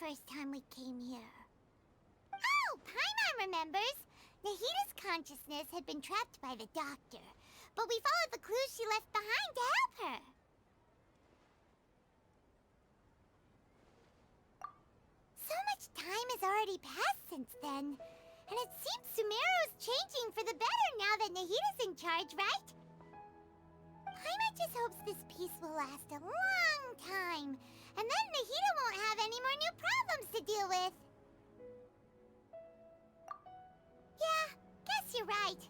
first time we came here. Oh, Paimon remembers! Nahita's consciousness had been trapped by the doctor, but we followed the clues she left behind to help her. So much time has already passed since then, and it seems Sumeru's changing for the better now that Nahita's in charge, right? Paimon just hopes this peace will last a long time, and then Nahita won't have any more new problems to deal with. Yeah, guess you're right.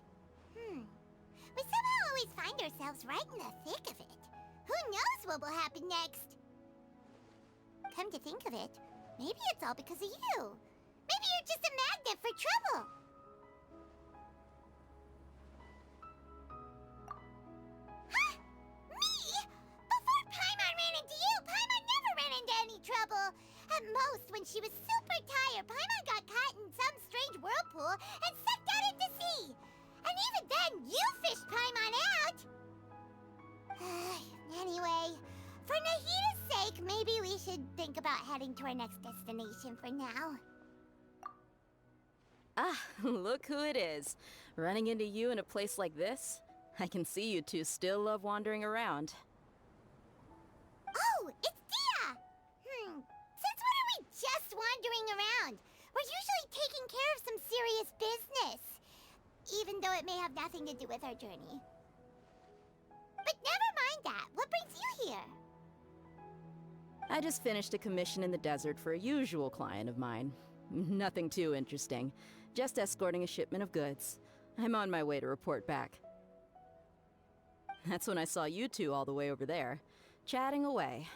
We somehow always find ourselves right in the thick of it. Who knows what will happen next? Come to think of it, maybe it's all because of you. Maybe you're just a magnet for trouble. Huh? Me? Before Paimon ran into you, Paimon never ran into any trouble. At most, when she was super tired, Paimon got caught in some strange whirlpool and sucked out into sea. And even then, you fished Paimon out. Anyway, for Nahita's sake, maybe we should think about heading to our next destination for now. Ah, look who it is. Running into you in a place like this? I can see you two still love wandering around. Oh, it's Dia! Since when are we just wandering around? We're usually taking care of some serious business, even though it may have nothing to do with our journey. But never mind that. What brings you here? I just finished a commission in the desert for a usual client of mine. Nothing too interesting. Just escorting a shipment of goods. I'm on my way to report back. That's when I saw you two all the way over there, chatting away.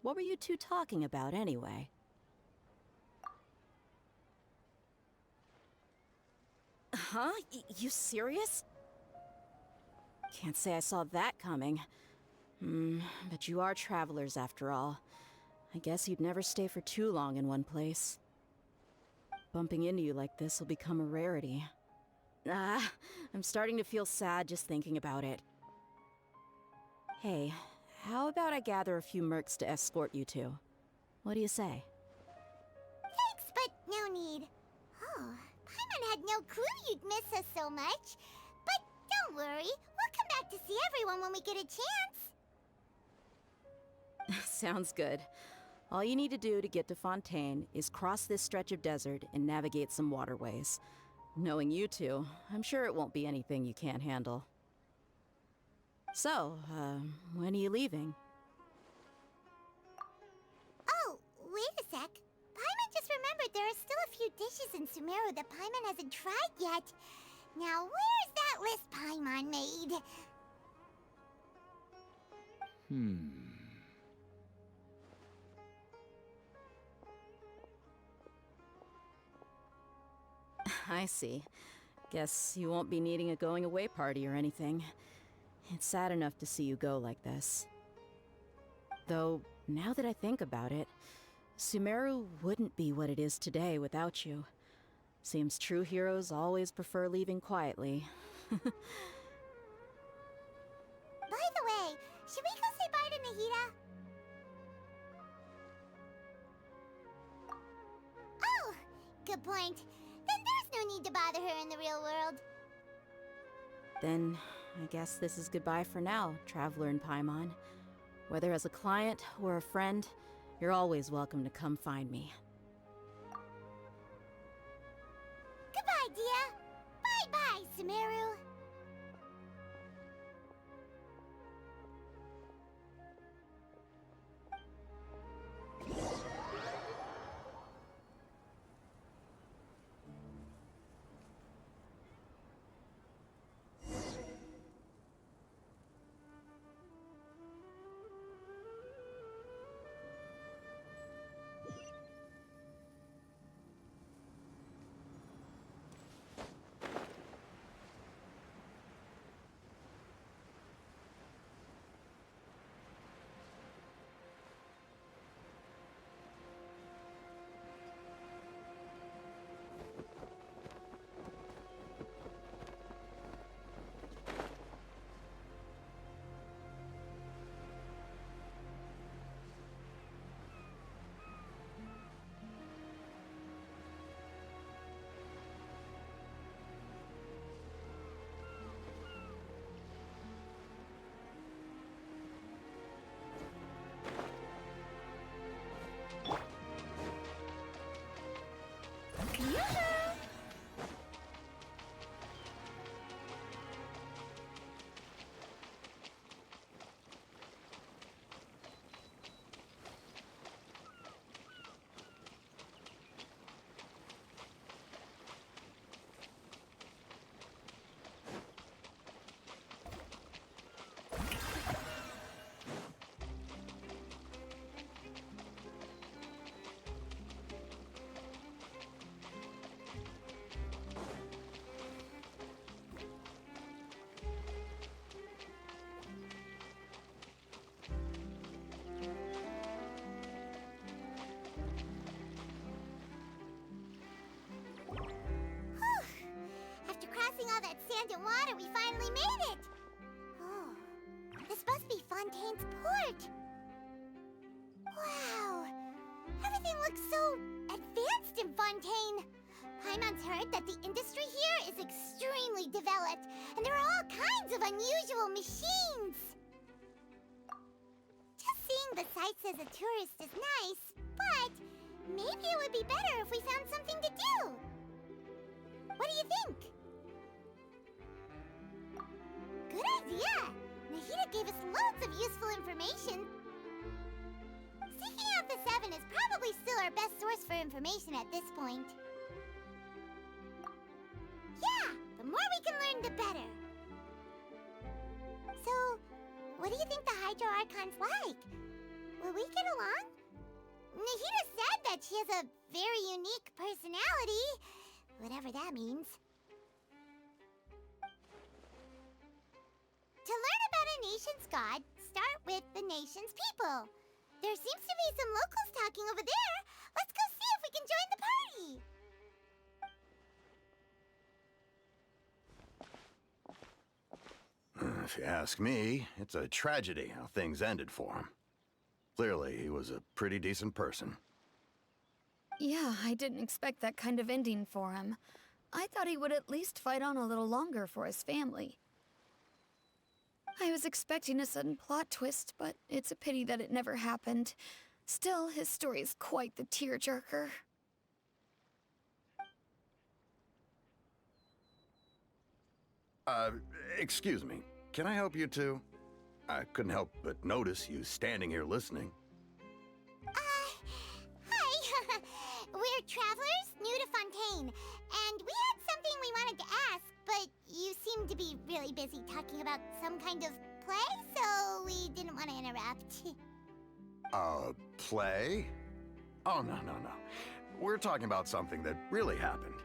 What were you two talking about anyway? Huh? You serious? Can't say I saw that coming. But you are travelers after all. I guess you'd never stay for too long in one place. Bumping into you like this will become a rarity. I'm starting to feel sad just thinking about it. Hey, how about I gather a few mercs to escort you two? What do you say? Thanks, but no need. Oh, Paimon had no clue you'd miss us so much. But don't worry, we'll come back to see everyone when we get a chance. Sounds good. All you need to do to get to Fontaine is cross this stretch of desert and navigate some waterways. Knowing you two, I'm sure it won't be anything you can't handle. So, when are you leaving? Oh, wait a sec. Paimon just remembered there are still a few dishes in Sumeru that Paimon hasn't tried yet. Now, where's that list Paimon made? I see. Guess you won't be needing a going-away party or anything. It's sad enough to see you go like this. Though, now that I think about it, Sumeru wouldn't be what it is today without you. Seems true heroes always prefer leaving quietly. By the way, should we go say bye to Nahita? Oh, good point. Then there's no need to bother her in the real world. Then, I guess this is goodbye for now, Traveler in Paimon. Whether as a client or a friend, you're always welcome to come find me. Goodbye, Dia. Bye-bye, Sumeru. water, we finally made it! Oh, this must be Fontaine's port. Wow, everything looks so advanced in Fontaine. Paimon's heard that the industry here is extremely developed, and there are all kinds of unusual machines. Just seeing the sights as a tourist is nice, but maybe it would be better if we found something to do. What do you think? Good idea! Nahida gave us loads of useful information. Seeking out the Seven is probably still our best source for information at this point. Yeah, the more we can learn, the better. So, what do you think the Hydro Archon's like? Will we get along? Nahida said that she has a very unique personality, whatever that means. To learn about a nation's god, start with the nation's people. There seems to be some locals talking over there. Let's go see if we can join the party. If you ask me, it's a tragedy how things ended for him. Clearly, he was a pretty decent person. Yeah, I didn't expect that kind of ending for him. I thought he would at least fight on a little longer for his family. I was expecting a sudden plot twist, but it's a pity that it never happened. Still, his story is quite the tearjerker. Excuse me. Can I help you two? I couldn't help but notice you standing here listening. Hi. We're travelers new to Fontaine, and we had something we wanted to ask, but you seem to be really busy talking about some kind of play, so we didn't want to interrupt. Play? Oh, no. We're talking about something that really happened.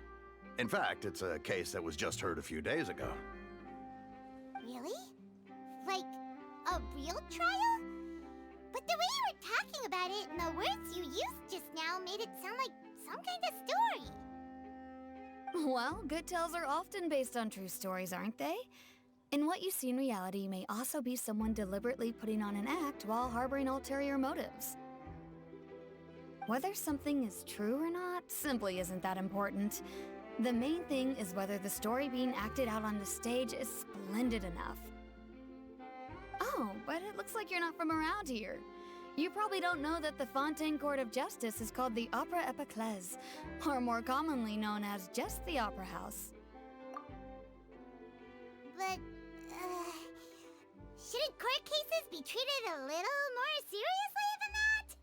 In fact, it's a case that was just heard a few days ago. Really? Like, a real trial? But the way you were talking about it and the words you used just now made it sound like some kind of story. Well, good tales are often based on true stories, aren't they? And what you see in reality may also be someone deliberately putting on an act while harboring ulterior motives. Whether something is true or not simply isn't that important. The main thing is whether the story being acted out on the stage is splendid enough. Oh, but it looks like you're not from around here. You probably don't know that the Fontaine Court of Justice is called the Opera Epiclese, or more commonly known as just the Opera House. But, shouldn't court cases be treated a little more seriously than that?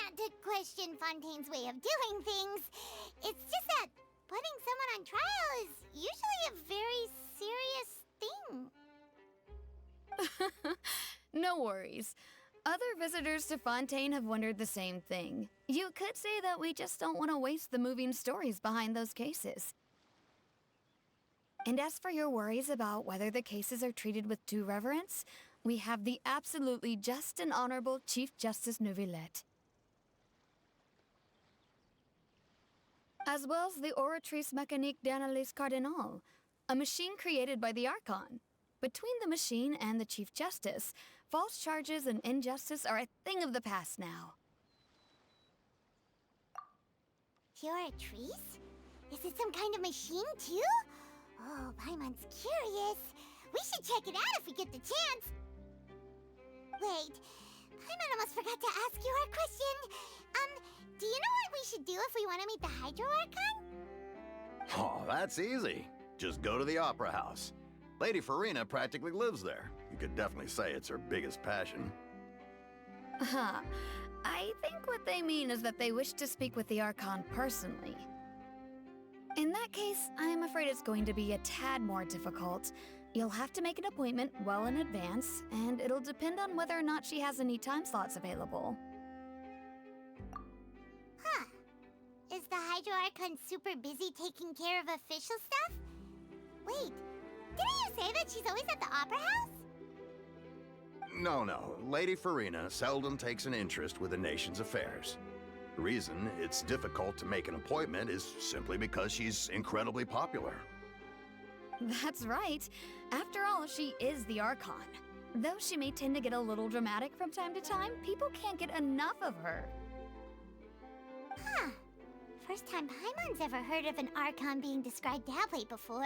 Not to question Fontaine's way of doing things. It's just that putting someone on trial is usually a very serious thing. No worries. Other visitors to Fontaine have wondered the same thing. You could say that we just don't want to waste the moving stories behind those cases. And as for your worries about whether the cases are treated with due reverence, we have the absolutely just and honorable Chief Justice Neuvillette, as well as the Oratrice Mécanique d'Analyse Cardinal, a machine created by the Archon. Between the machine and the Chief Justice, false charges and injustice are a thing of the past now. Oratrice? Is it some kind of machine, too? Oh, Paimon's curious. We should check it out if we get the chance. Wait, Paimon almost forgot to ask you our question. Do you know what we should do if we want to meet the Hydro Archon? Oh, that's easy. Just go to the Opera House. Lady Farina practically lives there. You could definitely say it's her biggest passion. Huh. I think what they mean is that they wish to speak with the Archon personally. In that case, I'm afraid it's going to be a tad more difficult. You'll have to make an appointment well in advance, and it'll depend on whether or not she has any time slots available. Huh. Is the Hydro Archon super busy taking care of official stuff? Wait, didn't you say that she's always at the Opera House? No. Lady Farina seldom takes an interest with the nation's affairs. The reason it's difficult to make an appointment is simply because she's incredibly popular. That's right. After all, she is the Archon. Though she may tend to get a little dramatic from time to time, people can't get enough of her. Huh. First time Paimon's ever heard of an Archon being described that way before.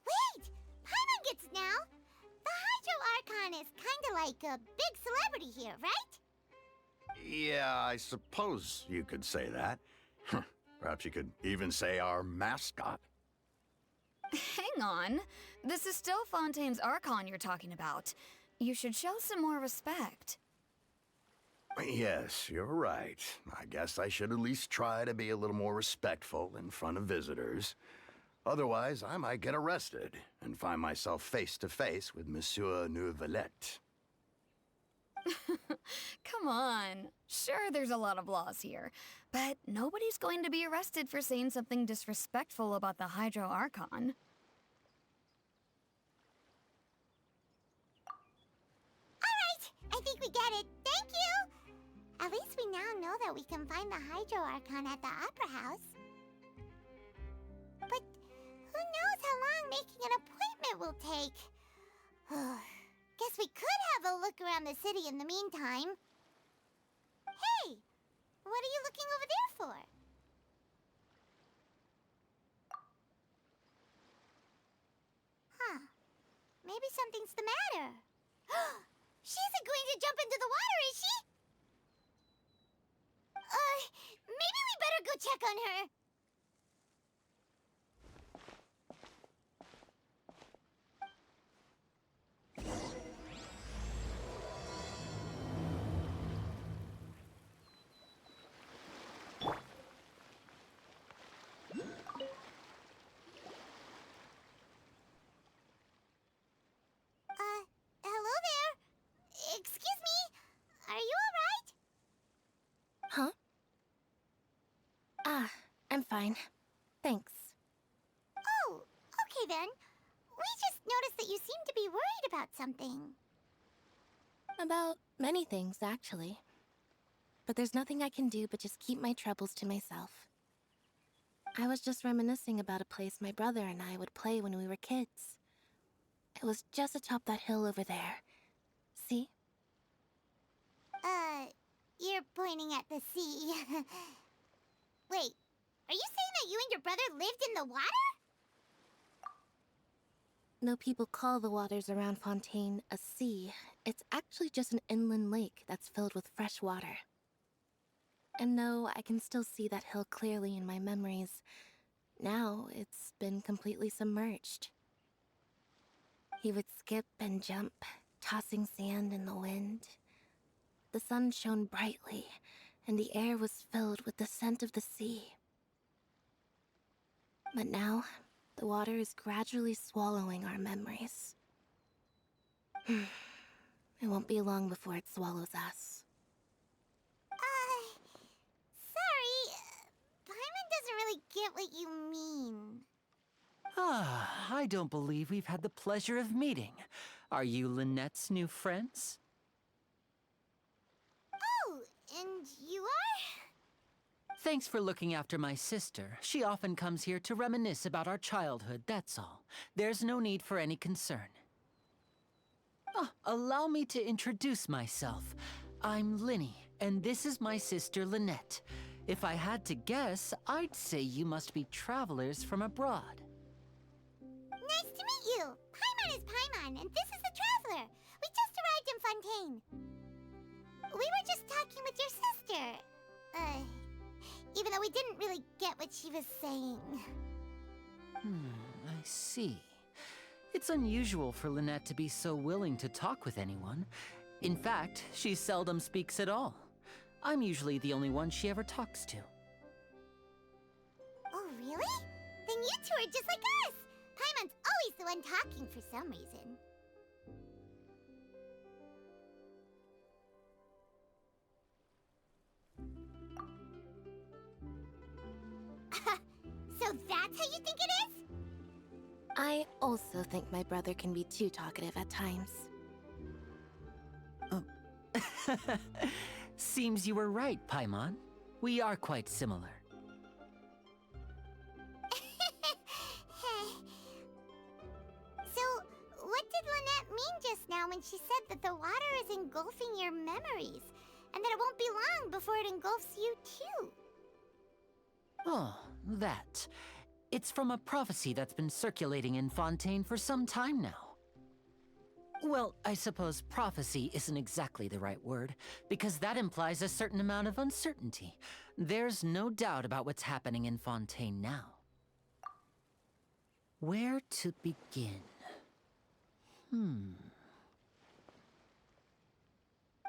Wait! Paimon gets now! The Hydro Archon is kinda like a big celebrity here, right? Yeah, I suppose you could say that. Perhaps you could even say our mascot. Hang on. This is still Fontaine's Archon you're talking about. You should show some more respect. Yes, you're right. I guess I should at least try to be a little more respectful in front of visitors. Otherwise, I might get arrested and find myself face to face with Monsieur Neuvillette. Come on. Sure, there's a lot of laws here, but nobody's going to be arrested for saying something disrespectful about the Hydro Archon. Alright, I think we get it. Thank you! At least we now know that we can find the Hydro Archon at the Opera House. But who knows how long making an appointment will take? Guess we could have a look around the city in the meantime. Hey! What are you looking over there for? Huh. Maybe something's the matter. She isn't going to jump into the water, is she? Maybe we better go check on her. Hello there. Excuse me. Are you alright? Huh? Ah, I'm fine. Thanks. Oh, okay then. We just noticed that you seem to be worried about something. About many things, actually. But there's nothing I can do but just keep my troubles to myself. I was just reminiscing about a place my brother and I would play when we were kids. It was just atop that hill over there. See? You're pointing at the sea. Wait, are you saying that you and your brother lived in the water? No, people call the waters around Fontaine a sea. It's actually just an inland lake that's filled with fresh water. And no, I can still see that hill clearly in my memories. Now, it's been completely submerged. He would skip and jump, tossing sand in the wind. The sun shone brightly, and the air was filled with the scent of the sea. But now, the water is gradually swallowing our memories. It won't be long before it swallows us. Sorry. Paimon doesn't really get what you mean. I don't believe we've had the pleasure of meeting. Are you Lynette's new friends? Oh, and you are? Thanks for looking after my sister. She often comes here to reminisce about our childhood, that's all. There's no need for any concern. Allow me to introduce myself. I'm Linny, and this is my sister Lynette. If I had to guess, I'd say you must be travelers from abroad. Nice to meet you. Paimon is Paimon, and this is the Traveler. We just arrived in Fontaine. We were just talking with your sister. Even though we didn't really get what she was saying. I see. It's unusual for Lynette to be so willing to talk with anyone. In fact, she seldom speaks at all. I'm usually the only one she ever talks to. Oh, really? Then you two are just like us. Paimon's always the one talking for some reason. So that's how you think it is? I also think my brother can be too talkative at times. Seems you were right, Paimon. We are quite similar. mean just now when she said that the water is engulfing your memories, and that it won't be long before it engulfs you too? Oh, that. It's from a prophecy that's been circulating in Fontaine for some time now. Well, I suppose prophecy isn't exactly the right word, because that implies a certain amount of uncertainty. There's no doubt about what's happening in Fontaine now. Where to begin?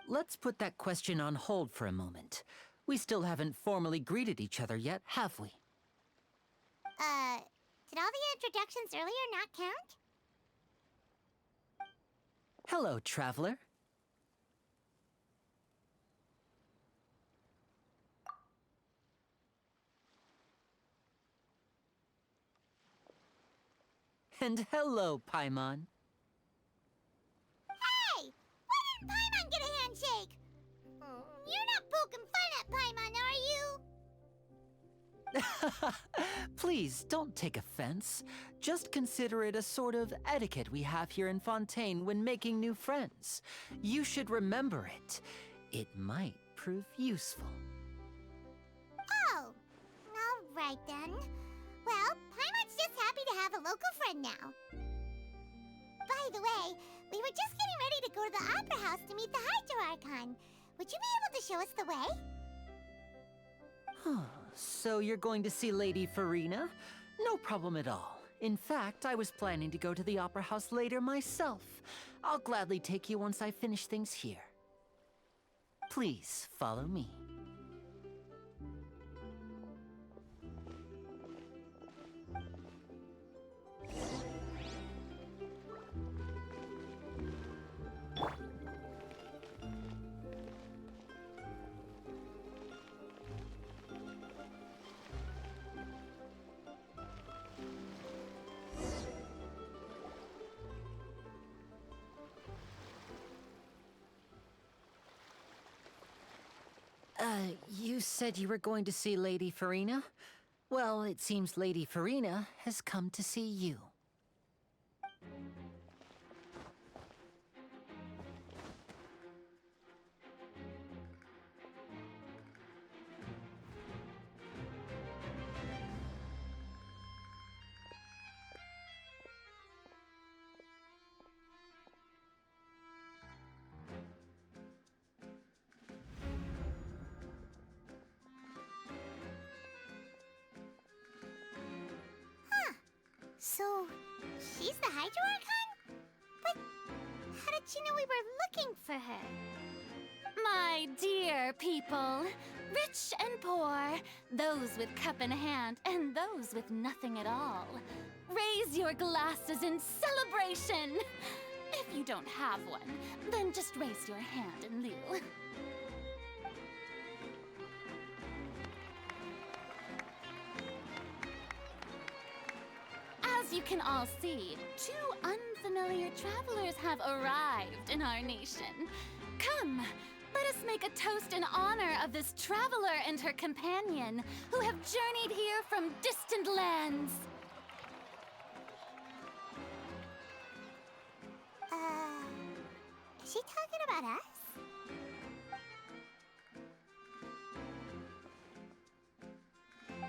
Let's put that question on hold for a moment. We still haven't formally greeted each other yet, have we? Did all the introductions earlier not count? Hello, traveler. And hello, Paimon. Hey! Why didn't Paimon get a handshake? You're not poking fun at Paimon, are you? Please, don't take offense. Just consider it a sort of etiquette we have here in Fontaine when making new friends. You should remember it. It might prove useful. Oh, all right then. Well, Paimon's just happy to have a local friend now. By the way, we were just getting ready to go to the Opera House to meet the Hydro Archon. Would you be able to show us the way? So you're going to see Lady Farina? No problem at all. In fact, I was planning to go to the Opera House later myself. I'll gladly take you once I finish things here. Please, follow me. You said you were going to see Lady Farina? Well, it seems Lady Farina has come to see you. So, she's the Hydro Archon? But how did she know we were looking for her? My dear people, rich and poor, those with cup in hand and those with nothing at all, raise your glasses in celebration! If you don't have one, then just raise your hand in lieu. As you can all see, two unfamiliar travelers have arrived in our nation. Come, let us make a toast in honor of this traveler and her companion who have journeyed here from distant lands. Is she talking about us?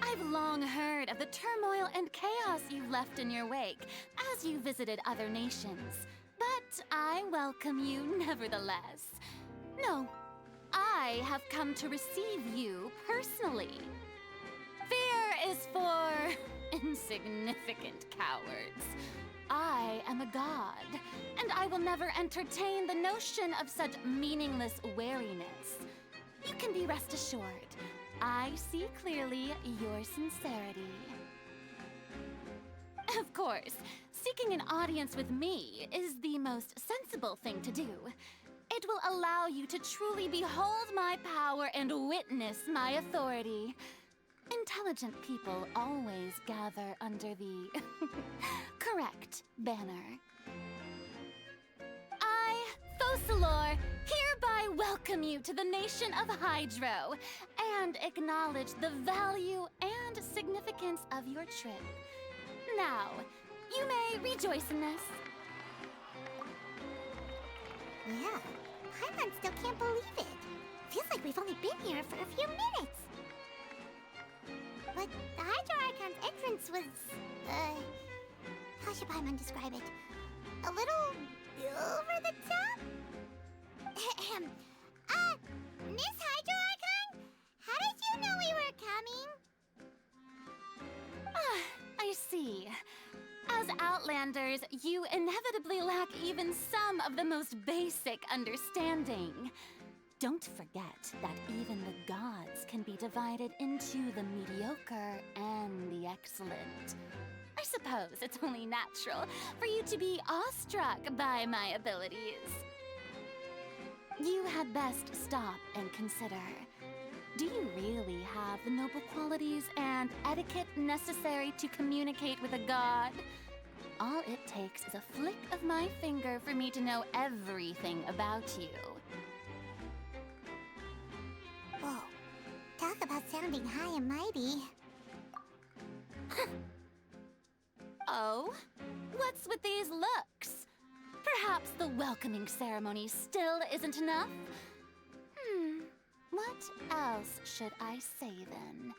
I've long heard of the turmoil and chaos you left in your wake as you visited other nations, but I welcome you nevertheless. No, I have come to receive you personally. Fear is for insignificant cowards. I am a god, and I will never entertain the notion of such meaningless wariness. You can be rest assured, I see clearly your sincerity. Of course, seeking an audience with me is the most sensible thing to do. It will allow you to truly behold my power and witness my authority. Intelligent people always gather under the correct banner. I, Fosalor, hereby welcome you to the nation of Hydro and acknowledge the value and significance of your trip. Now, you may rejoice in this. Yeah, Paimon still can't believe it. Feels like we've only been here for a few minutes. But the Hydro Archon's entrance was, how should Paimon describe it? A little over the top? Miss Hydro Archon? How did you know we were coming? I see. As Outlanders, you inevitably lack even some of the most basic understanding. Don't forget that even the gods can be divided into the mediocre and the excellent. I suppose it's only natural for you to be awestruck by my abilities. You had best stop and consider. Do you really have the noble qualities and etiquette necessary to communicate with a god? All it takes is a flick of my finger for me to know everything about you. Whoa. Talk about sounding high and mighty. Oh? What's with these looks? Perhaps the welcoming ceremony still isn't enough? What else should I say then?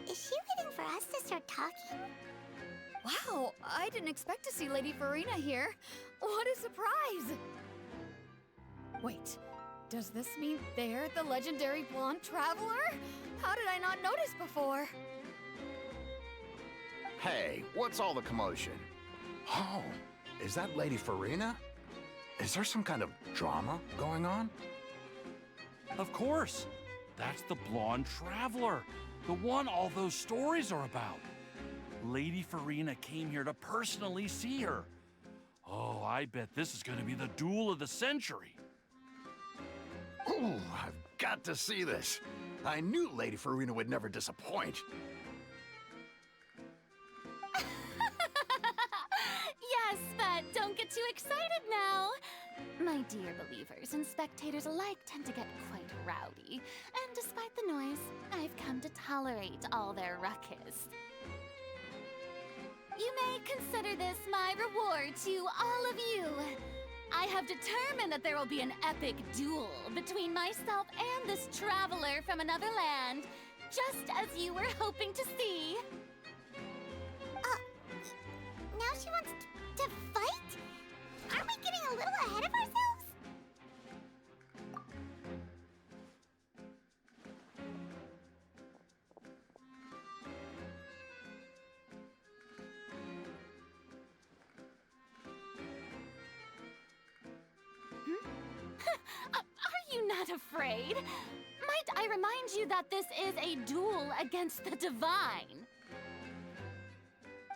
Is she waiting for us to start talking? Wow, I didn't expect to see Lady Farina here. What a surprise! Wait, does this mean they're the legendary blonde traveler? How did I not notice before? Hey, what's all the commotion? Oh, is that Lady Farina? Is there some kind of drama going on? Of course. That's the blonde traveler. The one all those stories are about. Lady Farina came here to personally see her. Oh, I bet this is going to be the duel of the century. Ooh, I've got to see this. I knew Lady Farina would never disappoint. Yes, but don't get too excited now. My dear believers and spectators alike tend to get quite rowdy, and despite the noise, I've come to tolerate all their ruckus. You may consider this my reward to all of you. I have determined that there will be an epic duel between myself and this traveler from another land, just as you were hoping to see. Now she wants to fight? Aren't we getting a little ahead of ourselves? Are you not afraid? Might I remind you that this is a duel against the divine?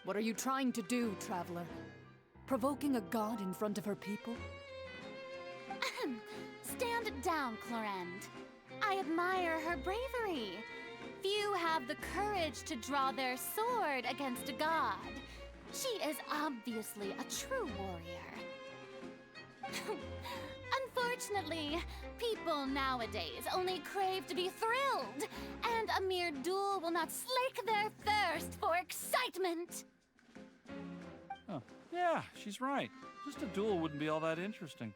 What are you trying to do, traveler? Provoking a god in front of her people? Stand down, Clorend. I admire her bravery. Few have the courage to draw their sword against a god. She is obviously a true warrior. Unfortunately, people nowadays only crave to be thrilled, and a mere duel will not slake their thirst for excitement. Oh, yeah, she's right. Just a duel wouldn't be all that interesting.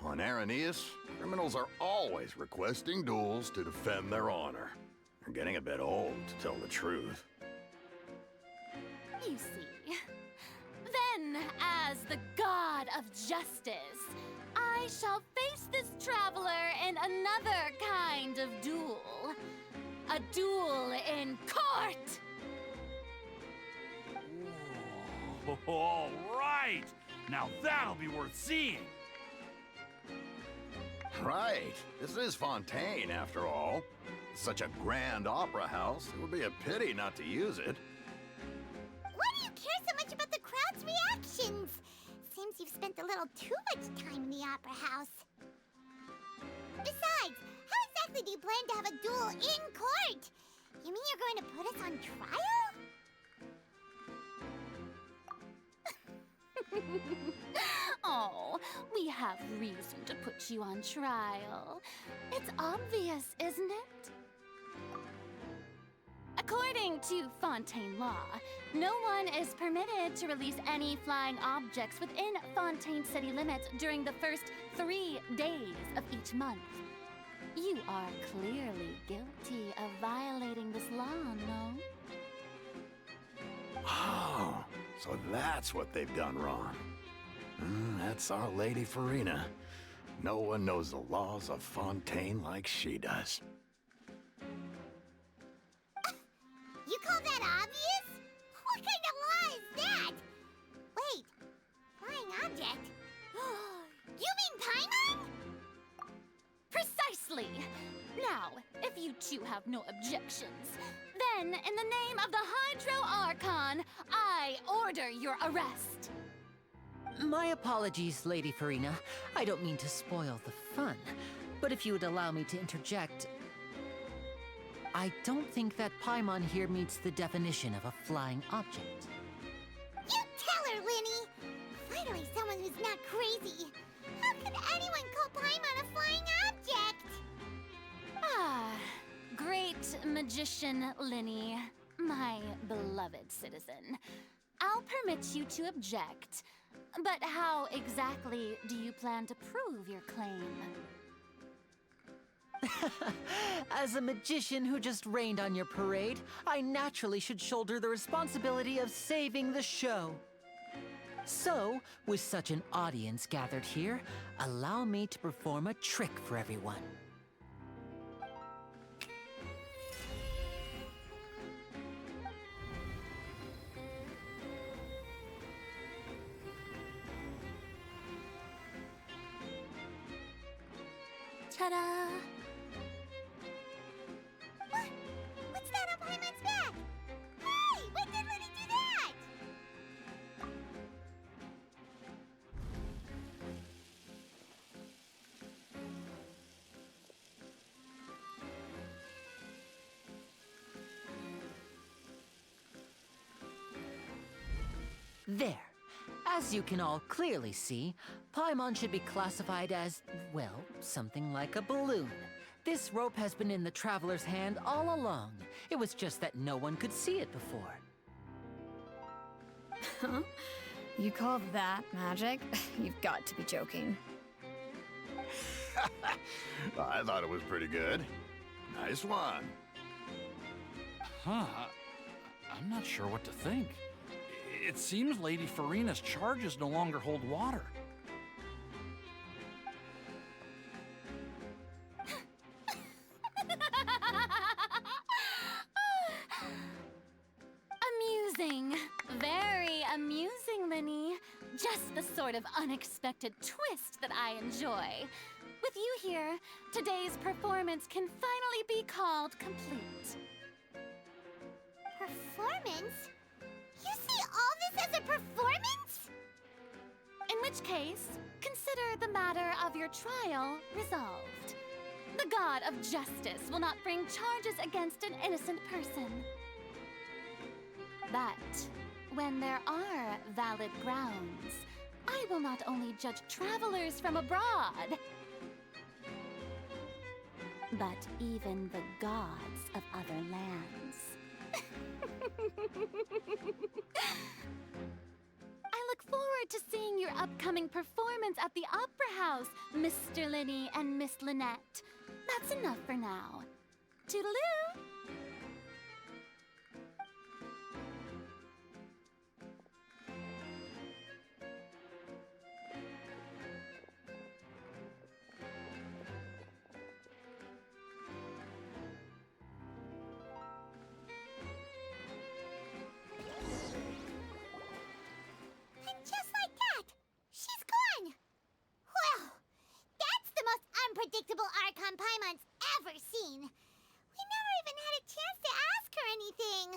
On Araneus, criminals are always requesting duels to defend their honor. They're getting a bit old, to tell the truth. You see, then, as the god of justice, I shall face this traveler in another kind of duel. A duel in court! Whoa, all right! Now that'll be worth seeing! Right. This is Fontaine, after all. Such a grand opera house, it would be a pity not to use it. Why do you care so much about the crowd's reactions? Seems you've spent a little too much time in the opera house. Besides, how exactly do you plan to have a duel in court? You mean you're going to put us on trial? Oh, we have reason to put you on trial. It's obvious, isn't it? According According to Fontaine law, no one is permitted to release any flying objects within Fontaine city limits during the first 3 days of each month. You are clearly guilty of violating this law, no? Oh, so that's what they've done wrong. That's our Lady Farina. No one knows the laws of Fontaine like she does. You call that obvious? What kind of law is that? Wait, flying object? You mean Paimon? Precisely! Now, if you two have no objections, then in the name of the Hydro Archon, I order your arrest. My apologies, Lady Farina. I don't mean to spoil the fun, but if you would allow me to interject, I don't think that Paimon here meets the definition of a flying object. You tell her, Linny! Finally someone who's not crazy. How could anyone call Paimon a flying object? Ah, great magician Linny, my beloved citizen. I'll permit you to object, but how exactly do you plan to prove your claim? As a magician who just rained on your parade, I naturally should shoulder the responsibility of saving the show. So, with such an audience gathered here, allow me to perform a trick for everyone. Ta-da! What? What's that on Paimon's back? Hey! When did Linny do that? There. As you can all clearly see, Paimon should be classified as, well, something like a balloon. This rope has been in the Traveler's hand all along. It was just that no one could see it before. Huh? You call that magic? You've got to be joking. I thought it was pretty good. Nice one. Huh. I'm not sure what to think. It seems Lady Farina's charges no longer hold water. Amusing. Very amusing, Linny. Just the sort of unexpected twist that I enjoy. With you here, today's performance can finally be called complete. Performance? You see all this as a performance? In which case, consider the matter of your trial resolved. The god of justice will not bring charges against an innocent person. But when there are valid grounds, I will not only judge travelers from abroad, but even the gods of other lands. I look forward to seeing your upcoming performance at the Opera House, Mr. Linny and Miss Lynette. That's enough for now. Toodaloo! And just like that, she's gone. Well, that's the most unpredictable Archon Paimon's ever seen. We never even had a chance to ask her anything.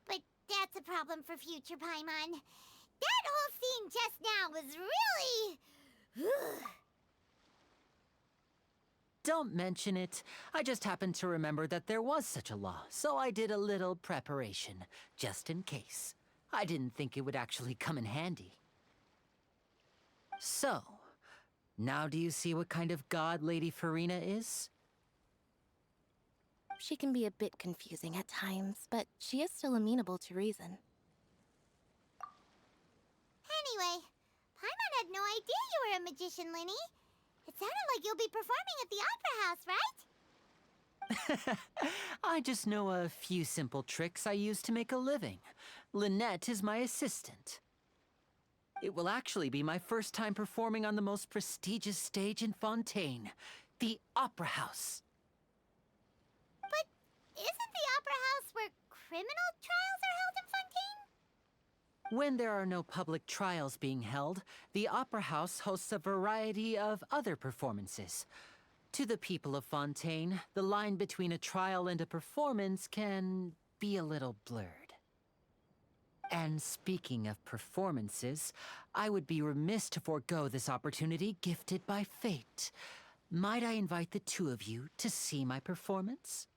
But that's a problem for future Paimon. That whole scene just now was really... Don't mention it. I just happened to remember that there was such a law, so I did a little preparation, just in case. I didn't think it would actually come in handy. So, now do you see what kind of god Lady Farina is? She can be a bit confusing at times, but she is still amenable to reason. Anyway, Paimon had no idea you were a magician, Linny. It sounded like you'll be performing at the Opera House, right? I just know a few simple tricks I use to make a living. Lynette is my assistant. It will actually be my first time performing on the most prestigious stage in Fontaine, the Opera House. But isn't the Opera House where criminal trials are held in Fontaine? When there are no public trials being held, the Opera House hosts a variety of other performances. To the people of Fontaine, the line between a trial and a performance can be a little blurred. And speaking of performances, I would be remiss to forego this opportunity gifted by fate. Might I invite the two of you to see my performance?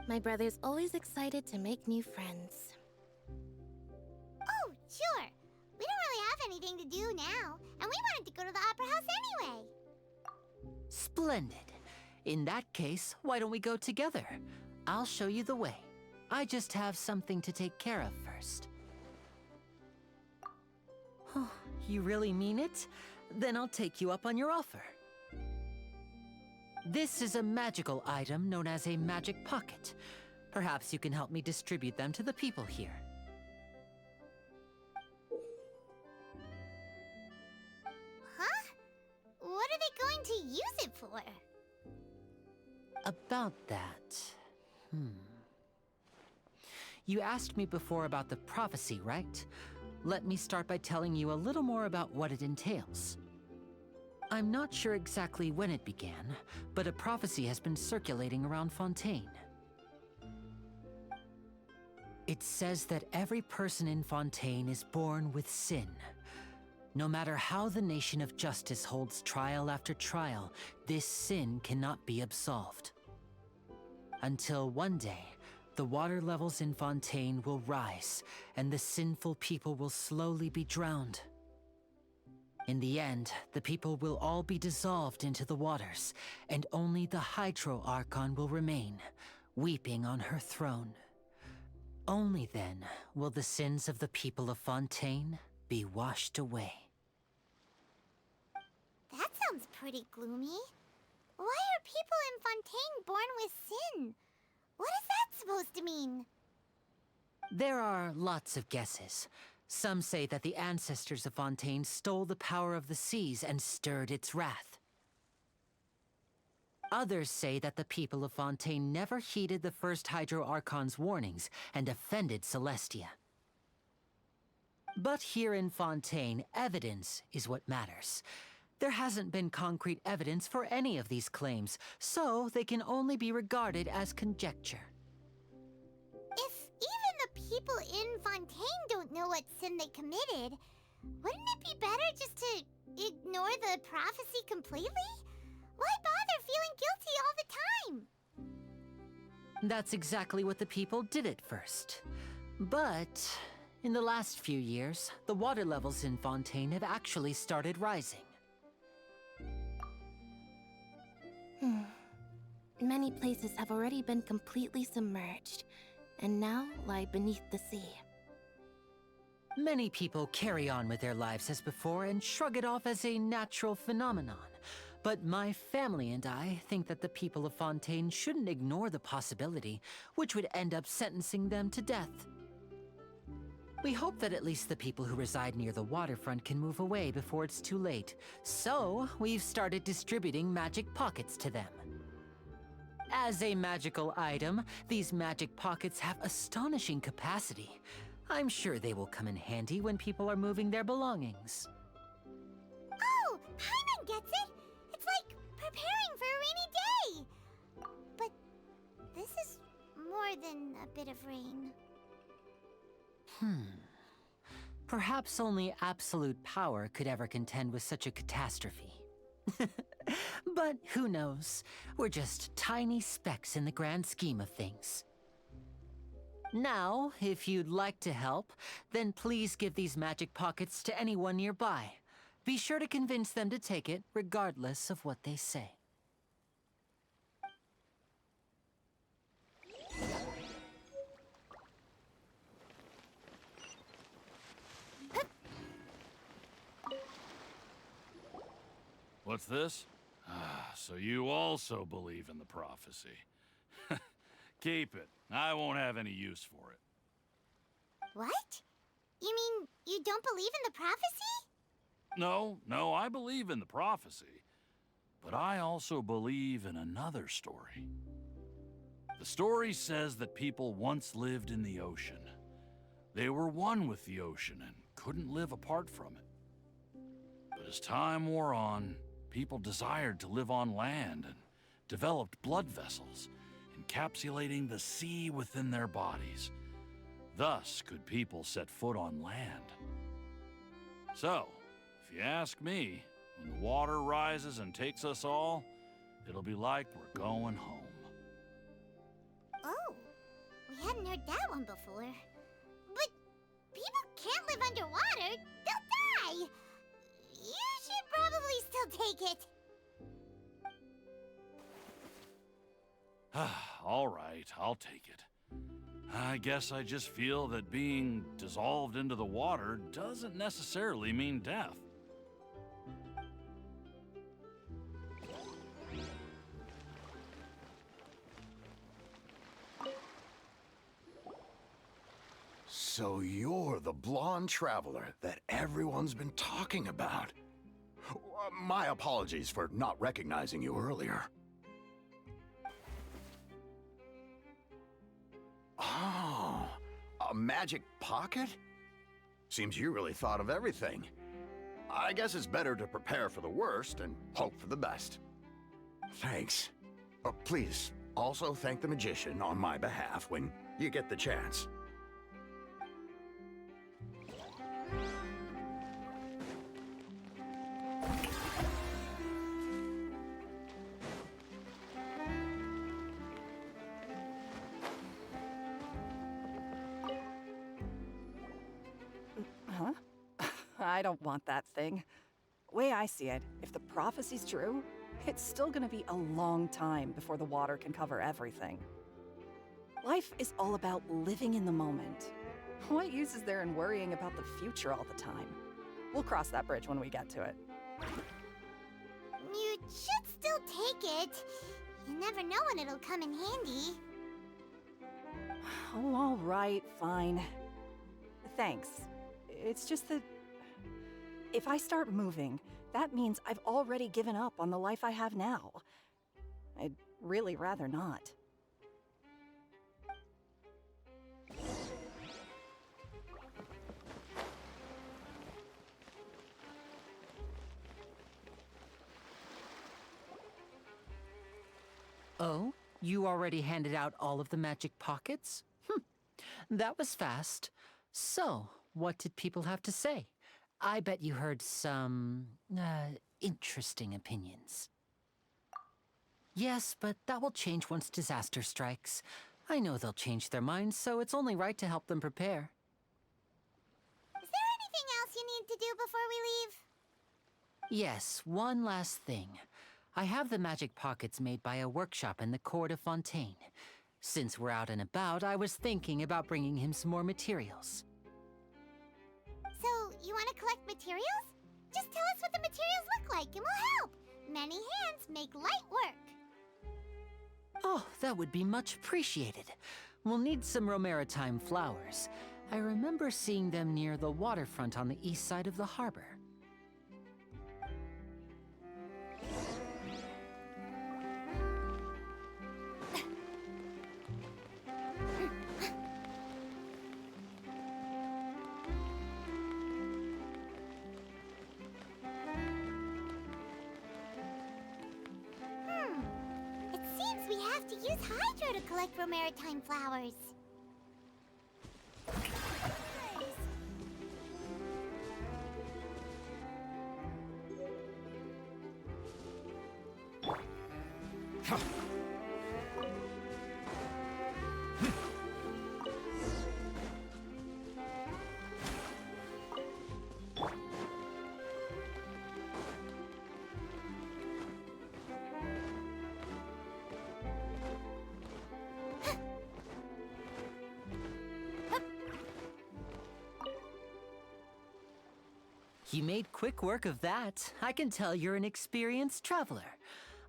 My brother's always excited to make new friends. Oh, sure. We don't really have anything to do now, and we wanted to go to the Opera House anyway. Splendid. In that case, why don't we go together? I'll show you the way. I just have something to take care of first. Oh, you really mean it? Then I'll take you up on your offer. This is a magical item known as a magic pocket. Perhaps you can help me distribute them to the people here. Huh? What are they going to use it for? About that... You asked me before about the prophecy, right? Let me start by telling you a little more about what it entails. I'm not sure exactly when it began, but a prophecy has been circulating around Fontaine. It says that every person in Fontaine is born with sin. No matter how the nation of justice holds trial after trial, this sin cannot be absolved. Until one day, the water levels in Fontaine will rise, and the sinful people will slowly be drowned. In the end, the people will all be dissolved into the waters, and only the Hydro Archon will remain, weeping on her throne. Only then will the sins of the people of Fontaine be washed away. That sounds pretty gloomy. Why are people in Fontaine born with sin? What is that supposed to mean? There are lots of guesses. Some say that the ancestors of Fontaine stole the power of the seas and stirred its wrath. Others say that the people of Fontaine never heeded the first Hydro Archon's warnings and offended Celestia. But here in Fontaine, evidence is what matters. There hasn't been concrete evidence for any of these claims, so they can only be regarded as conjecture. If even the people in Fontaine don't know what sin they committed, wouldn't it be better just to ignore the prophecy completely? Why bother feeling guilty all the time? That's exactly what the people did at first. But in the last few years, the water levels in Fontaine have actually started rising. Many places have already been completely submerged, and now lie beneath the sea. Many people carry on with their lives as before and shrug it off as a natural phenomenon. But my family and I think that the people of Fontaine shouldn't ignore the possibility, which would end up sentencing them to death. We hope that at least the people who reside near the waterfront can move away before it's too late. So, we've started distributing magic pockets to them. As a magical item, these magic pockets have astonishing capacity. I'm sure they will come in handy when people are moving their belongings. Oh, Paimon gets it! It's like preparing for a rainy day! But this is more than a bit of rain. Perhaps only absolute power could ever contend with such a catastrophe. But who knows? We're just tiny specks in the grand scheme of things. Now, if you'd like to help, then please give these magic pockets to anyone nearby. Be sure to convince them to take it, regardless of what they say. What's this? Ah, so you also believe in the prophecy. Keep it. I won't have any use for it. What? You mean you don't believe in the prophecy? No, I believe in the prophecy. But I also believe in another story. The story says that people once lived in the ocean. They were one with the ocean and couldn't live apart from it. But as time wore on, people desired to live on land and developed blood vessels, encapsulating the sea within their bodies. Thus could people set foot on land. So, if you ask me, when the water rises and takes us all, it'll be like we're going home. Oh, we hadn't heard that one before. But people can't live underwater. They'll die. You should probably still take it. All right, I'll take it. I guess I just feel that being dissolved into the water doesn't necessarily mean death. So you're the blonde traveler that everyone's been talking about. My apologies for not recognizing you earlier. Oh, a magic pocket? Seems you really thought of everything. I guess it's better to prepare for the worst and hope for the best. Thanks. Please, also thank the magician on my behalf when you get the chance. Huh? I don't want that thing. Way I see it, if the prophecy's true, it's still gonna be a long time before the water can cover everything. Life is all about living in the moment. What use is there in worrying about the future all the time? We'll cross that bridge when we get to it. You should still take it. You never know when it'll come in handy. Oh, all right, fine. Thanks. It's just that if I start moving, that means I've already given up on the life I have now. I'd really rather not. Oh, you already handed out all of the magic pockets? That was fast. So, what did people have to say? I bet you heard some, interesting opinions. Yes, but that will change once disaster strikes. I know they'll change their minds, so it's only right to help them prepare. Is there anything else you need to do before we leave? Yes, one last thing. I have the magic pockets made by a workshop in the court of Fontaine. Since we're out and about, I was thinking about bringing him some more materials. So, you want to collect materials? Just tell us what the materials look like and we'll help. Many hands make light work. Oh, that would be much appreciated. We'll need some romaritime flowers. I remember seeing them near the waterfront on the east side of the harbor. It seems we have to use hydro to collect romaritime flowers. You made quick work of that. I can tell you're an experienced traveler.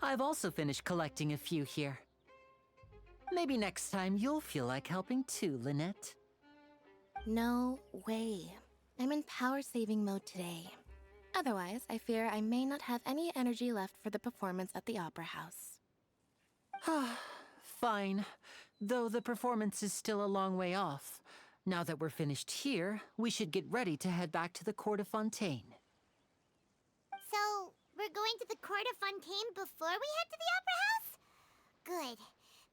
I've also finished collecting a few here. Maybe next time you'll feel like helping too, Lynette. No way. I'm in power-saving mode today. Otherwise, I fear I may not have any energy left for the performance at the Opera House. Fine. Though the performance is still a long way off. Now that we're finished here, we should get ready to head back to the Court of Fontaine. So, we're going to the Court of Fontaine before we head to the Opera House? Good.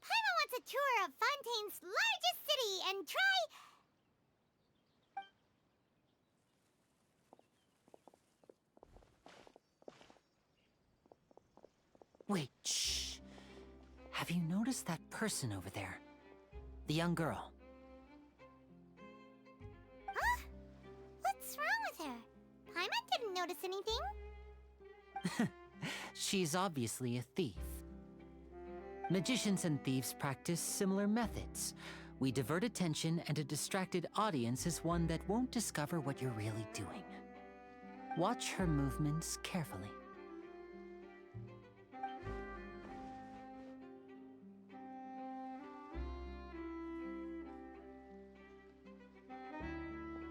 Paimon wants a tour of Fontaine's largest city and try... Wait, shh. Have you noticed that person over there? The young girl. Huh? What's wrong with her? Paimon didn't notice anything. She's obviously a thief. Magicians and thieves practice similar methods. We divert attention, and a distracted audience is one that won't discover what you're really doing. Watch her movements carefully.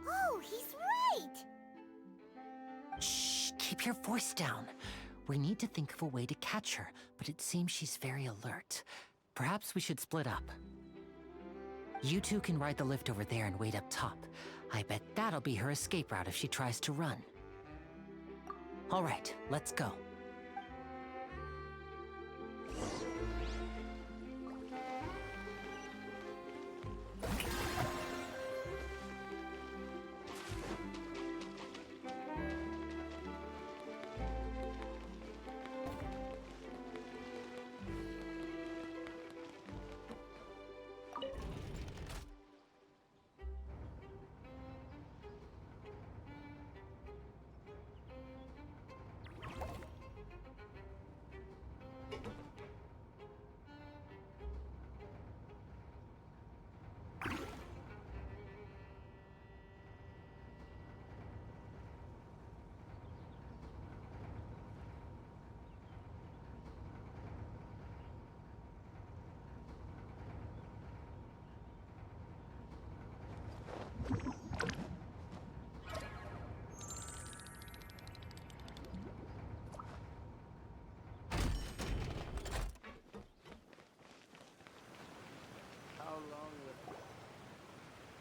Oh, he's right! Shh, keep your voice down. We need to think of a way to catch her, but it seems she's very alert. Perhaps we should split up. You two can ride the lift over there and wait up top. I bet that'll be her escape route if she tries to run. All right, let's go.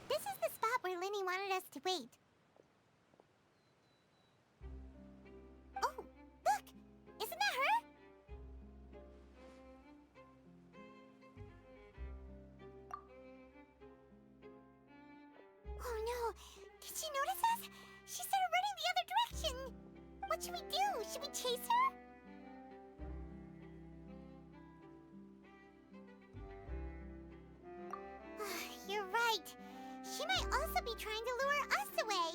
This is the spot where Linny wanted us to wait. Oh, look! Isn't that her? Oh no! Did she notice us? She started running the other direction! What should we do? Should we chase her? You're right. She might also be trying to lure us away.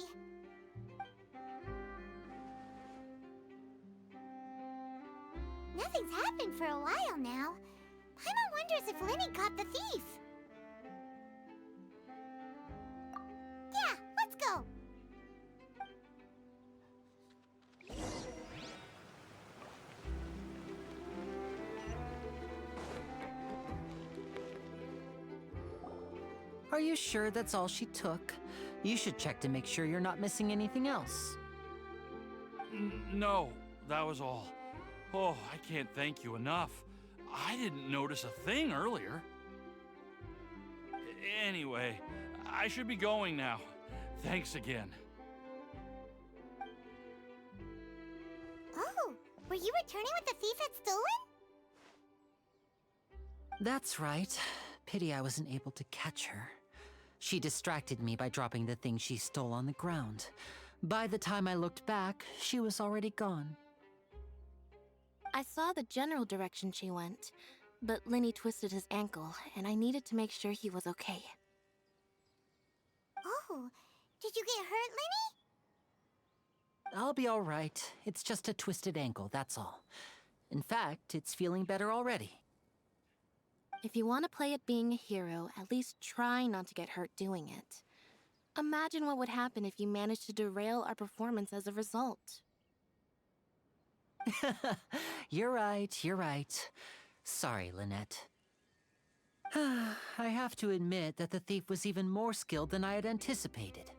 Nothing's happened for a while now. Paimon wonders if Linny caught the thief. Yeah, let's go. Are you sure that's all she took? You should check to make sure you're not missing anything else. No, that was all. Oh, I can't thank you enough. I didn't notice a thing earlier. Anyway, I should be going now. Thanks again. Oh, were you returning what the thief had stolen? That's right. Pity I wasn't able to catch her. She distracted me by dropping the thing she stole on the ground. By the time I looked back, she was already gone. I saw the general direction she went, but Linny twisted his ankle, and I needed to make sure he was okay. Oh, did you get hurt, Linny? I'll be all right. It's just a twisted ankle, that's all. In fact, it's feeling better already. If you want to play at being a hero, at least try not to get hurt doing it. Imagine what would happen if you managed to derail our performance as a result. You're right. Sorry, Lynette. I have to admit that the thief was even more skilled than I had anticipated.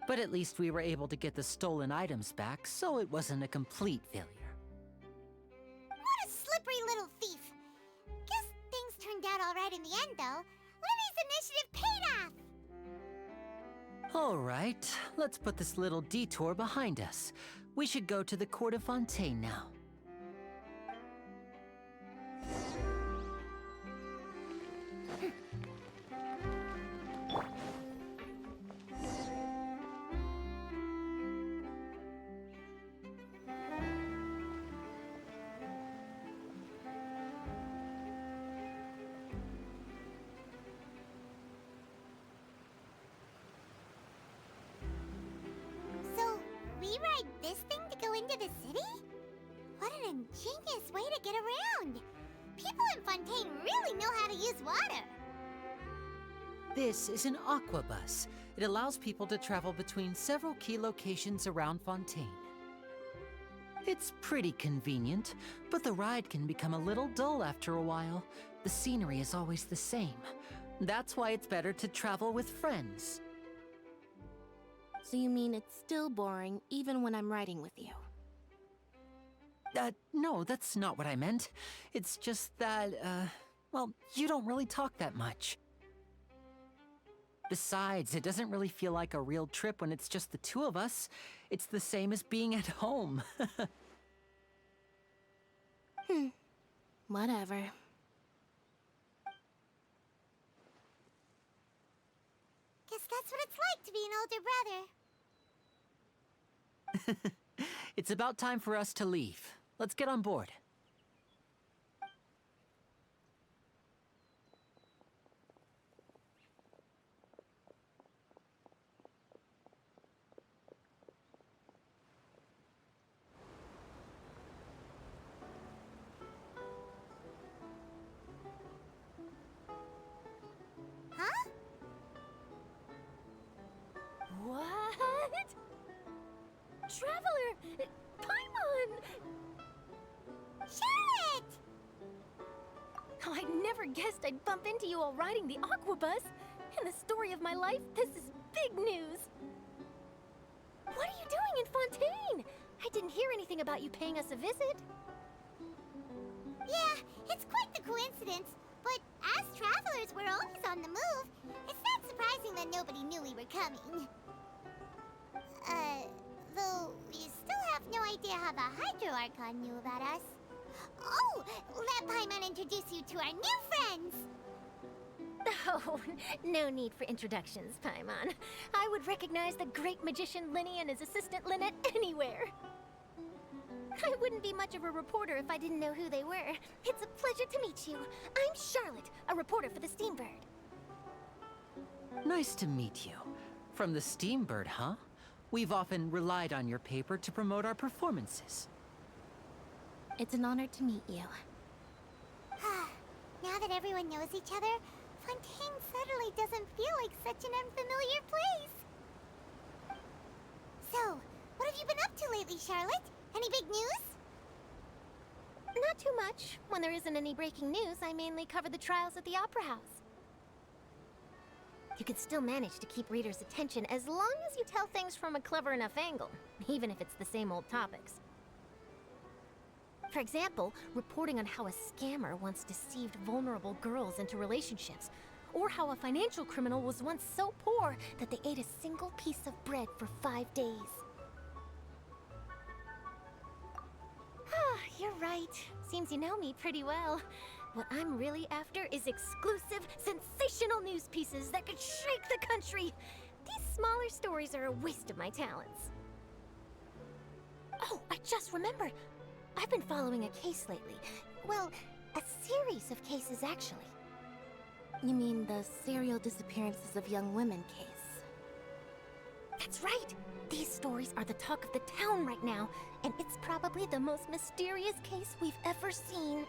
But at least we were able to get the stolen items back, so it wasn't a complete failure. What a slippery little thief! Guess things turned out all right in the end, though. Lenny's initiative paid off! All right, let's put this little detour behind us. We should go to the court of Fontaine now. So, we ride this thing to go into the city? What an ingenious way to get around! People in Fontaine really know how to use water! This is an aqua bus. It allows people to travel between several key locations around Fontaine. It's pretty convenient, but the ride can become a little dull after a while. The scenery is always the same. That's why it's better to travel with friends. So you mean it's still boring even when I'm riding with you? No, that's not what I meant. It's just that, well, you don't really talk that much. Besides, it doesn't really feel like a real trip when it's just the two of us. It's the same as being at home. Whatever. Guess that's what it's like to be an older brother. It's about time for us to leave. Let's get on board. Huh? What? Traveler! Paimon! Charlotte! Oh, I never guessed I'd bump into you while riding the aqua bus. In the story of my life, this is big news. What are you doing in Fontaine? I didn't hear anything about you paying us a visit. Yeah, it's quite the coincidence. But as travelers, we're always on the move. It's not surprising that nobody knew we were coming. Though we still have no idea how the Hydro Archon knew about us. Oh, let Paimon introduce you to our new friends! Oh, no need for introductions, Paimon. I would recognize the great magician Linny and his assistant Lynette anywhere. I wouldn't be much of a reporter if I didn't know who they were. It's a pleasure to meet you. I'm Charlotte, a reporter for the Steambird. Nice to meet you. From the Steambird, huh? We've often relied on your paper to promote our performances. It's an honor to meet you. Now that everyone knows each other, Fontaine suddenly doesn't feel like such an unfamiliar place. So, what have you been up to lately, Charlotte? Any big news? Not too much. When there isn't any breaking news, I mainly cover the trials at the Opera House. You can still manage to keep readers' attention as long as you tell things from a clever enough angle, even if it's the same old topics. For example, reporting on how a scammer once deceived vulnerable girls into relationships, or how a financial criminal was once so poor that they ate a single piece of bread for 5 days. You're right. Seems you know me pretty well. What I'm really after is exclusive, sensational news pieces that could shake the country. These smaller stories are a waste of my talents. Oh, I just remembered. I've been following a case lately. Well, a series of cases, actually. You mean the serial disappearances of young women case? That's right! These stories are the talk of the town right now, and it's probably the most mysterious case we've ever seen.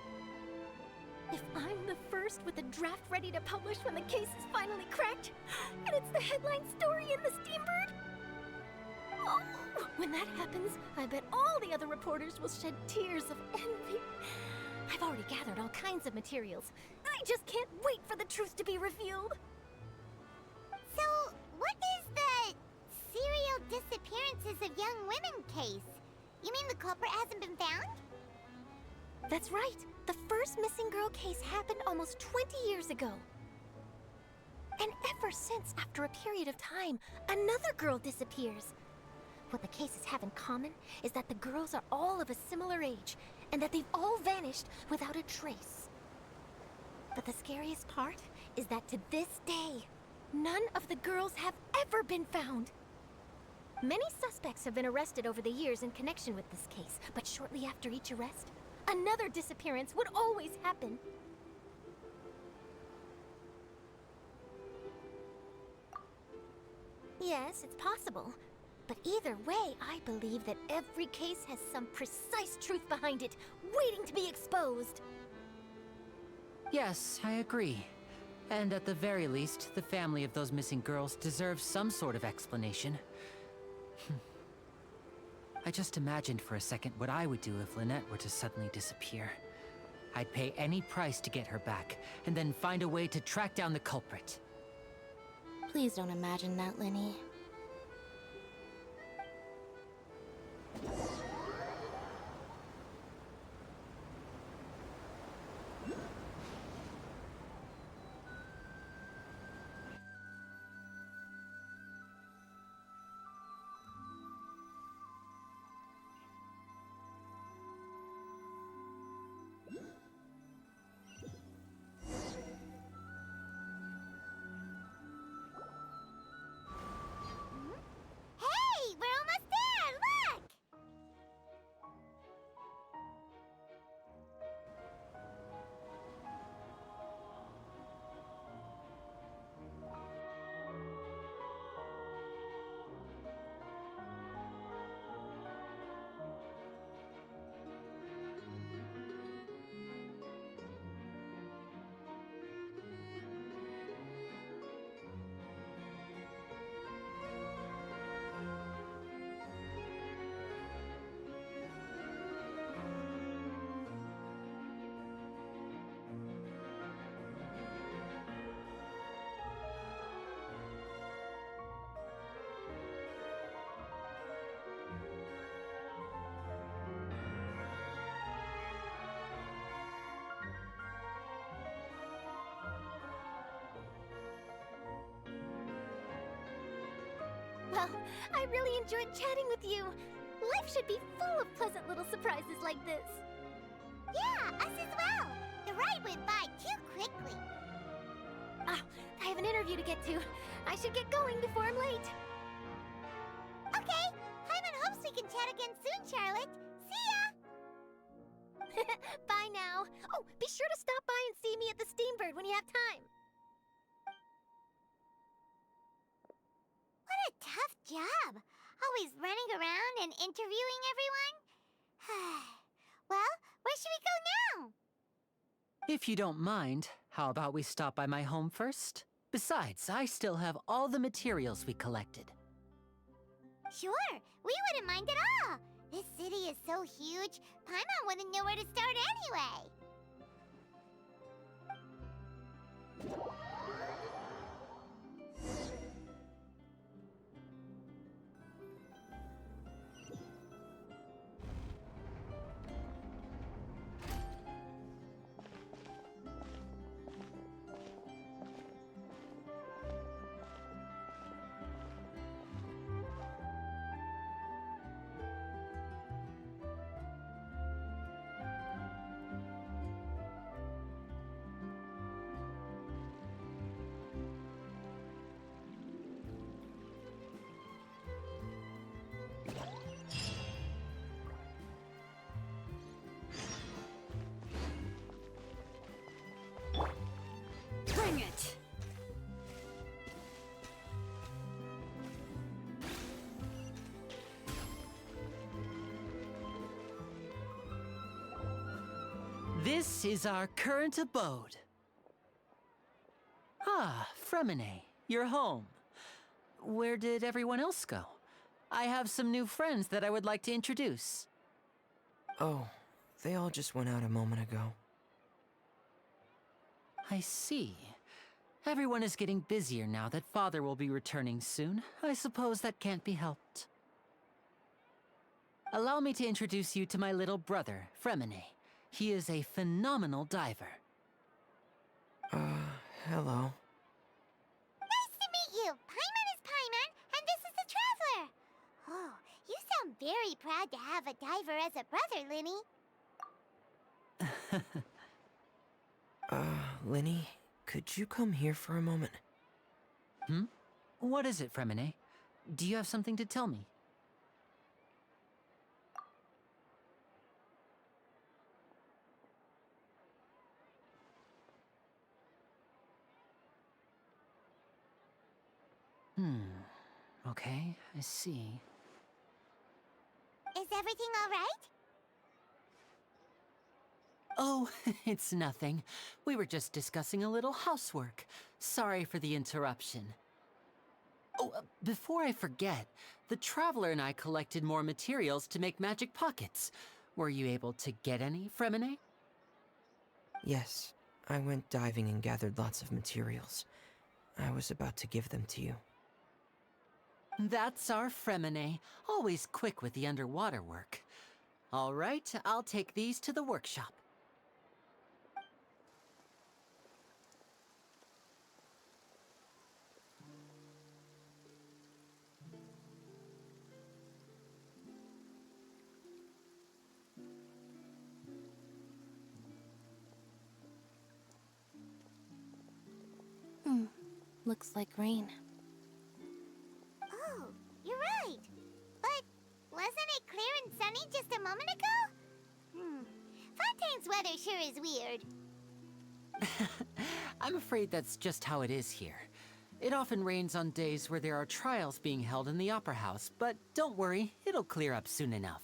If I'm the first with a draft ready to publish when the case is finally cracked, it it's the headline story in the Steambird? Oh, when that happens, I bet all the other reporters will shed tears of envy. I've already gathered all kinds of materials. I just can't wait for the truth to be revealed. So, what is the serial disappearances of young women case? You mean the culprit hasn't been found? That's right. The first missing girl case happened almost 20 years ago. And ever since, after a period of time, another girl disappears. What the cases have in common is that the girls are all of a similar age, and that they've all vanished without a trace. But the scariest part is that to this day, none of the girls have ever been found. Many suspects have been arrested over the years in connection with this case, but shortly after each arrest, another disappearance would always happen. Yes, it's possible. But either way, I believe that every case has some precise truth behind it, waiting to be exposed. Yes, I agree. And at the very least, the family of those missing girls deserves some sort of explanation. I just imagined for a second what I would do if Lynette were to suddenly disappear. I'd pay any price to get her back, and then find a way to track down the culprit. Please don't imagine that, Linny. Hey, we're almost there! Look! Well, I really enjoyed chatting with you. Life should be full of pleasant little surprises like this. Yeah, us as well. The ride went by too quickly. Ah, I have an interview to get to. I should get going before I'm late. Okay, Hyman hopes we can chat again soon, Charlotte. See ya! Bye now. Oh, be sure to stop by and see me at the Steambird when you have time. What a tough job. Always running around and interviewing everyone. Well, where should we go now? If you don't mind, how about we stop by my home first? Besides, I still have all the materials we collected. Sure, we wouldn't mind at all. This city is so huge, Paimon wouldn't know where to start anyway. Bring it! This is our current abode. Ah, Fremine, you're home. where did everyone else go? I have some new friends that I would like to introduce. Oh, they all just went out a moment ago. I see. Everyone is getting busier now that Father will be returning soon. I suppose that can't be helped. Allow me to introduce you to my little brother, Fremine. He is a phenomenal diver. Hello. Nice to meet you. Paimon is Paimon, and this is the Traveler. Oh, you sound very proud to have a diver as a brother, Linny. Linny, could you come here for a moment? What is it, Fremine? Do you have something to tell me? Okay, I see. Is everything all right? Oh, it's nothing. We were just discussing a little housework. Sorry for the interruption. Oh, before I forget, the Traveler and I collected more materials to make magic pockets. Were you able to get any, Fremine? Yes, I went diving and gathered lots of materials. I was about to give them to you. That's our Fremine, always quick with the underwater work. All right, I'll take these to the workshop. Looks like rain. Oh, you're right. But wasn't it clear and sunny just a moment ago? Fontaine's weather sure is weird. I'm afraid that's just how it is here. It often rains on days where there are trials being held in the Opera House, but don't worry, it'll clear up soon enough.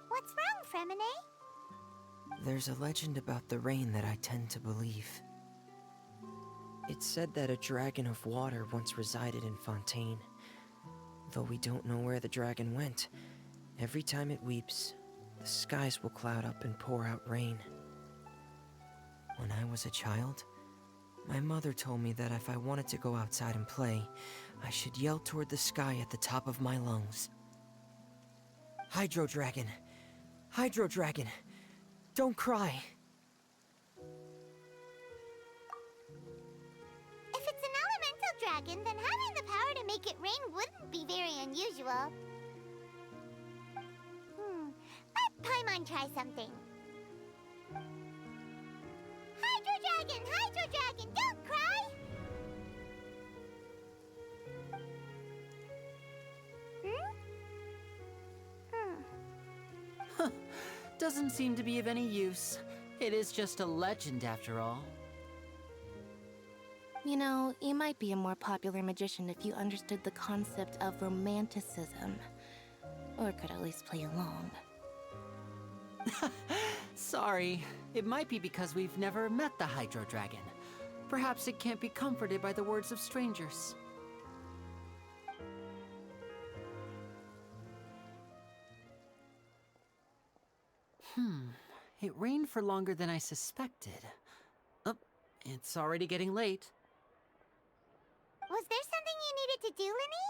What's wrong, Fremine? There's a legend about the rain that I tend to believe. It's said that a dragon of water once resided in Fontaine. Though we don't know where the dragon went, every time it weeps, the skies will cloud up and pour out rain. When I was a child, my mother told me that if I wanted to go outside and play, I should yell toward the sky at the top of my lungs. Hydro Dragon! Hydro Dragon! Don't cry! If it's an elemental dragon, then having the power to make it rain wouldn't be very unusual. Let Paimon try something. Hydro Dragon, don't cry! Doesn't seem to be of any use. It is just a legend after all. You know, you might be a more popular magician if you understood the concept of romanticism. Or could at least play along. Sorry. It might be because we've never met the Hydro Dragon. Perhaps it can't be comforted by the words of strangers. It rained for longer than I suspected. Oh, it's already getting late. Was there something you needed to do, Linny?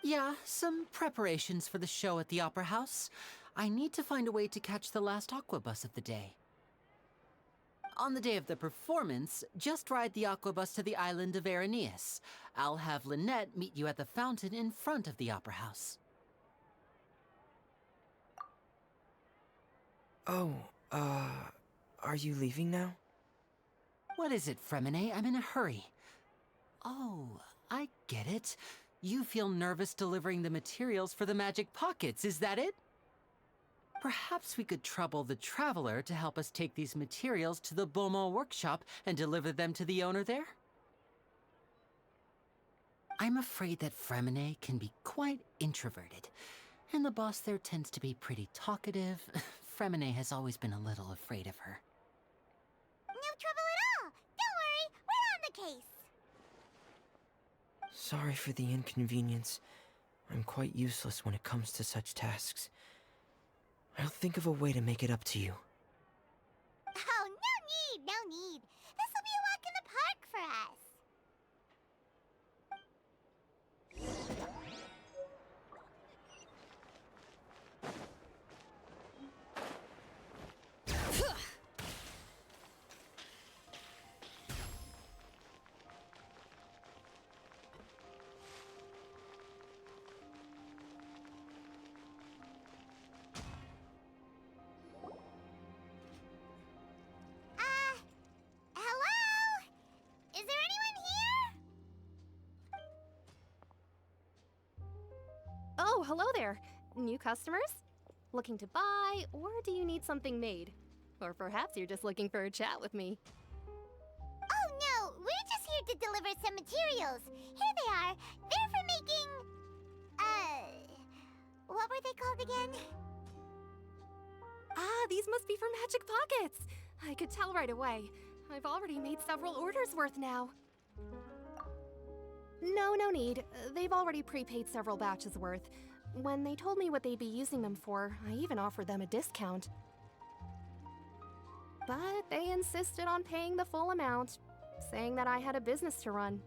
Yeah, some preparations for the show at the Opera House. I need to find a way to catch the last aqua bus of the day. On the day of the performance, just ride the aqua bus to the island of Araneus. I'll have Lynette meet you at the fountain in front of the Opera House. Oh, are you leaving now? What is it, Fremine? I'm in a hurry. Oh, I get it. You feel nervous delivering the materials for the magic pockets, is that it? Perhaps we could trouble the Traveler to help us take these materials to the Beaumont workshop and deliver them to the owner there? I'm afraid that Fremine can be quite introverted, and the boss there tends to be pretty talkative. Fremine has always been a little afraid of her. No trouble at all. Don't worry, case. Sorry for the inconvenience. I'm quite useless when it comes to such tasks. I'll think of a way to make it up to you. Oh, no need. This will be a walk in the park for us. Hello? Is there anyone here? Oh, hello there. New customers? Looking to buy, or do you need something made? Or perhaps you're just looking for a chat with me. Oh no, we're just here to deliver some materials. Here they are. They're for making... what were they called again? Ah, these must be for Magic Pockets. I could tell right away. I've already made several orders worth now. No need. They've already prepaid several batches worth. When they told me what they'd be using them for, I even offered them a discount. But they insisted on paying the full amount, saying that I had a business to run.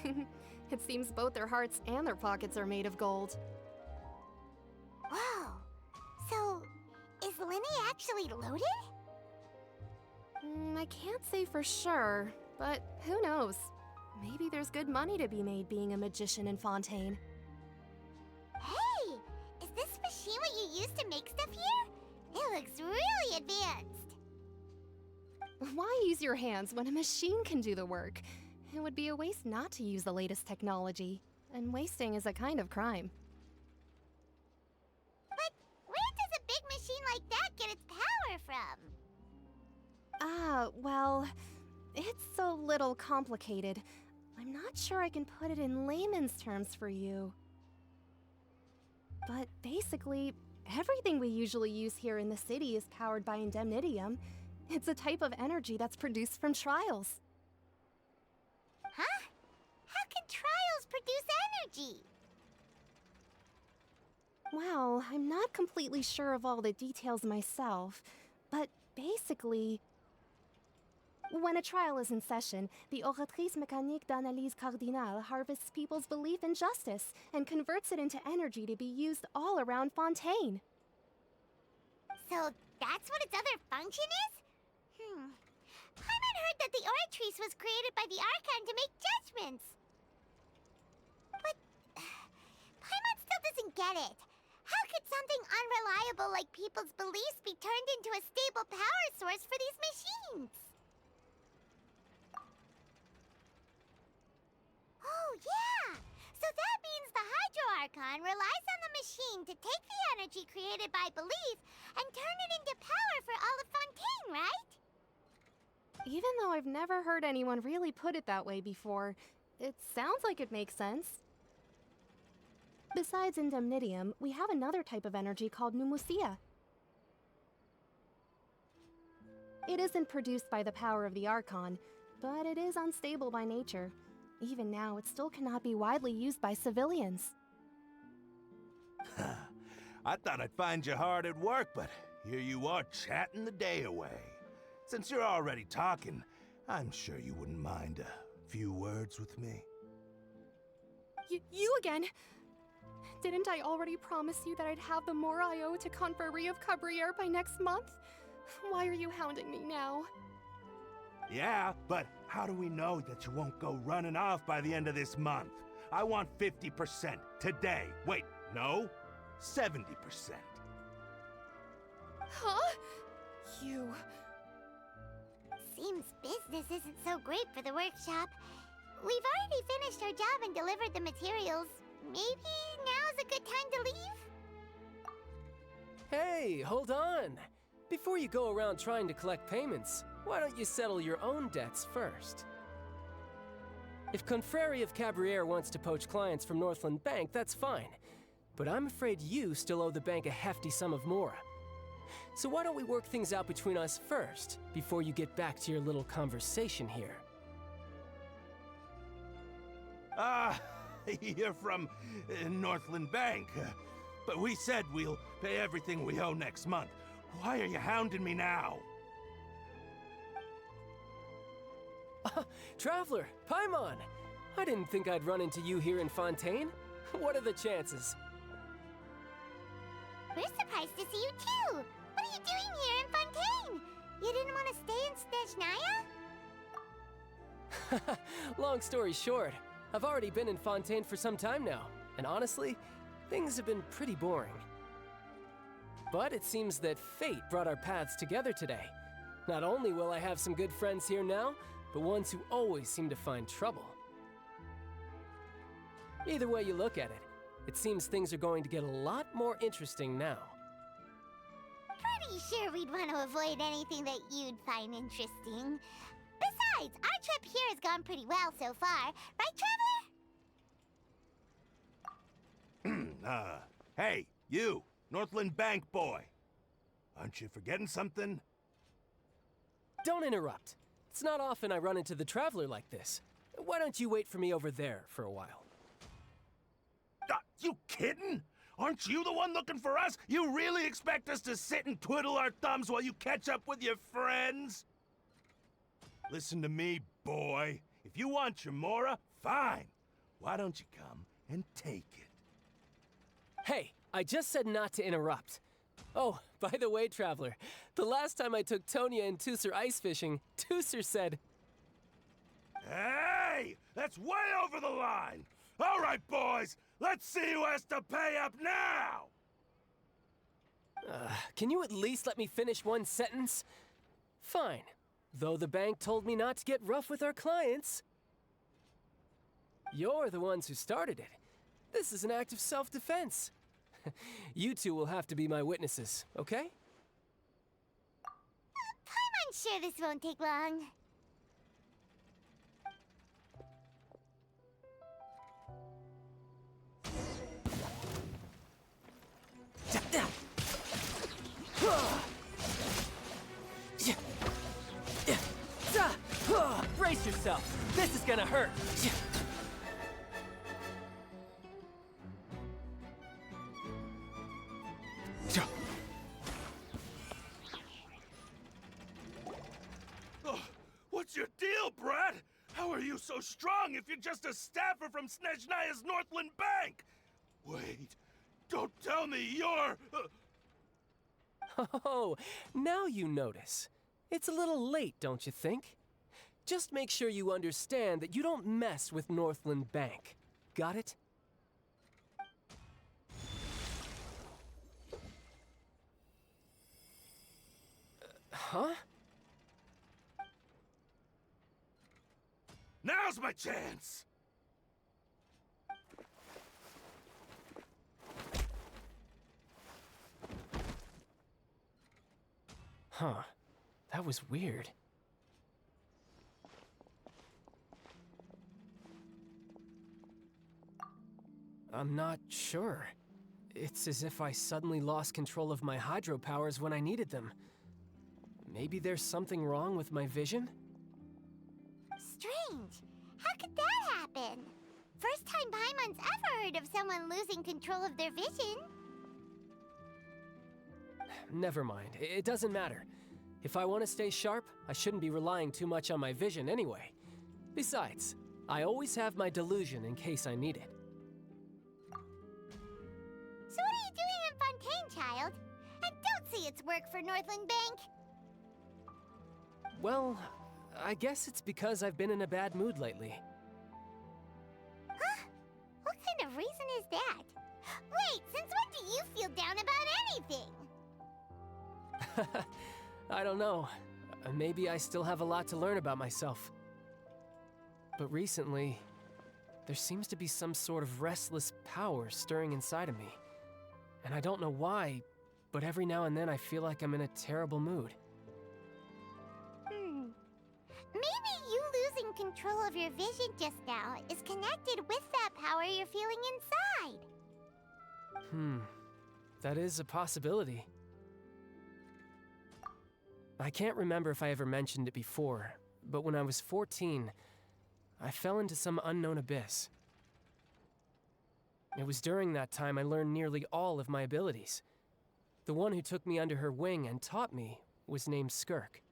It seems both their hearts and their pockets are made of gold. Whoa. So, is Lenny actually loaded? I can't say for sure, but who knows? Maybe there's good money to be made being a magician in Fontaine. Hey! Is this machine what you use to make stuff here? It looks really advanced. Why use your hands when a machine can do the work? It would be a waste not to use the latest technology, and wasting is a kind of crime. But where does a big machine like that get its power from? Well, it's a little complicated. I'm not sure I can put it in layman's terms for you. But basically, everything we usually use here in the city is powered by indemnitium. It's a type of energy that's produced from trials. Huh? How can trials produce energy? Well, I'm not completely sure of all the details myself, but basically, when a trial is in session, the oratrice mécanique d'analyse cardinale harvests people's belief in justice and converts it into energy to be used all around Fontaine. So that's what its other function is? Paimon heard that the oratrice was created by the Archon to make judgments. But Paimon still doesn't get it. How could something unreliable like people's beliefs be turned into a stable power source for these machines? Oh, yeah! So that means the Hydro Archon relies on the machine to take the energy created by belief and turn it into power for all of Fontaine, right? Even though I've never heard anyone really put it that way before, it sounds like it makes sense. Besides indemnitium, we have another type of energy called pneumosia. It isn't produced by the power of the Archon, but it is unstable by nature. Even now, it still cannot be widely used by civilians. I thought I'd find you hard at work, but here you are chatting the day away. Since you're already talking, I'm sure you wouldn't mind a few words with me. You again? Didn't I already promise you that I'd have the more I owe to Confrérie of Cabriere by next month? Why are you hounding me now? Yeah, but how do we know that you won't go running off by the end of this month? I want 50% today. Wait, no, 70%. Huh? You... Seems business isn't so great for the workshop. We've already finished our job and delivered the materials. Maybe now's a good time to leave? Hey, hold on! Before you go around trying to collect payments, why don't you settle your own debts first? If Confrérie of Cabriere wants to poach clients from Northland Bank, that's fine. But I'm afraid you still owe the bank a hefty sum of mora. So why don't we work things out between us first, before you get back to your little conversation here? You're from Northland Bank. But we said we'll pay everything we owe next month. Why are you hounding me now? Traveler, Paimon! I didn't think I'd run into you here in Fontaine. What are the chances? We're surprised to see you too! What are you doing here in Fontaine? You didn't want to stay in Snezhnaya? Long story short, I've already been in Fontaine for some time now, and honestly, things have been pretty boring. But it seems that fate brought our paths together today. Not only will I have some good friends here now, but ones who always seem to find trouble. Either way you look at it, it seems things are going to get a lot more interesting now. Pretty sure we'd want to avoid anything that you'd find interesting. Besides, our trip here has gone pretty well so far. Right, Traveler? Hey, you, Northland Bank boy. Aren't you forgetting something? Don't interrupt. It's not often I run into the Traveler like this. Why don't you wait for me over there for a while? You kidding? Aren't you the one looking for us? You really expect us to sit and twiddle our thumbs while you catch up with your friends? Listen to me, boy. If you want your Mora, fine. Why don't you come and take it? Hey, I just said not to interrupt. Oh, by the way, Traveler, the last time I took Tonya and Tusser ice fishing, Tusser said... Hey! That's way over the line! All right, boys! Let's see who has to pay up now! Can you at least let me finish one sentence? Fine. Though the bank told me not to get rough with our clients. You're the ones who started it. This is an act of self-defense. You two will have to be my witnesses, okay? I'm sure this won't take long. Brace yourself. This is gonna hurt. What's your deal, Brad? How are you so strong if you're just a staffer from Snezhnaya's Northland Bank? Wait, don't tell me you're... Oh, now you notice. It's a little late, don't you think? Just make sure you understand that you don't mess with Northland Bank. Got it? Huh? Now's my chance! Huh. That was weird. I'm not sure. It's as if I suddenly lost control of my hydro powers when I needed them. Maybe there's something wrong with my vision? Strange. How could that happen? First time Paimon's ever heard of someone losing control of their vision. Never mind. It doesn't matter. If I want to stay sharp, I shouldn't be relying too much on my vision anyway. Besides, I always have my delusion in case I need it. So what are you doing in Fontaine, child? And don't say it's work for Northland Bank. Well, I guess it's because I've been in a bad mood lately. Huh? What kind of reason is that? Wait, since when do you feel down about anything? I don't know. Maybe I still have a lot to learn about myself. But recently, there seems to be some sort of restless power stirring inside of me. And I don't know why, but every now and then I feel like I'm in a terrible mood. Maybe you losing control of your vision just now is connected with that power you're feeling inside. That is a possibility. I can't remember if I ever mentioned it before, but when I was 14, I fell into some unknown abyss. It was during that time I learned nearly all of my abilities. The one who took me under her wing and taught me was named Skirk.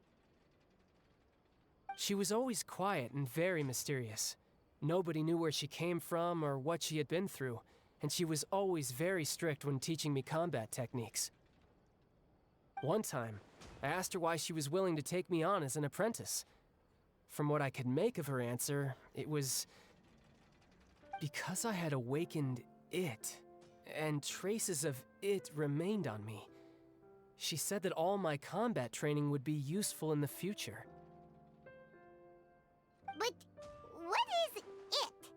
She was always quiet and very mysterious. Nobody knew where she came from or what she had been through, and she was always very strict when teaching me combat techniques. One time, I asked her why she was willing to take me on as an apprentice. From what I could make of her answer, it was because I had awakened it, and traces of it remained on me. She said that all my combat training would be useful in the future. But what is it?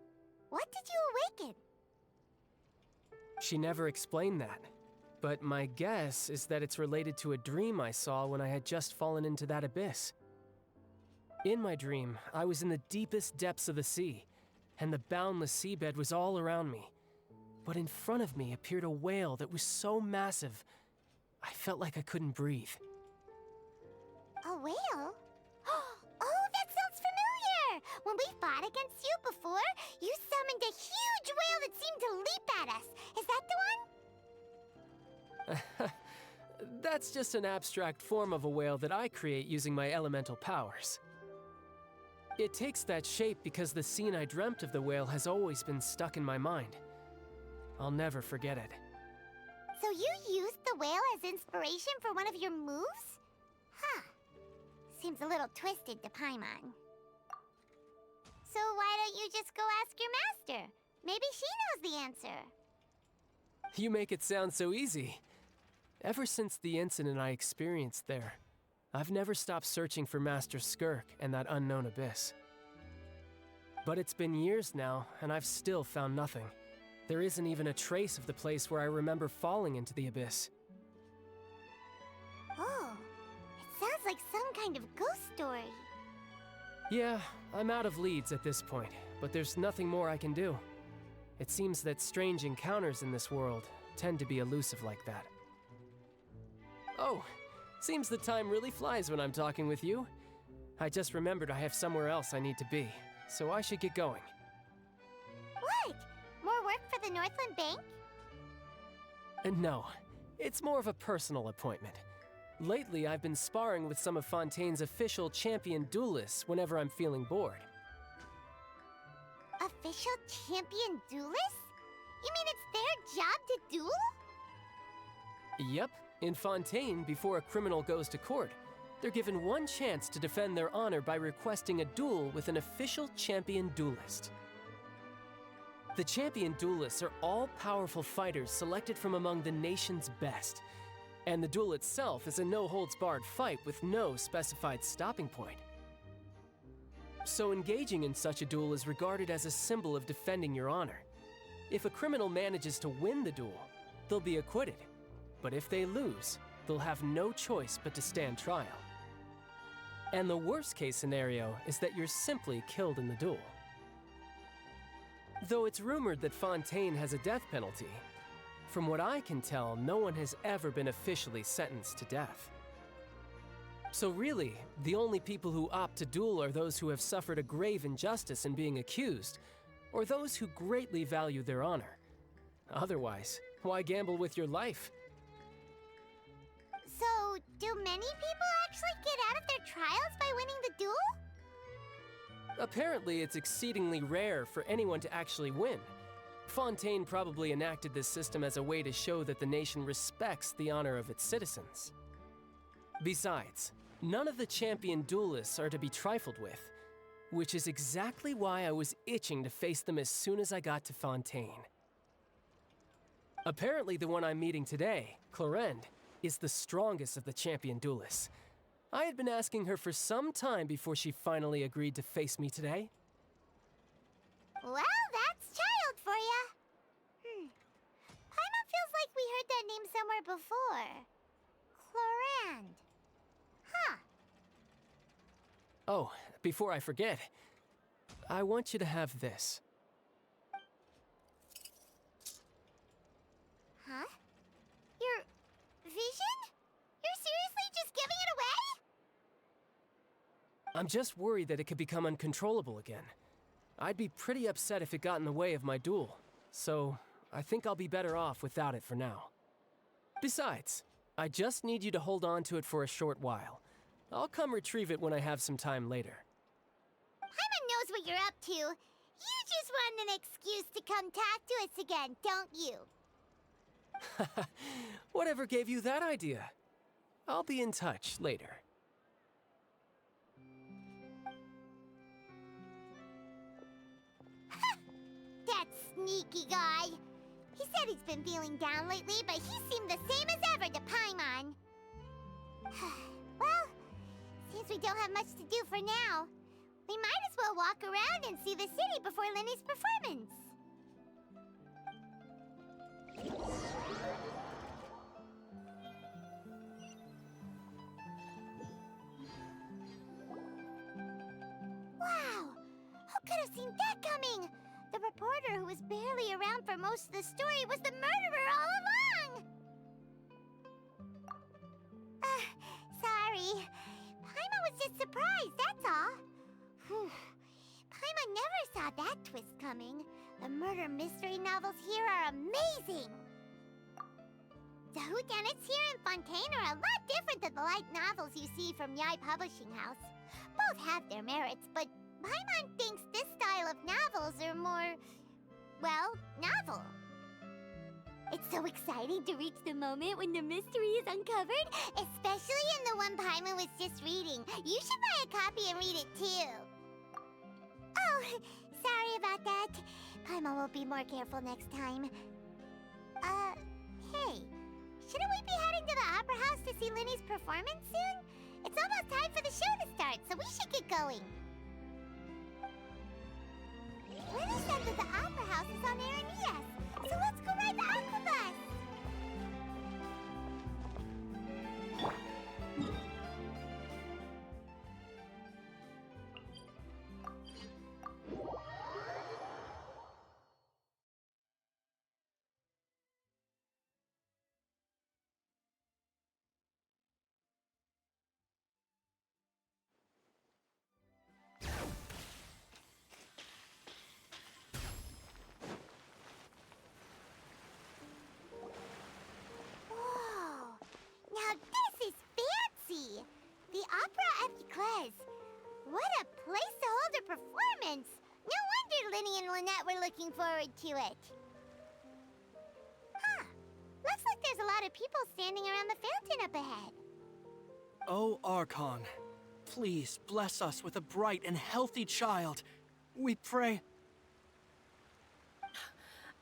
What did you awaken? She never explained that, but my guess is that it's related to a dream I saw when I had just fallen into that abyss. In my dream, I was in the deepest depths of the sea, and the boundless seabed was all around me. But in front of me appeared a whale that was so massive, I felt like I couldn't breathe. A whale? Oh, that sounds familiar! When we fought against you before, you summoned a huge whale that seemed to leap at us. Is that the one? That's just an abstract form of a whale that I create using my elemental powers. It takes that shape because the scene I dreamt of the whale has always been stuck in my mind. I'll never forget it. So you used the whale as inspiration for one of your moves? Huh. Seems a little twisted to Paimon. So why don't you just go ask your master? Maybe she knows the answer. You make it sound so easy. Ever since the incident I experienced there, I've never stopped searching for Master Skirk and that unknown abyss. But it's been years now, and I've still found nothing. There isn't even a trace of the place where I remember falling into the abyss. Oh, it sounds like some kind of ghost story. Yeah, I'm out of leads at this point, but there's nothing more I can do. It seems that strange encounters in this world tend to be elusive like that. Oh, seems the time really flies when I'm talking with you. I just remembered I have somewhere else I need to be, so I should get going. What? More work for the Northland Bank? No, it's more of a personal appointment. Lately, I've been sparring with some of Fontaine's official champion duelists whenever I'm feeling bored. Official champion duelists? You mean it's their job to duel? Yep, in Fontaine, before a criminal goes to court, they're given one chance to defend their honor by requesting a duel with an official champion duelist. The champion duelists are all-powerful fighters selected from among the nation's best, and the duel itself is a no-holds-barred fight with no specified stopping point. So engaging in such a duel is regarded as a symbol of defending your honor. If a criminal manages to win the duel, they'll be acquitted. But if they lose, they'll have no choice but to stand trial. And the worst-case scenario is that you're simply killed in the duel. Though it's rumored that Fontaine has a death penalty, from what I can tell, no one has ever been officially sentenced to death. So really, the only people who opt to duel are those who have suffered a grave injustice in being accused, or those who greatly value their honor. Otherwise, why gamble with your life? So, do many people actually get out of their trials by winning the duel? Apparently, it's exceedingly rare for anyone to actually win. Fontaine probably enacted this system as a way to show that the nation respects the honor of its citizens. Besides, none of the champion duelists are to be trifled with, which is exactly why I was itching to face them as soon as I got to Fontaine. Apparently, the one I'm meeting today, Clorinde, is the strongest of the champion duelists. I had been asking her for some time before she finally agreed to face me today. Well, that's child for ya. Paimon feels like we heard that name somewhere before. Clorinde. Huh. Oh, before I forget, I want you to have this. Huh? Your vision? You're seriously just giving it away? I'm just worried that it could become uncontrollable again. I'd be pretty upset if it got in the way of my duel, so I think I'll be better off without it for now. Besides, I just need you to hold on to it for a short while. I'll come retrieve it when I have some time later. Paimon knows what you're up to. You just want an excuse to come talk to us again, don't you? Whatever gave you that idea? I'll be in touch later. That sneaky guy. He said he's been feeling down lately, but he seemed the same as ever to Paimon. Well, since we don't have much to do for now, we might as well walk around and see the city before Lenny's performance. Wow! Who could have seen that coming? The reporter who was barely around for most of the story was the murderer all along! Sorry. Paimon was just surprised, that's all. Whew. Paimon never saw that twist coming. The murder mystery novels here are amazing! The whodunits here in Fontaine are a lot different than the light novels you see from Yai Publishing House. Both have their merits, but Paimon thinks this style of novels are more, well, novel. It's so exciting to reach the moment when the mystery is uncovered, especially in the one Paimon was just reading. You should buy a copy and read it too. Oh, sorry about that. Paimon will be more careful next time. Hey, shouldn't we be heading to the Opera House to see Linny's performance soon? It's almost time for the show to start, so we should get going. Linny said that the Opera House is on Aranias, so let's go ride the Aquabus! Now this is fancy! The Opera Epiclese. What a place to hold a performance! No wonder Linny and Lynette were looking forward to it. Huh. Looks like there's a lot of people standing around the fountain up ahead. Oh, Archon, please bless us with a bright and healthy child. We pray.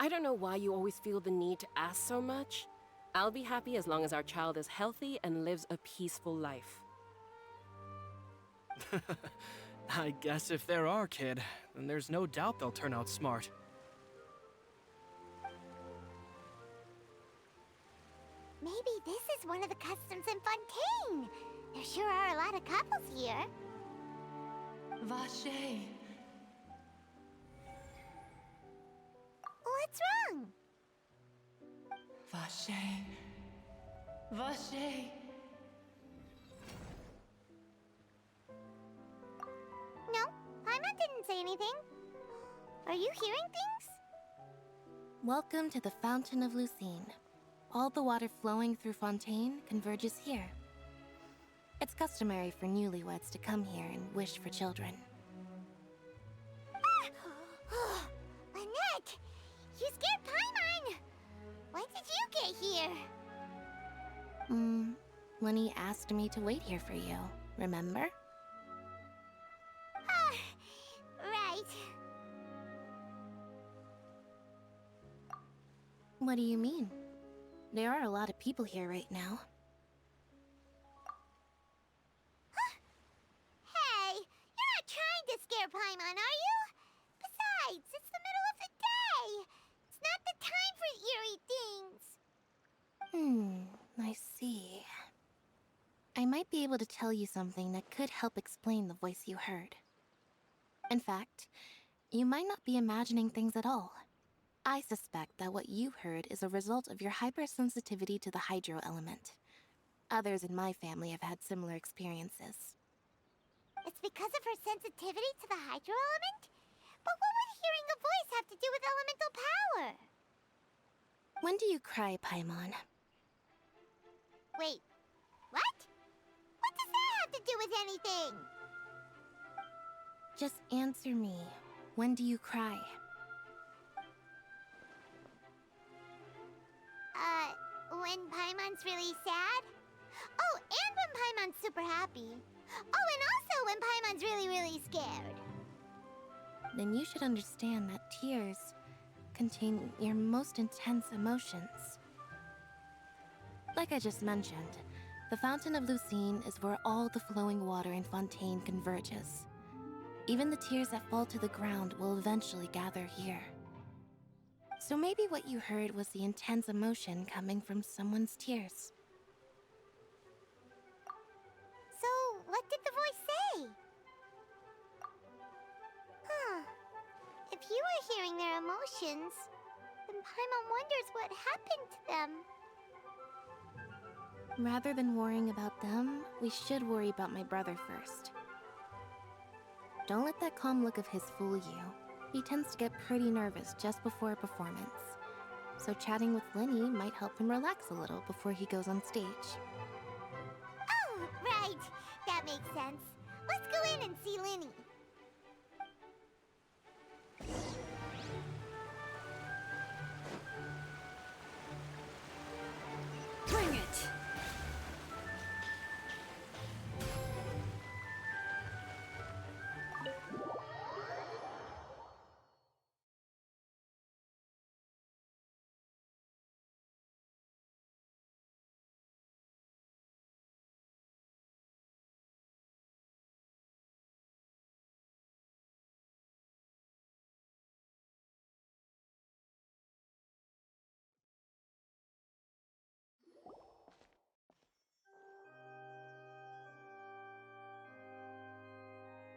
I don't know why you always feel the need to ask so much. I'll be happy as long as our child is healthy and lives a peaceful life. I guess if they're our kid, then there's no doubt they'll turn out smart. Maybe this is one of the customs in Fontaine. There sure are a lot of couples here. Vache. What's wrong? Vache. Vache. No, Paimon didn't say anything. Are you hearing things? Welcome to the Fountain of Lucine. All the water flowing through Fontaine converges here. It's customary for newlyweds to come here and wish for children. Lynette! You scared Paimon! When did you get here? Lenny asked me to wait here for you, remember? Right. What do you mean? There are a lot of people here right now. Hey, you're not trying to scare Paimon, are you? Besides, it's the middle of the day. It's not the time for eerie things. I see. I might be able to tell you something that could help explain the voice you heard. In fact, you might not be imagining things at all. I suspect that what you heard is a result of your hypersensitivity to the hydro element. Others in my family have had similar experiences. It's because of her sensitivity to the hydro element? But what would hearing a voice have to do with elemental power? When do you cry, Paimon? Wait, what? What does that have to do with anything? Just answer me. When do you cry? When Paimon's really sad? Oh, and when Paimon's super happy. Oh, and also when Paimon's really, really scared. Then you should understand that tears contain your most intense emotions. Like I just mentioned, the Fountain of Lucine is where all the flowing water in Fontaine converges. Even the tears that fall to the ground will eventually gather here. So maybe what you heard was the intense emotion coming from someone's tears. So, what did the voice say? Huh. If you were hearing their emotions, then Paimon wonders what happened to them. Rather than worrying about them, we should worry about my brother first. Don't let that calm look of his fool you. He tends to get pretty nervous just before a performance. So chatting with Linny might help him relax a little before he goes on stage. Oh, right. That makes sense. Let's go in and see Linny. Bring it!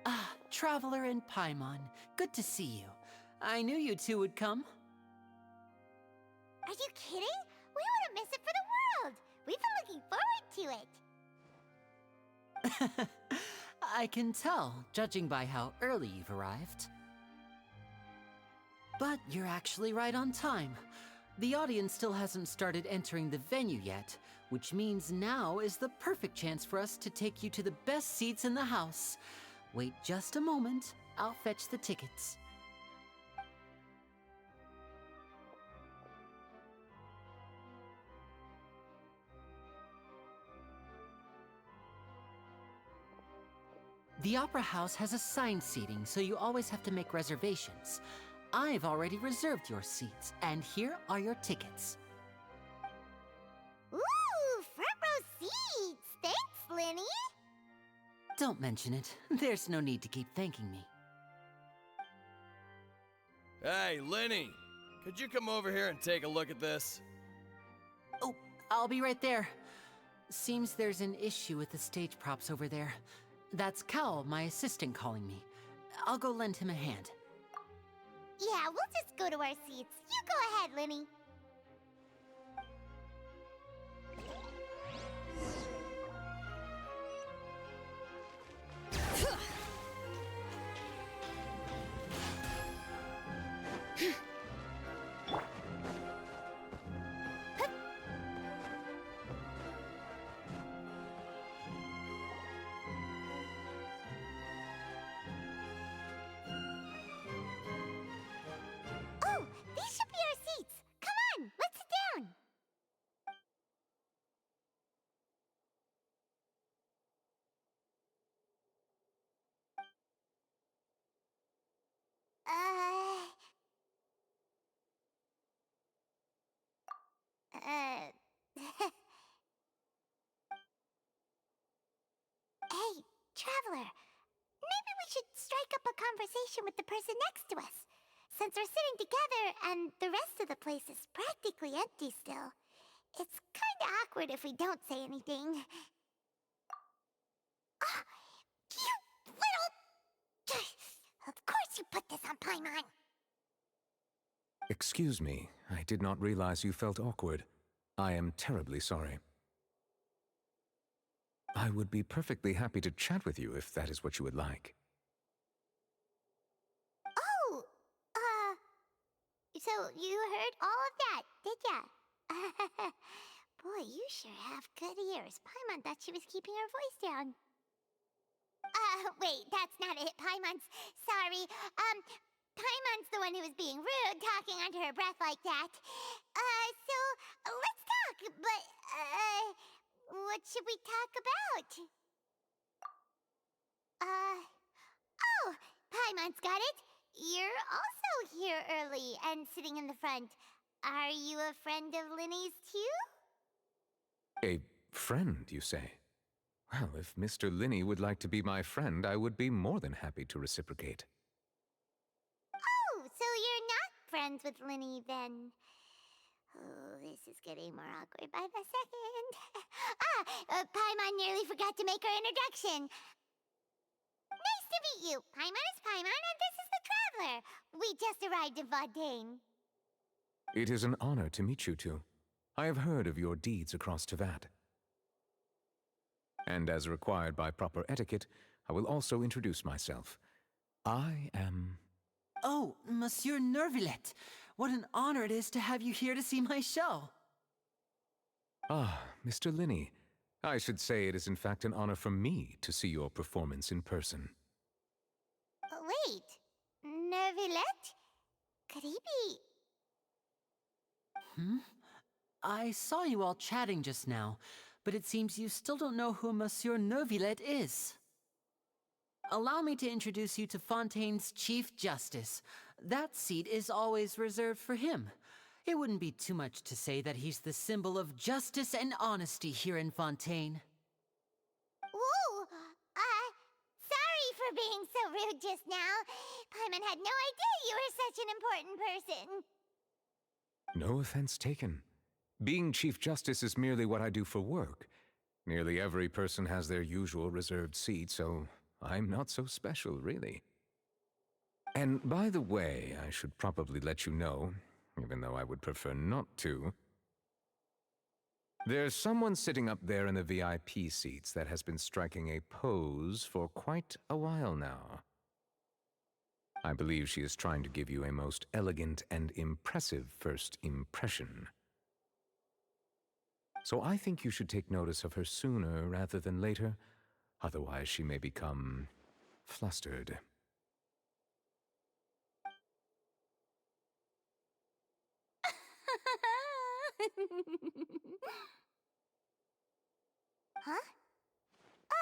Ah, Traveler and Paimon. Good to see you. I knew you two would come. Are you kidding? We wouldn't miss it for the world. We've been looking forward to it. I can tell, judging by how early you've arrived. But you're actually right on time. The audience still hasn't started entering the venue yet, which means now is the perfect chance for us to take you to the best seats in the house. Wait just a moment. I'll fetch the tickets. The Opera House has assigned seating, so you always have to make reservations. I've already reserved your seats, and here are your tickets. Ooh, front row seats! Thanks, Linny! Don't mention it. There's no need to keep thanking me. Hey, Linny! Could you come over here and take a look at this? Oh, I'll be right there. Seems there's an issue with the stage props over there. That's Cal, my assistant, calling me. I'll go lend him a hand. Yeah, we'll just go to our seats. You go ahead, Linny. Oh, these should be our seats. Come on, let's sit down. Hey, Traveler. Maybe we should strike up a conversation with the person next to us. Since we're sitting together and the rest of the place is practically empty still, it's kinda awkward if we don't say anything. Ah, you little... Of course you put this on Paimon. Excuse me, I did not realize you felt awkward. I am terribly sorry. I would be perfectly happy to chat with you if that is what you would like. Oh, So you heard all of that, did ya? Boy, you sure have good ears. Paimon thought she was keeping her voice down. Wait, that's not it, Paimon's. Sorry. Paimon's the one who was being rude, talking under her breath like that. So, let's talk, but, what should we talk about? Oh, Paimon's got it. You're also here early and sitting in the front. Are you a friend of Linny's, too? A friend, you say? Well, if Mr. Linney would like to be my friend, I would be more than happy to reciprocate. Oh, so you're not friends with Linny, then. Oh, this is getting more awkward by the second. Paimon nearly forgot to make her introduction. Nice to meet you. Paimon is Paimon, and this is the Traveler. We just arrived in Fontaine. It is an honor to meet you two. I have heard of your deeds across Tevat. And as required by proper etiquette, I will also introduce myself. I am... Oh, Monsieur Nervillet. What an honor it is to have you here to see my show. Ah, Mr. Linney. I should say it is in fact an honor for me to see your performance in person. Wait, Nervillet? Could he be... I saw you all chatting just now, but it seems you still don't know who Monsieur Nervillet is. Allow me to introduce you to Fontaine's Chief Justice. That seat is always reserved for him. It wouldn't be too much to say that he's the symbol of justice and honesty here in Fontaine. Whoa! Sorry for being so rude just now. Paimon had no idea you were such an important person. No offense taken. Being Chief Justice is merely what I do for work. Nearly every person has their usual reserved seat, so I'm not so special, really. And by the way, I should probably let you know, even though I would prefer not to. There's someone sitting up there in the VIP seats that has been striking a pose for quite a while now. I believe she is trying to give you a most elegant and impressive first impression. So I think you should take notice of her sooner rather than later, otherwise she may become flustered. Huh?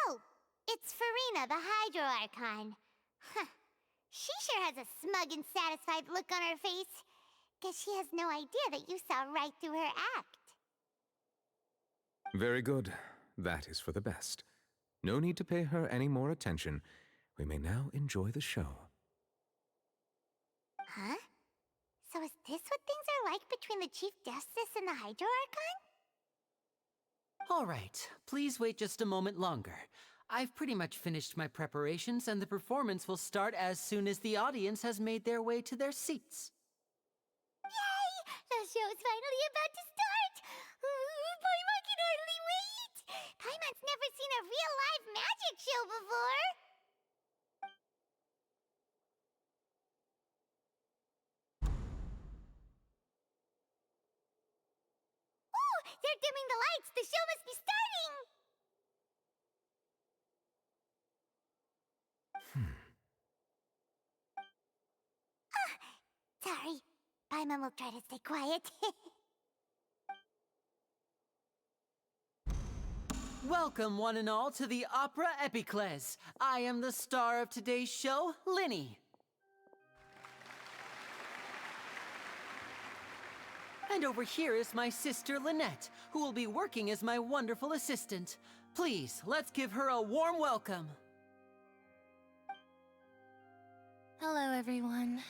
Oh, it's Farina, the Hydro Archon. Huh. She sure has a smug and satisfied look on her face. Guess she has no idea that you saw right through her act. Very good. That is for the best. No need to pay her any more attention. We may now enjoy the show. Huh? So is this what things are like between the Chief Justice and the Hydro Archon? All right, please wait just a moment longer. I've pretty much finished my preparations, and the performance will start as soon as the audience has made their way to their seats. Yay! The show's finally about to start! Paimon can hardly wait! Paimon's never seen a real live magic show before! Oh! They're dimming the lights! The show must be starting! Sorry. Paimon will try to stay quiet. Welcome, one and all, to the Opera Epiclese. I am the star of today's show, Linny. And over here is my sister, Lynette, who will be working as my wonderful assistant. Please, let's give her a warm welcome. Hello, everyone.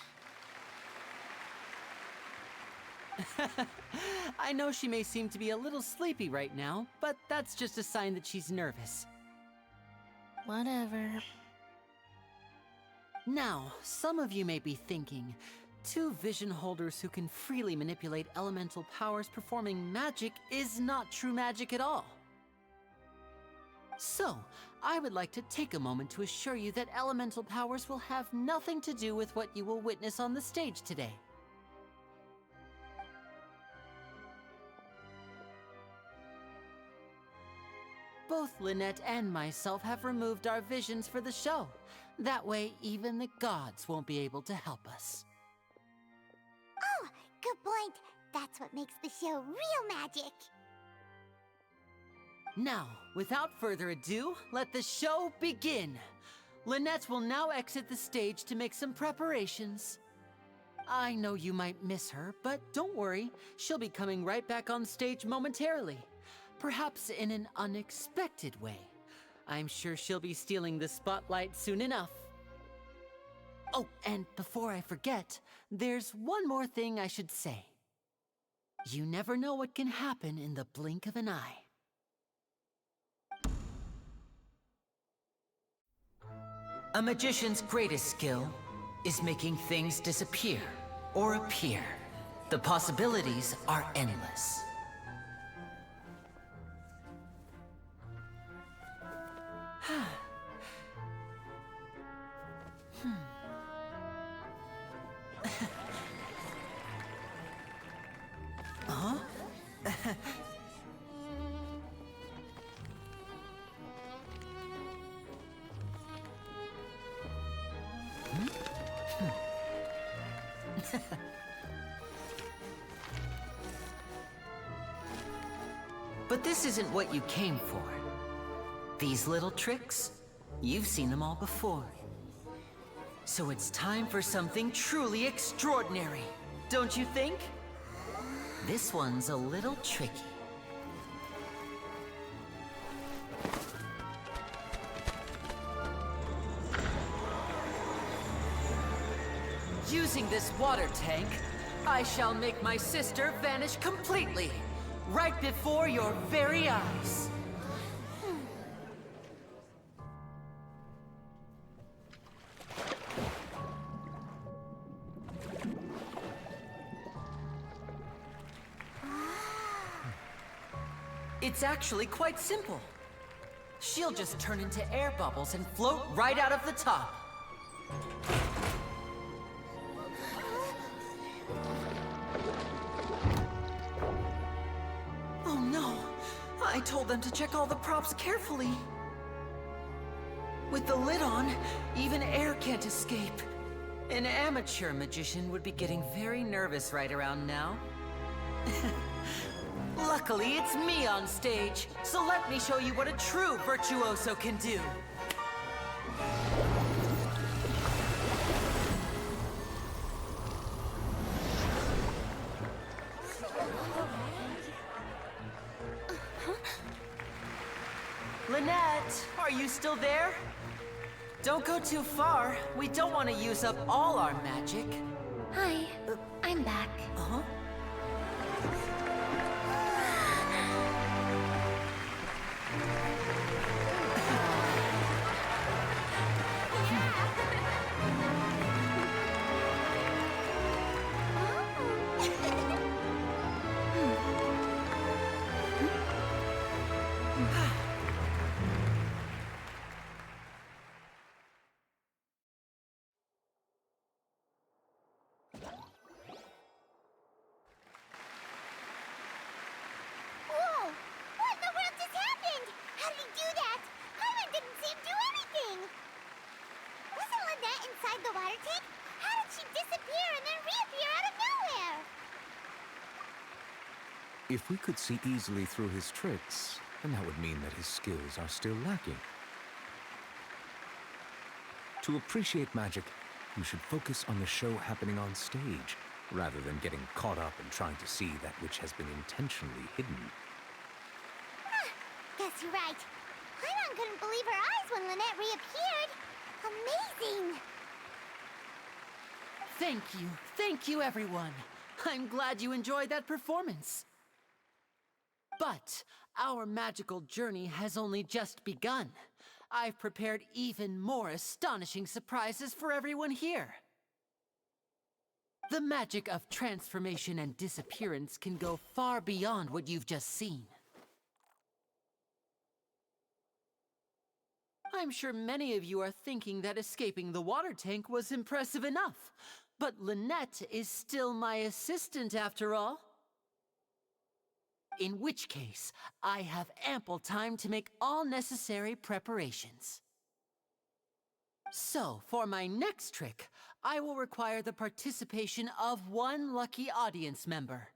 I know she may seem to be a little sleepy right now, but that's just a sign that she's nervous. Whatever. Now, some of you may be thinking, two vision holders who can freely manipulate elemental powers performing magic is not true magic at all. So, I would like to take a moment to assure you that elemental powers will have nothing to do with what you will witness on the stage today. Both Lynette and myself have removed our visions for the show. That way, even the gods won't be able to help us. Oh, good point. That's what makes the show real magic. Now, without further ado, let the show begin. Lynette will now exit the stage to make some preparations. I know you might miss her, but don't worry. She'll be coming right back on stage momentarily. Perhaps in an unexpected way. I'm sure she'll be stealing the spotlight soon enough. Oh, and before I forget, there's one more thing I should say. You never know what can happen in the blink of an eye. A magician's greatest skill is making things disappear or appear. The possibilities are endless. Huh? But this isn't what you came for. These little tricks, you've seen them all before. So it's time for something truly extraordinary, don't you think? This one's a little tricky. Using this water tank, I shall make my sister vanish completely, right before your very eyes. It's actually quite simple. She'll just turn into air bubbles and float right out of the top. Oh no! I told them to check all the props carefully. With the lid on, even air can't escape. An amateur magician would be getting very nervous right around now. Luckily, it's me on stage, so let me show you what a true virtuoso can do. Lynette, are you still there? Don't go too far. We don't want to use up all our magic. Hi, I'm back. Uh-huh. Whoa! What in the world just happened? How did he do that? Hyman didn't see him do anything! Wasn't Lynette inside the water tank? How did she disappear and then reappear out of nowhere? If we could see easily through his tricks, then that would mean that his skills are still lacking. To appreciate magic, you should focus on the show happening on stage, rather than getting caught up in trying to see that which has been intentionally hidden. Guess you're right. Hyman couldn't believe her eyes when Lynette reappeared. Amazing! Thank you everyone. I'm glad you enjoyed that performance. But our magical journey has only just begun. I've prepared even more astonishing surprises for everyone here. The magic of transformation and disappearance can go far beyond what you've just seen. I'm sure many of you are thinking that escaping the water tank was impressive enough, but Lynette is still my assistant after all. In which case, I have ample time to make all necessary preparations. So, for my next trick, I will require the participation of one lucky audience member.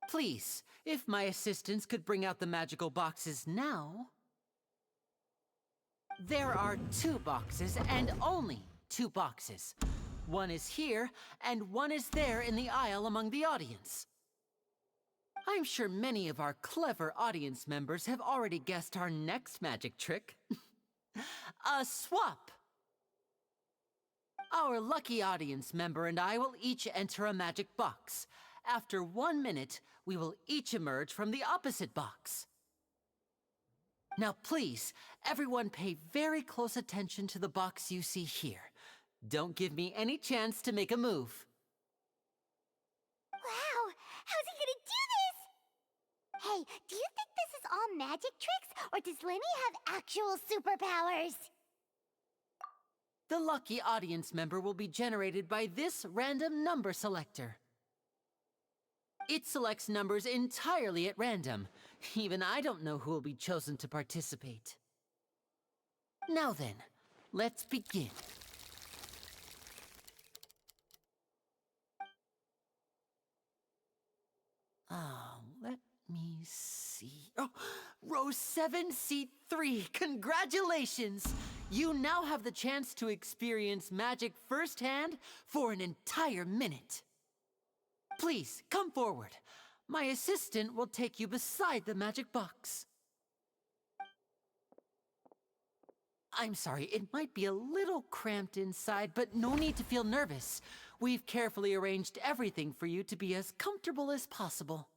Please, if my assistants could bring out the magical boxes now. There are 2 boxes, and only 2 boxes. One is here, and one is there in the aisle among the audience. I'm sure many of our clever audience members have already guessed our next magic trick. A swap! Our lucky audience member and I will each enter a magic box. After 1 minute, we will each emerge from the opposite box. Now please, everyone pay very close attention to the box you see here. Don't give me any chance to make a move. Wow! How's he gonna do this? Hey, do you think this is all magic tricks, or does Lenny have actual superpowers? The lucky audience member will be generated by this random number selector. It selects numbers entirely at random. Even I don't know who will be chosen to participate. Now then, let's begin. Let me see. Oh, row 7, seat 3. Congratulations! You now have the chance to experience magic firsthand for an entire minute. Please, come forward. My assistant will take you beside the magic box. I'm sorry, it might be a little cramped inside, but no need to feel nervous. We've carefully arranged everything for you to be as comfortable as possible.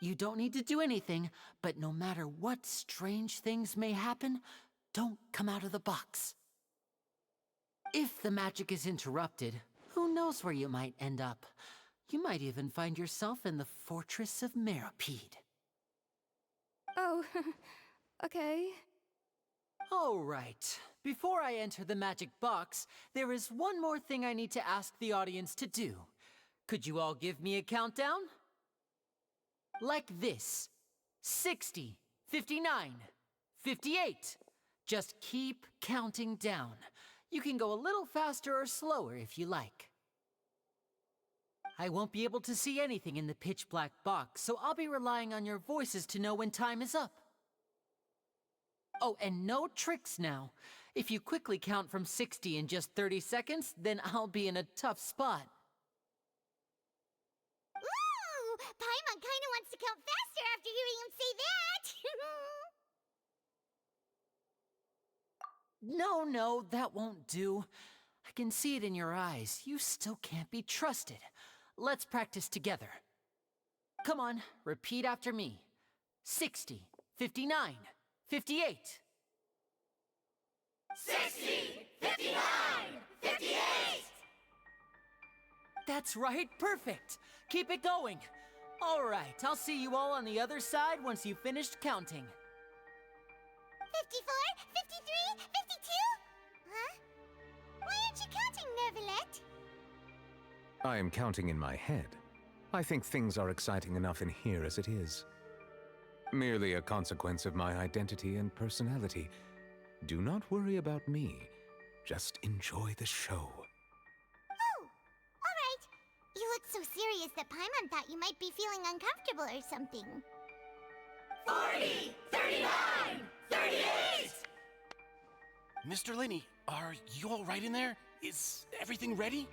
You don't need to do anything, but no matter what strange things may happen, don't come out of the box. If the magic is interrupted, who knows where you might end up? You might even find yourself in the Fortress of Meropide. Oh, okay. All right. Before I enter the magic box, there is one more thing I need to ask the audience to do. Could you all give me a countdown? Like this. 60, 59, 58. Just keep counting down. You can go a little faster or slower if you like. I won't be able to see anything in the pitch-black box, so I'll be relying on your voices to know when time is up. Oh, and no tricks now. If you quickly count from 60 in just 30 seconds, then I'll be in a tough spot. Ooh! Paimon kinda wants to count faster after hearing him say that! No, that won't do. I can see it in your eyes. You still can't be trusted. Let's practice together. Come on, repeat after me. 60, 59, 58. 60, 59, 58! That's right, perfect. Keep it going. All right, I'll see you all on the other side once you've finished counting. 54, 53, 52? Huh? Why aren't you counting, Neuvillette? I am counting in my head. I think things are exciting enough in here as it is. Merely a consequence of my identity and personality. Do not worry about me. Just enjoy the show. Oh, all right. You look so serious that Paimon thought you might be feeling uncomfortable or something. 40, 39, 38! Mr. Linney, are you all right in there? Is everything ready?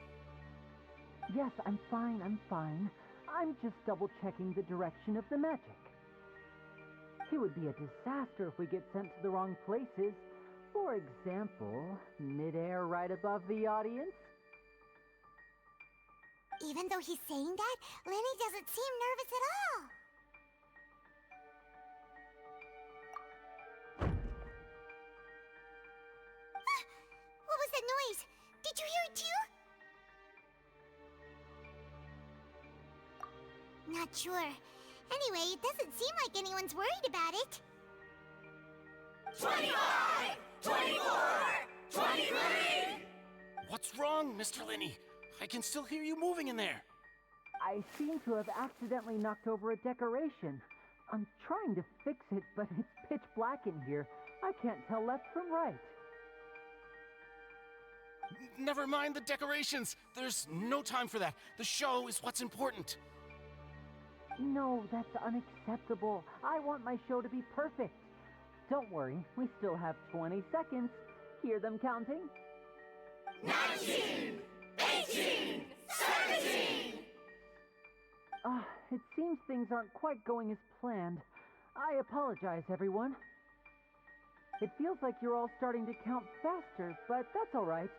Yes, I'm fine. I'm just double-checking the direction of the magic. It would be a disaster if we get sent to the wrong places. For example, mid-air right above the audience. Even though he's saying that, Lenny doesn't seem nervous at all. Ah, what was that noise? Did you hear it too? Not sure. Anyway, it doesn't seem like anyone's worried about it. 25! 24! 23! What's wrong, Mr. Linney? I can still hear you moving in there. I seem to have accidentally knocked over a decoration. I'm trying to fix it, but it's pitch black in here. I can't tell left from right. Never mind the decorations. There's no time for that. The show is what's important. No, that's unacceptable. I want my show to be perfect. Don't worry, we still have 20 seconds. Hear them counting? 19! 18! 17! It seems things aren't quite going as planned. I apologize, everyone. It feels like you're all starting to count faster, but that's all right.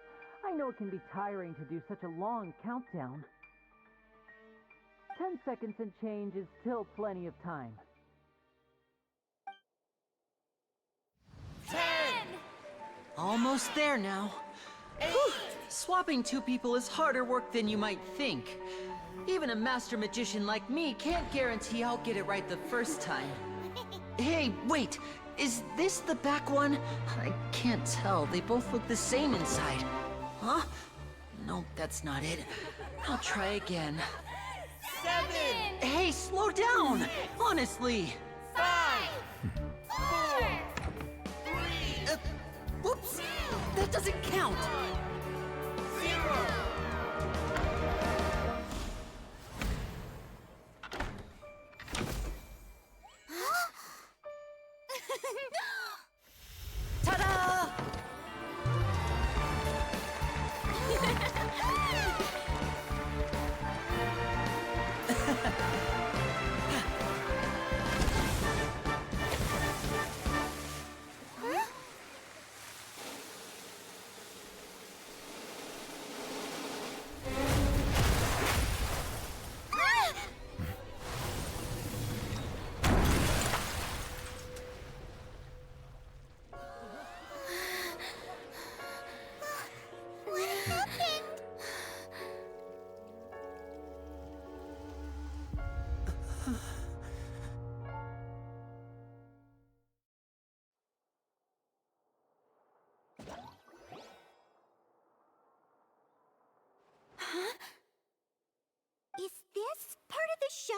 I know it can be tiring to do such a long countdown. 10 seconds and change is still plenty of time. 10! Almost there now. Whew. Swapping two people is harder work than you might think. Even a master magician like me can't guarantee I'll get it right the first time. Hey, wait! Is this the back one? I can't tell. They both look the same inside. Huh? Nope, that's not it. I'll try again. 7! Hey, slow down! Honestly! 5! 4! 3! Whoops! That doesn't count! 0! Ta-da! What happened? Huh? Is this part of the show?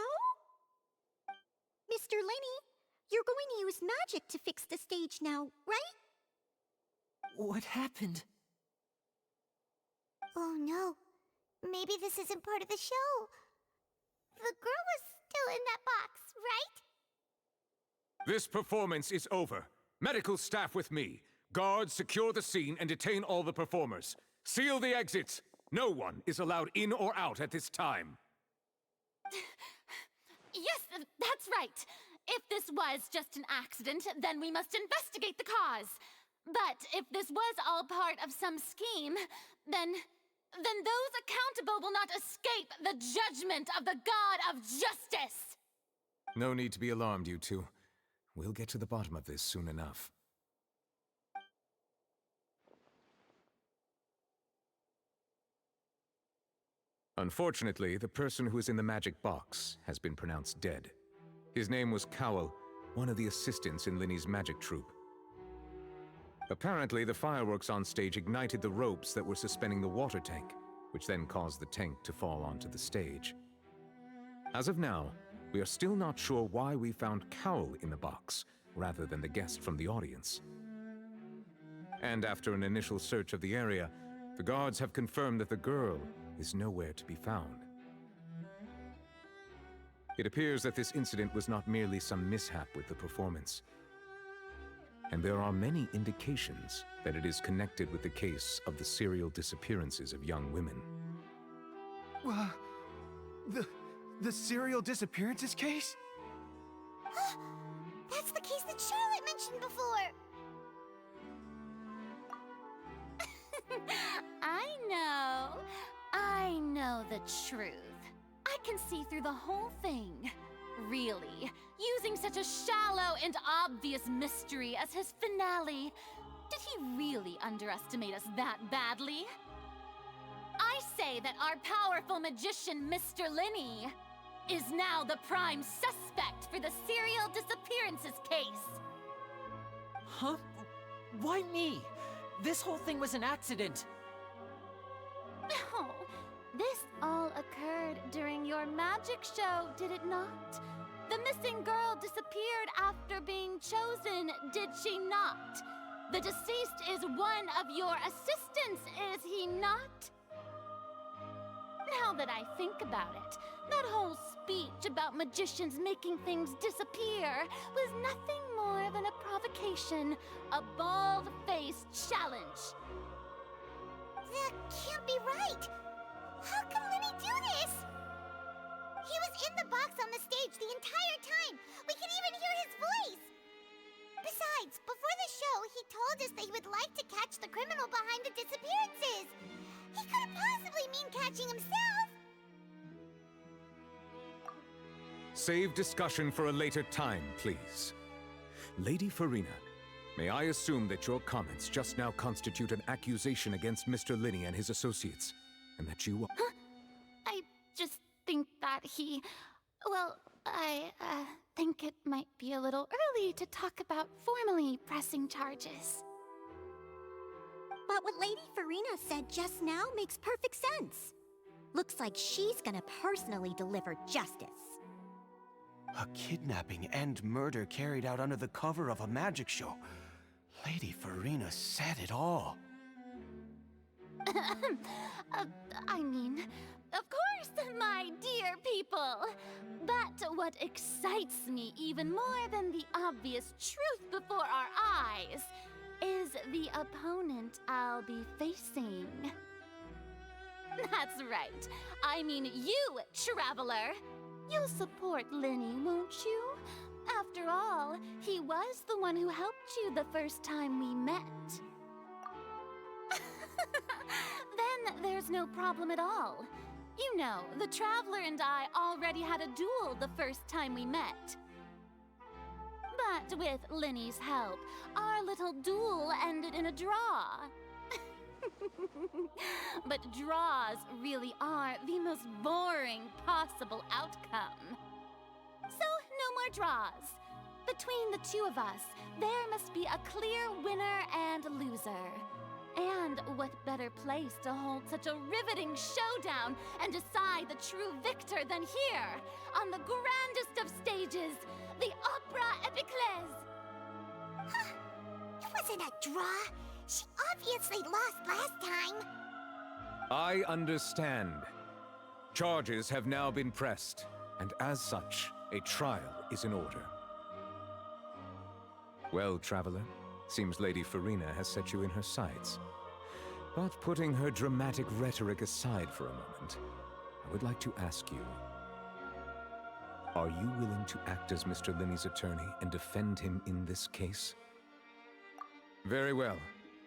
Mr. Lenny, you're going to use magic to fix the stage now, right? What happened? Oh no. Maybe this isn't part of the show. The girl was still in that box, right? This performance is over. Medical staff with me. Guards, secure the scene and detain all the performers. Seal the exits. No one is allowed in or out at this time. Yes, that's right. If this was just an accident, then we must investigate the cause. But if this was all part of some scheme, then those accountable will not escape the judgment of the God of Justice! No need to be alarmed, you two. We'll get to the bottom of this soon enough. Unfortunately, the person who is in the magic box has been pronounced dead. His name was Cowell, one of the assistants in Linny's magic troupe. Apparently, the fireworks on stage ignited the ropes that were suspending the water tank, which then caused the tank to fall onto the stage. As of now, we are still not sure why we found Cowell in the box, rather than the guest from the audience. And after an initial search of the area, the guards have confirmed that the girl is nowhere to be found. It appears that this incident was not merely some mishap with the performance. And there are many indications that it is connected with the case of the serial disappearances of young women. The serial disappearances case? That's the case that Charlotte mentioned before! I know the truth. I can see through the whole thing. Really, using such a shallow and obvious mystery as his finale, did he really underestimate us that badly? I say that our powerful magician, Mr. Linny, is now the prime suspect for the serial disappearances case. Huh? Why me? This whole thing was an accident. Oh, This all occurred during your magic show, did it not? The missing girl disappeared after being chosen, did she not? The deceased is one of your assistants, is he not? Now that I think about it, that whole speech about magicians making things disappear was nothing more than a provocation, a bald-faced challenge. That can't be right! How can Lenny do this? He was in the box on the stage the entire time! We could even hear his voice! Besides, before the show, he told us that he would like to catch the criminal behind the disappearances! He couldn't possibly mean catching himself! Save discussion for a later time, please. Lady Farina, may I assume that your comments just now constitute an accusation against Mr. Linney and his associates, and that you... Huh? I just think that he... Well, I think it might be a little early to talk about formally pressing charges. But what Lady Farina said just now makes perfect sense. Looks like she's gonna personally deliver justice. A kidnapping and murder carried out under the cover of a magic show. Lady Farina said it all. I mean, of course, my dear people. But what excites me even more than the obvious truth before our eyes is the opponent I'll be facing. That's right. I mean you, Traveler. You'll support Lenny, won't you? After all, he was the one who helped you the first time we met. Then there's no problem at all. You know, the Traveler and I already had a duel the first time we met. But with Lenny's help, our little duel ended in a draw. But draws really are the most boring possible outcome. So, no more draws. Between the two of us, there must be a clear winner and loser. And what better place to hold such a riveting showdown and decide the true victor than here, on the grandest of stages, the Opera Epiclese? Huh. It wasn't a draw. She obviously lost last time. I understand. Charges have now been pressed, and as such, a trial is in order. Well, Traveler, seems Lady Farina has set you in her sights. But putting her dramatic rhetoric aside for a moment, I would like to ask you, are you willing to act as Mr. Linney's attorney and defend him in this case? Very well.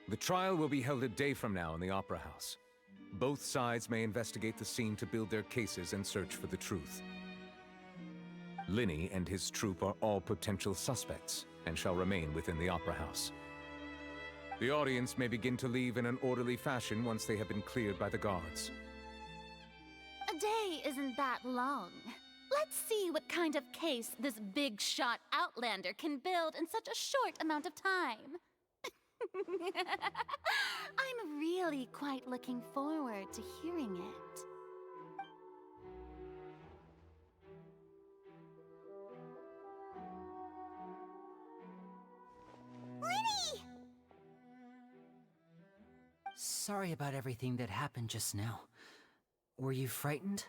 The trial will be held a day from now in the Opera House. Both sides may investigate the scene to build their cases and search for the truth. Linney and his troupe are all potential suspects and shall remain within the Opera House. The audience may begin to leave in an orderly fashion once they have been cleared by the guards. A day isn't that long. Let's see what kind of case this big-shot Outlander can build in such a short amount of time. I'm really quite looking forward to hearing it. Lenny! Sorry about everything that happened just now. Were you frightened?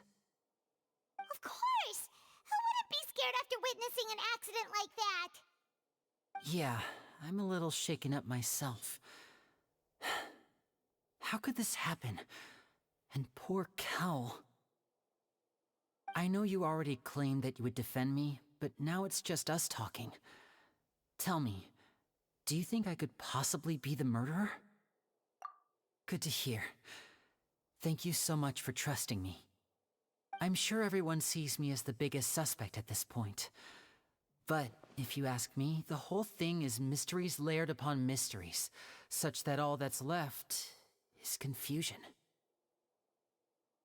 Of course! Who wouldn't be scared after witnessing an accident like that? Yeah, I'm a little shaken up myself. How could this happen? And poor Cal. I know you already claimed that you would defend me, but now it's just us talking. Tell me, do you think I could possibly be the murderer? Good to hear. Thank you so much for trusting me. I'm sure everyone sees me as the biggest suspect at this point. But if you ask me, the whole thing is mysteries layered upon mysteries, such that all that's left is confusion.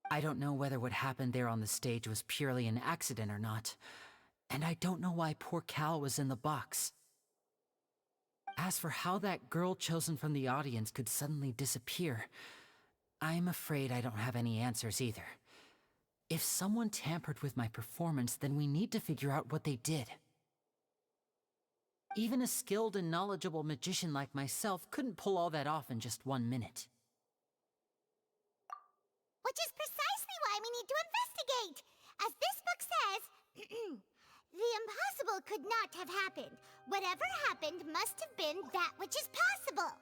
I don't know whether what happened there on the stage was purely an accident or not, and I don't know why poor Cal was in the box. As for how that girl chosen from the audience could suddenly disappear, I'm afraid I don't have any answers either. If someone tampered with my performance, then we need to figure out what they did. Even a skilled and knowledgeable magician like myself couldn't pull all that off in just 1 minute. Which is precisely why we need to investigate. As this book says, the impossible could not have happened. Whatever happened must have been that which is possible.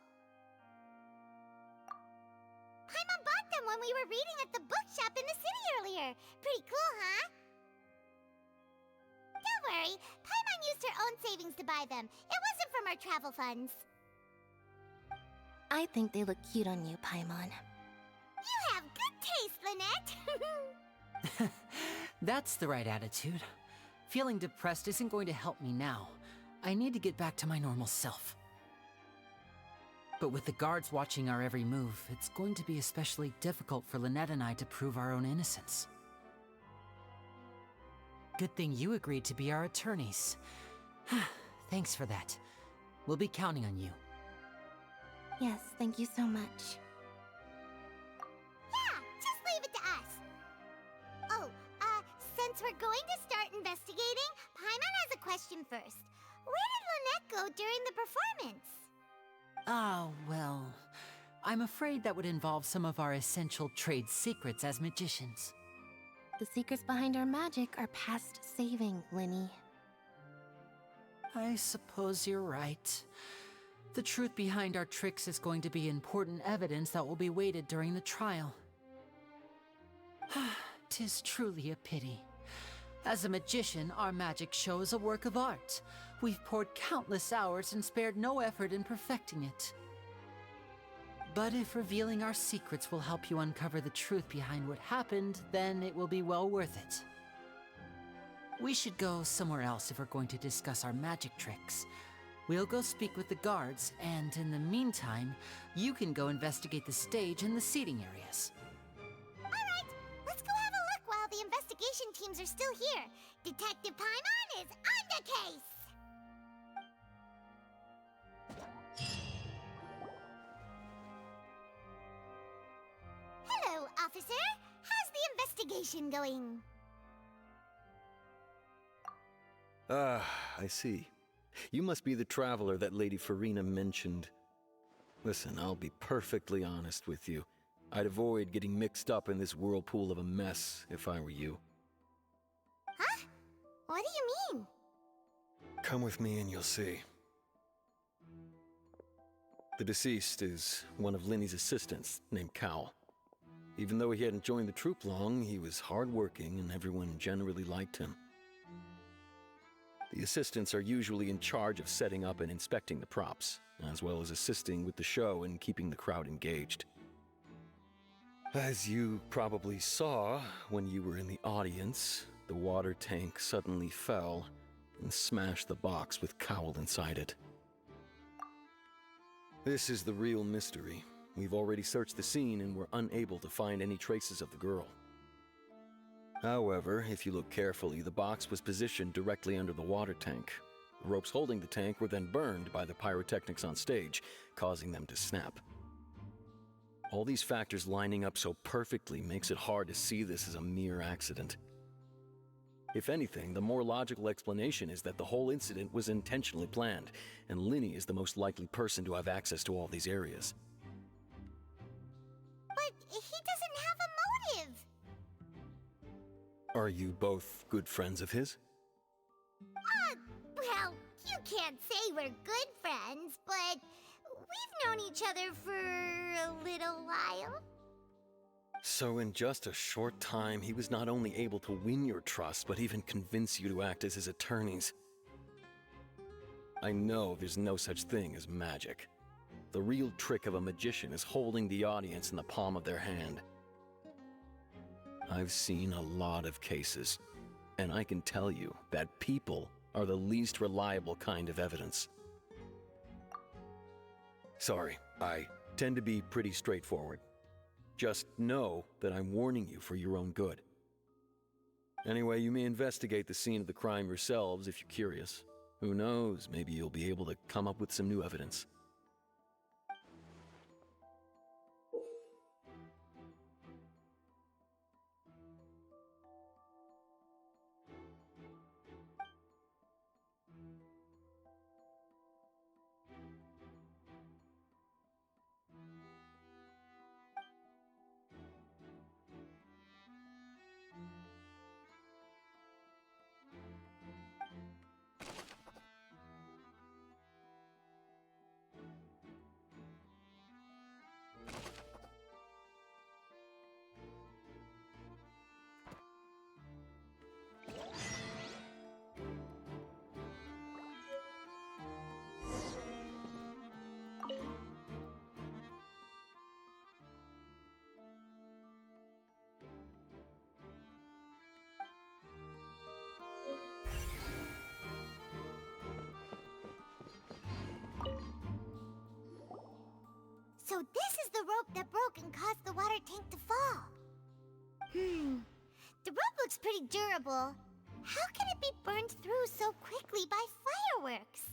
Paimon bought them when we were reading at the bookshop in the city earlier. Pretty cool, huh? Don't worry, Paimon used her own savings to buy them. It wasn't from our travel funds. I think they look cute on you, Paimon. You have good taste, Lynette. That's the right attitude. Feeling depressed isn't going to help me now. I need to get back to my normal self. But with the guards watching our every move, it's going to be especially difficult for Lynette and I to prove our own innocence. Good thing you agreed to be our attorneys. Thanks for that. We'll be counting on you. Yes, thank you so much. Yeah, just leave it to us. Oh, since we're going to start investigating, Paimon has a question first. Where did Lynette go during the performance? Well, I'm afraid that would involve some of our essential trade secrets as magicians. The secrets behind our magic are past saving, Linny. I suppose you're right. The truth behind our tricks is going to be important evidence that will be weighted during the trial. 'Tis truly a pity. As a magician, our magic show is a work of art. We've poured countless hours and spared no effort in perfecting it. But if revealing our secrets will help you uncover the truth behind what happened, then it will be well worth it. We should go somewhere else if we're going to discuss our magic tricks. We'll go speak with the guards, and in the meantime, you can go investigate the stage and the seating areas. Alright, let's go have a look while the investigation teams are still here. Detective Paimon is on the case! Hello, officer. How's the investigation going? I see. You must be the traveler that Lady Farina mentioned. Listen, I'll be perfectly honest with you. I'd avoid getting mixed up in this whirlpool of a mess if I were you. Huh? What do you mean? Come with me and you'll see. The deceased is one of Linny's assistants, named Cowell. Even though he hadn't joined the troupe long, he was hardworking and everyone generally liked him. The assistants are usually in charge of setting up and inspecting the props, as well as assisting with the show and keeping the crowd engaged. As you probably saw when you were in the audience, the water tank suddenly fell and smashed the box with Cowell inside it. This is the real mystery. We've already searched the scene and were unable to find any traces of the girl. However, if you look carefully, the box was positioned directly under the water tank. The ropes holding the tank were then burned by the pyrotechnics on stage, causing them to snap. All these factors lining up so perfectly makes it hard to see this as a mere accident. If anything, the more logical explanation is that the whole incident was intentionally planned, and Linny is the most likely person to have access to all these areas. But he doesn't have a motive! Are you both good friends of his? Well, you can't say we're good friends, but we've known each other for a little while. So in just a short time, he was not only able to win your trust, but even convince you to act as his attorneys. I know there's no such thing as magic. The real trick of a magician is holding the audience in the palm of their hand. I've seen a lot of cases, and I can tell you that people are the least reliable kind of evidence. Sorry, I tend to be pretty straightforward. Just know that I'm warning you for your own good. Anyway, you may investigate the scene of the crime yourselves if you're curious. Who knows, maybe you'll be able to come up with some new evidence. So this is the rope that broke and caused the water tank to fall. The rope looks pretty durable. How can it be burned through so quickly by fireworks?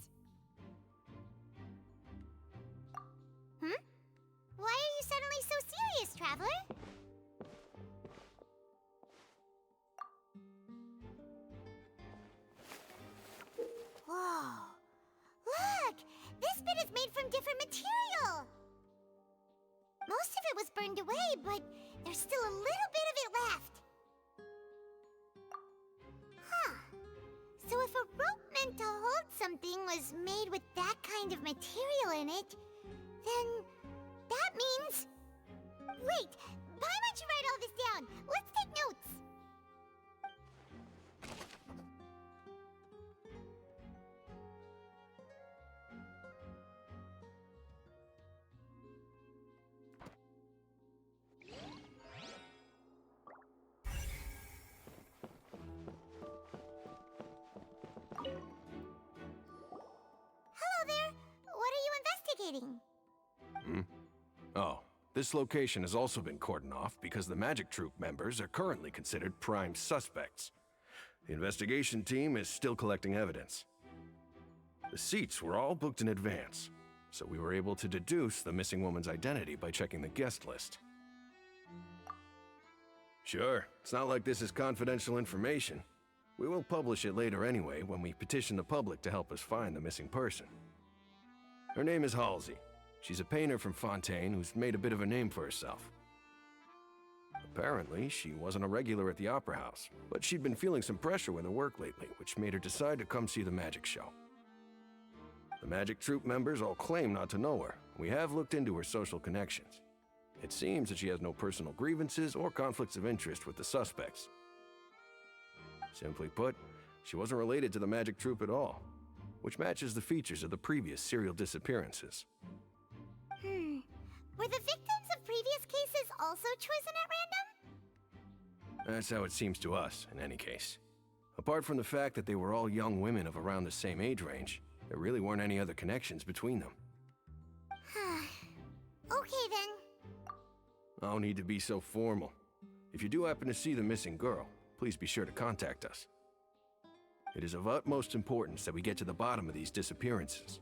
Why are you suddenly so serious, Traveler? Whoa! Look! This bit is made from different material! Most of it was burned away, but there's still a little bit of it left. Huh. So if a rope meant to hold something was made with that kind of material in it, then that means... Wait! Why don't you write all this down? Let's take notes! Hello there! What are you investigating? Oh, this location has also been cordoned off because the Magic Troupe members are currently considered prime suspects. The investigation team is still collecting evidence. The seats were all booked in advance, so we were able to deduce the missing woman's identity by checking the guest list. Sure, it's not like this is confidential information. We will publish it later anyway when we petition the public to help us find the missing person. Her name is Halsey. She's a painter from Fontaine who's made a bit of a name for herself. Apparently, she wasn't a regular at the Opera House, but she'd been feeling some pressure with her work lately, which made her decide to come see the magic show. The Magic Troupe members all claim not to know her. We have looked into her social connections. It seems that she has no personal grievances or conflicts of interest with the suspects. Simply put, she wasn't related to the Magic Troupe at all, which matches the features of the previous serial disappearances. Were the victims of previous cases also chosen at random? That's how it seems to us, in any case. Apart from the fact that they were all young women of around the same age range, there really weren't any other connections between them. Okay then. No need to be so formal. If you do happen to see the missing girl, please be sure to contact us. It is of utmost importance that we get to the bottom of these disappearances.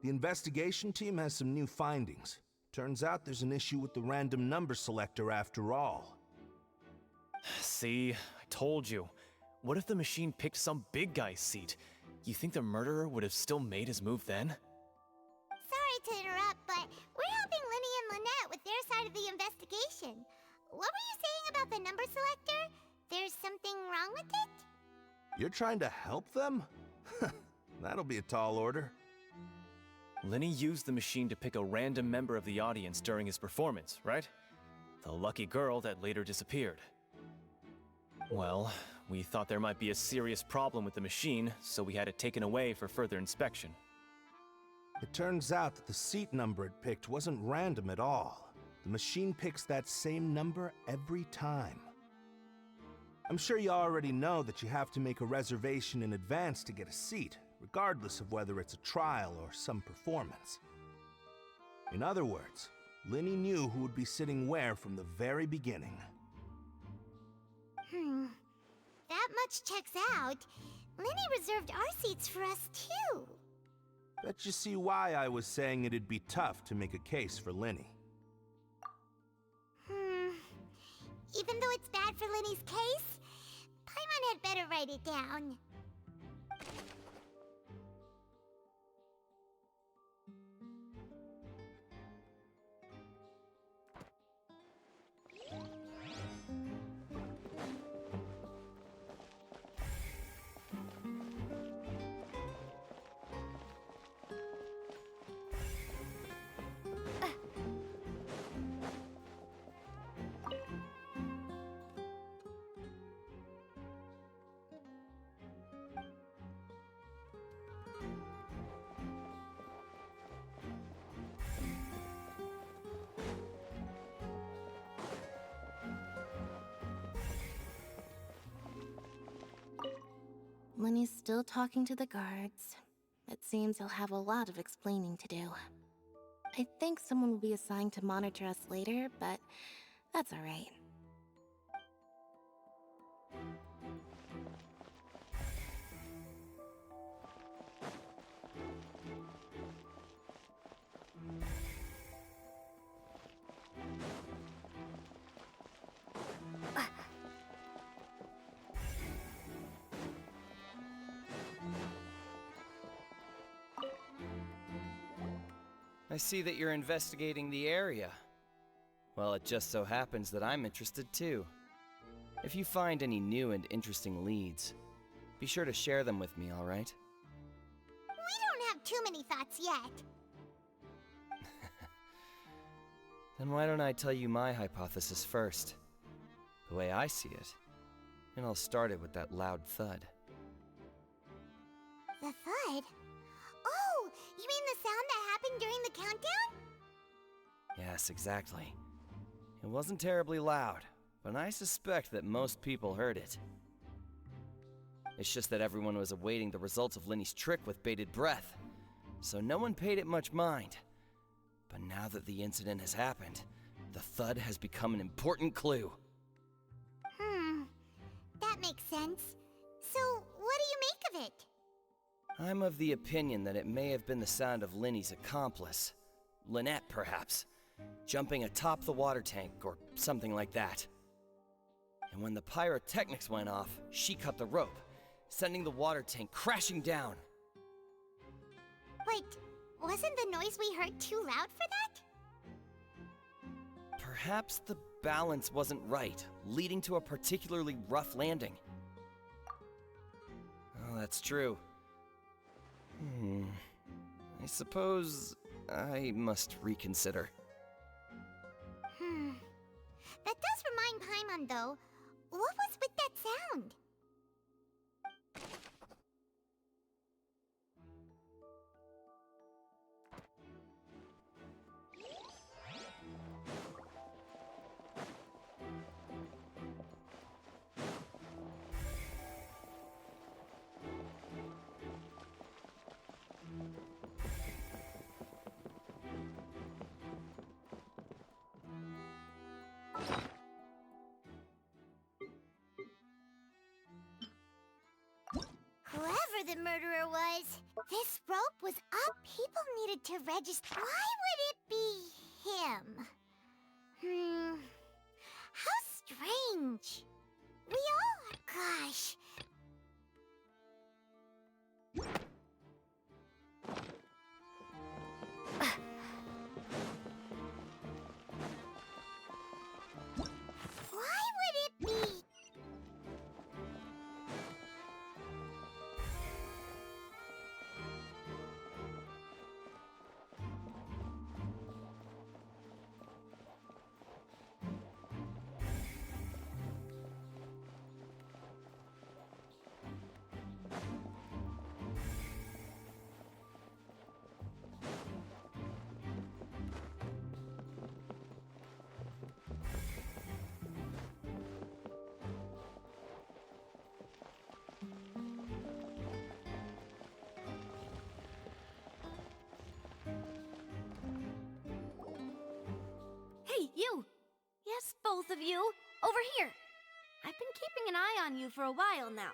The investigation team has some new findings. Turns out there's an issue with the random number selector after all. See, I told you. What if the machine picked some big guy's seat? You think the murderer would have still made his move then? Sorry to interrupt, but we're helping Linny and Lynette with their side of the investigation. What were you saying about the number selector? There's something wrong with it? You're trying to help them? That'll be a tall order. Linny used the machine to pick a random member of the audience during his performance, right? The lucky girl that later disappeared. Well, we thought there might be a serious problem with the machine, so we had it taken away for further inspection. It turns out that the seat number it picked wasn't random at all. The machine picks that same number every time. I'm sure you already know that you have to make a reservation in advance to get a seat, regardless of whether it's a trial or some performance. In other words, Linny knew who would be sitting where from the very beginning. That much checks out. Linny reserved our seats for us too. Bet you see why I was saying it'd be tough to make a case for Linny. Even though it's bad for Linny's case, Paimon had better write it down. Lenny's still talking to the guards. It seems he'll have a lot of explaining to do. I think someone will be assigned to monitor us later, but that's alright. I see that you're investigating the area. Well, it just so happens that I'm interested too. If you find any new and interesting leads, be sure to share them with me, alright? We don't have too many thoughts yet. Then why don't I tell you my hypothesis first? The way I see it. It all started with that loud thud. The thud? Oh, you mean the sound that happened during the countdown? Yes, exactly. It wasn't terribly loud, but I suspect that most people heard it. It's just that everyone was awaiting the results of Lenny's trick with bated breath, so no one paid it much mind. But now that the incident has happened, the thud has become an important clue. That makes sense. So, what do you make of it? I'm of the opinion that it may have been the sound of Lenny's accomplice, Lynette perhaps, jumping atop the water tank or something like that. And when the pyrotechnics went off, she cut the rope, sending the water tank crashing down. Wait, wasn't the noise we heard too loud for that? Perhaps the balance wasn't right, leading to a particularly rough landing. Oh, that's true. I suppose I must reconsider. That does remind Paimon, though. What was with that sound? Whoever the murderer was, this rope was up. People needed to register. Why would it be him? How strange. We all... Gosh. Why would it be... Hey, you! Yes, both of you! Over here! I've been keeping an eye on you for a while now.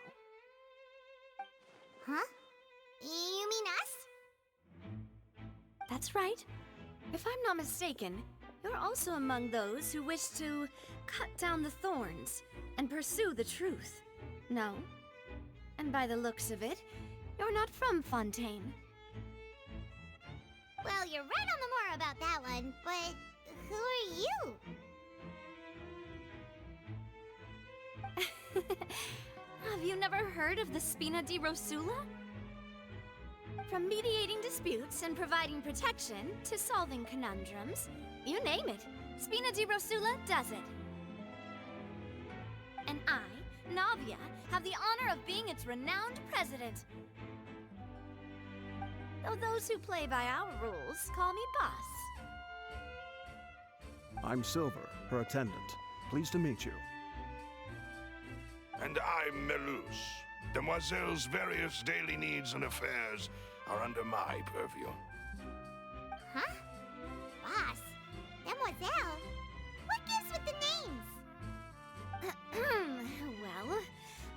Huh? You mean us? That's right. If I'm not mistaken, you're also among those who wish to cut down the thorns and pursue the truth. No? And by the looks of it, you're not from Fontaine. Well, you're right on the more about that one, but who are you? Have you never heard of the Spina di Rosula? From mediating disputes and providing protection to solving conundrums, you name it, Spina di Rosula does it. And I, Navia, have the honor of being its renowned president. Though those who play by our rules call me boss. I'm Silver, her attendant. Pleased to meet you. And I'm Melus, Demoiselle's various daily needs and affairs are under my purview. Huh? Boss? Demoiselle? What gives with the names? Well,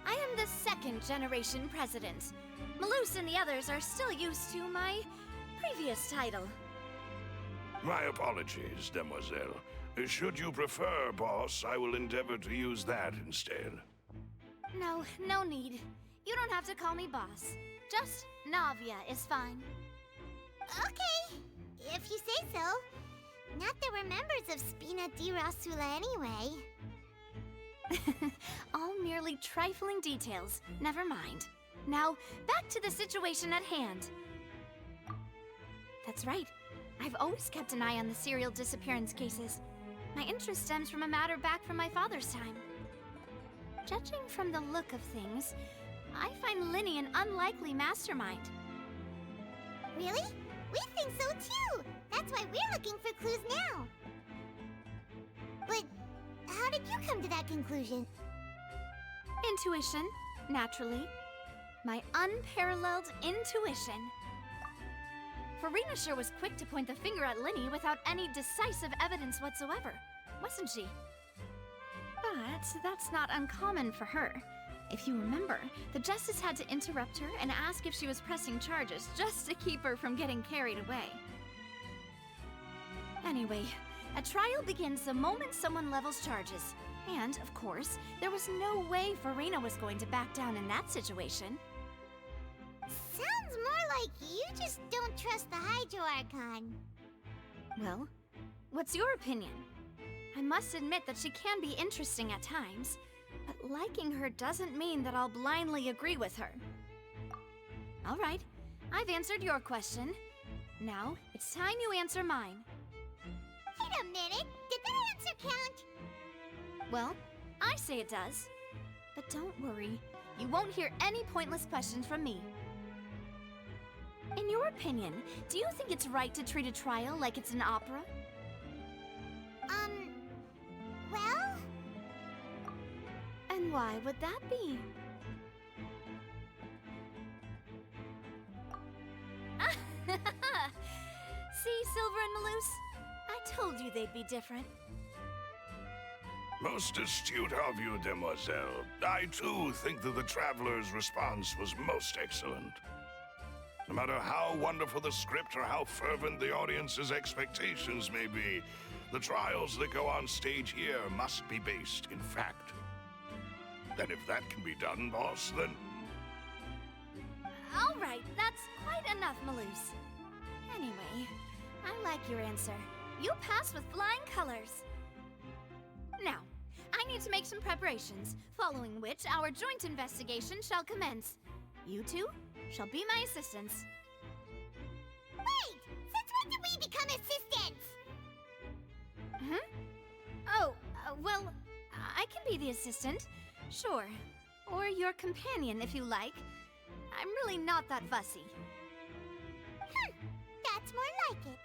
I am the second generation president. Malus and the others are still used to my previous title. My apologies, Demoiselle. Should you prefer, boss, I will endeavor to use that instead. No, no need. You don't have to call me boss. Just Navia is fine. Okay, if you say so. Not that we're members of Spina di Rasula anyway. All merely trifling details. Never mind. Now, back to the situation at hand. That's right. I've always kept an eye on the serial disappearance cases. My interest stems from a matter back from my father's time. Judging from the look of things, I find Linny an unlikely mastermind. Really? We think so too! That's why we're looking for clues now. But how did you come to that conclusion? Intuition, naturally. My unparalleled intuition. Farina sure was quick to point the finger at Linny without any decisive evidence whatsoever, wasn't she? But that's not uncommon for her. If you remember, the Justice had to interrupt her and ask if she was pressing charges just to keep her from getting carried away. Anyway, a trial begins the moment someone levels charges. And, of course, there was no way Farina was going to back down in that situation. Sounds more like you just don't trust the Hydro Archon. Well, what's your opinion? I must admit that she can be interesting at times, but liking her doesn't mean that I'll blindly agree with her. All right, I've answered your question. Now, it's time you answer mine. Wait a minute, did that answer count? Well, I say it does. But don't worry, you won't hear any pointless questions from me. In your opinion, do you think it's right to treat a trial like it's an opera? Well? And why would that be? See, Silver and Malus? I told you they'd be different. Most astute of you, Demoiselle. I, too, think that the Traveler's response was most excellent. No matter how wonderful the script or how fervent the audience's expectations may be, the trials that go on stage here must be based in fact. And if that can be done, boss, then... All right, that's quite enough, Malus. Anyway, I like your answer. You passed with flying colors. Now, I need to make some preparations, following which our joint investigation shall commence. You two shall be my assistants. Wait! Since when did we become assistants? Oh, well, I can be the assistant, sure. Or your companion, if you like. I'm really not that fussy. That's more like it.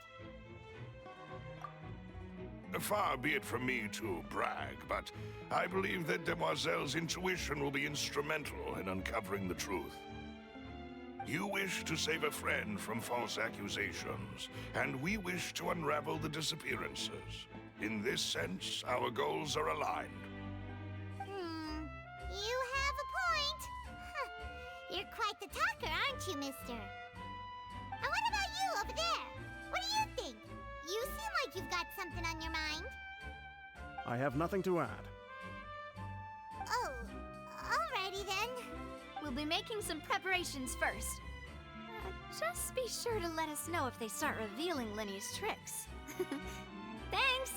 Far be it from me to brag, but I believe that Demoiselle's intuition will be instrumental in uncovering the truth. You wish to save a friend from false accusations, and we wish to unravel the disappearances. In this sense, our goals are aligned. You have a point. You're quite the talker, aren't you, mister? And what about you over there? What do you think? You seem like you've got something on your mind. I have nothing to add. Oh, alrighty then. We'll be making some preparations first. Just be sure to let us know if they start revealing Linny's tricks. Thanks!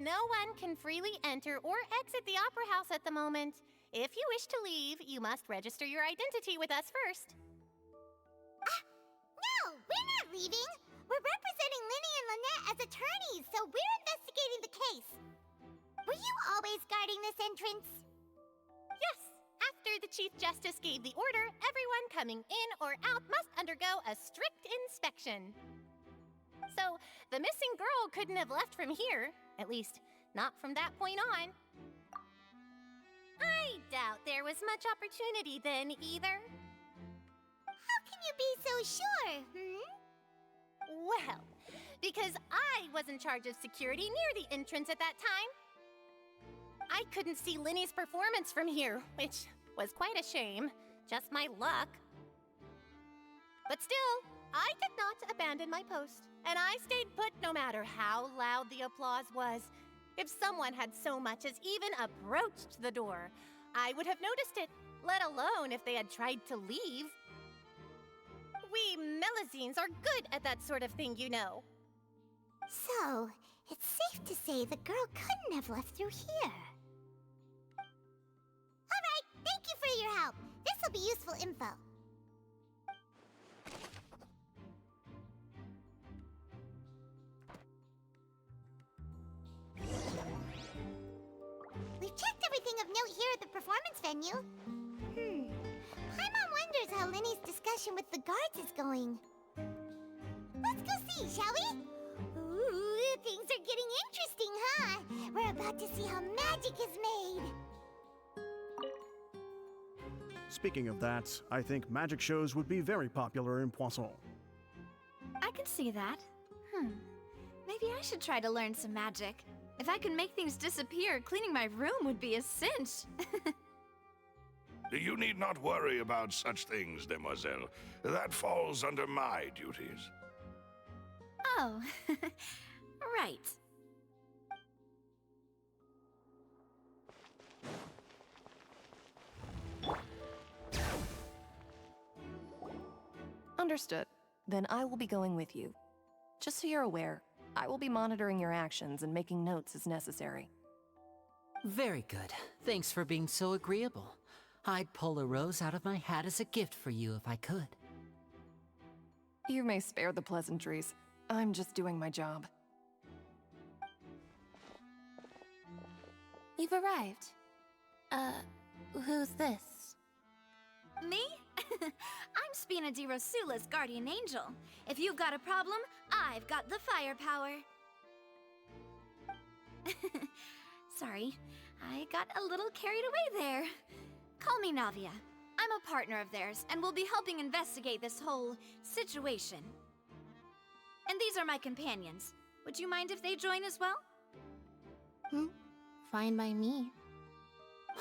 No one can freely enter or exit the Opera House at the moment. If you wish to leave, you must register your identity with us first. No, we're not leaving. We're representing Linny and Lynette as attorneys, so we're investigating the case. Were you always guarding this entrance? Yes. After the Chief Justice gave the order, everyone coming in or out must undergo a strict inspection. So, the missing girl couldn't have left from here. At least, not from that point on. I doubt there was much opportunity then, either. How can you be so sure, Well, because I was in charge of security near the entrance at that time. I couldn't see Linny's performance from here, which was quite a shame. Just my luck. But still, I did not abandon my post, and I stayed put no matter how loud the applause was. If someone had so much as even approached the door, I would have noticed it, let alone if they had tried to leave. We Melusines are good at that sort of thing, you know. So, it's safe to say the girl couldn't have left through here. Alright, thank you for your help. This'll be useful info. We've checked everything of note here at the performance venue. Paimon wonders how Linny's discussion with the guards is going. Let's go see, shall we? Ooh, things are getting interesting, huh? We're about to see how magic is made. Speaking of that, I think magic shows would be very popular in Poisson. I can see that. Maybe I should try to learn some magic. If I could make things disappear, cleaning my room would be a cinch. You need not worry about such things, demoiselle. That falls under my duties. Oh, right. Understood. Then I will be going with you. Just so you're aware, I will be monitoring your actions and making notes as necessary. Very good. Thanks for being so agreeable. I'd pull a rose out of my hat as a gift for you if I could. You may spare the pleasantries. I'm just doing my job. You've arrived. Who's this? Me? I'm Spina di Rosula's guardian angel. If you've got a problem, I've got the firepower. Sorry, I got a little carried away there. Call me Navia. I'm a partner of theirs, and will be helping investigate this whole situation. And these are my companions. Would you mind if they join as well? Fine by me.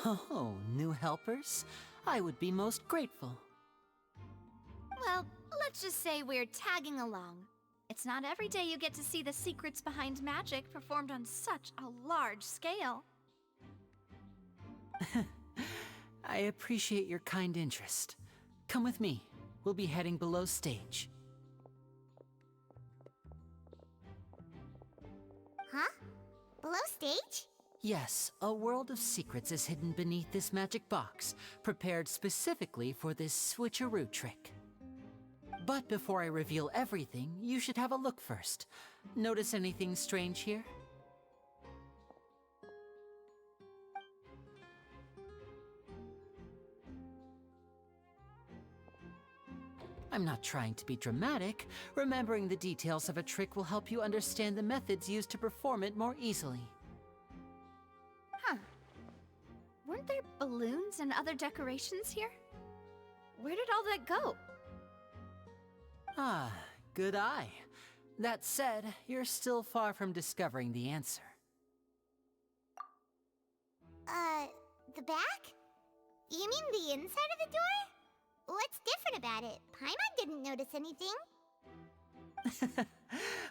Oh, new helpers? I would be most grateful. Well, let's just say we're tagging along. It's not every day you get to see the secrets behind magic performed on such a large scale. I appreciate your kind interest. Come with me. We'll be heading below stage. Huh? Below stage? Yes, a world of secrets is hidden beneath this magic box, prepared specifically for this switcheroo trick. But before I reveal everything, you should have a look first. Notice anything strange here? I'm not trying to be dramatic. Remembering the details of a trick will help you understand the methods used to perform it more easily. Huh. Weren't there balloons and other decorations here? Where did all that go? Ah, good eye. That said, you're still far from discovering the answer. The back? You mean the inside of the door? What's different about it? Paimon didn't notice anything.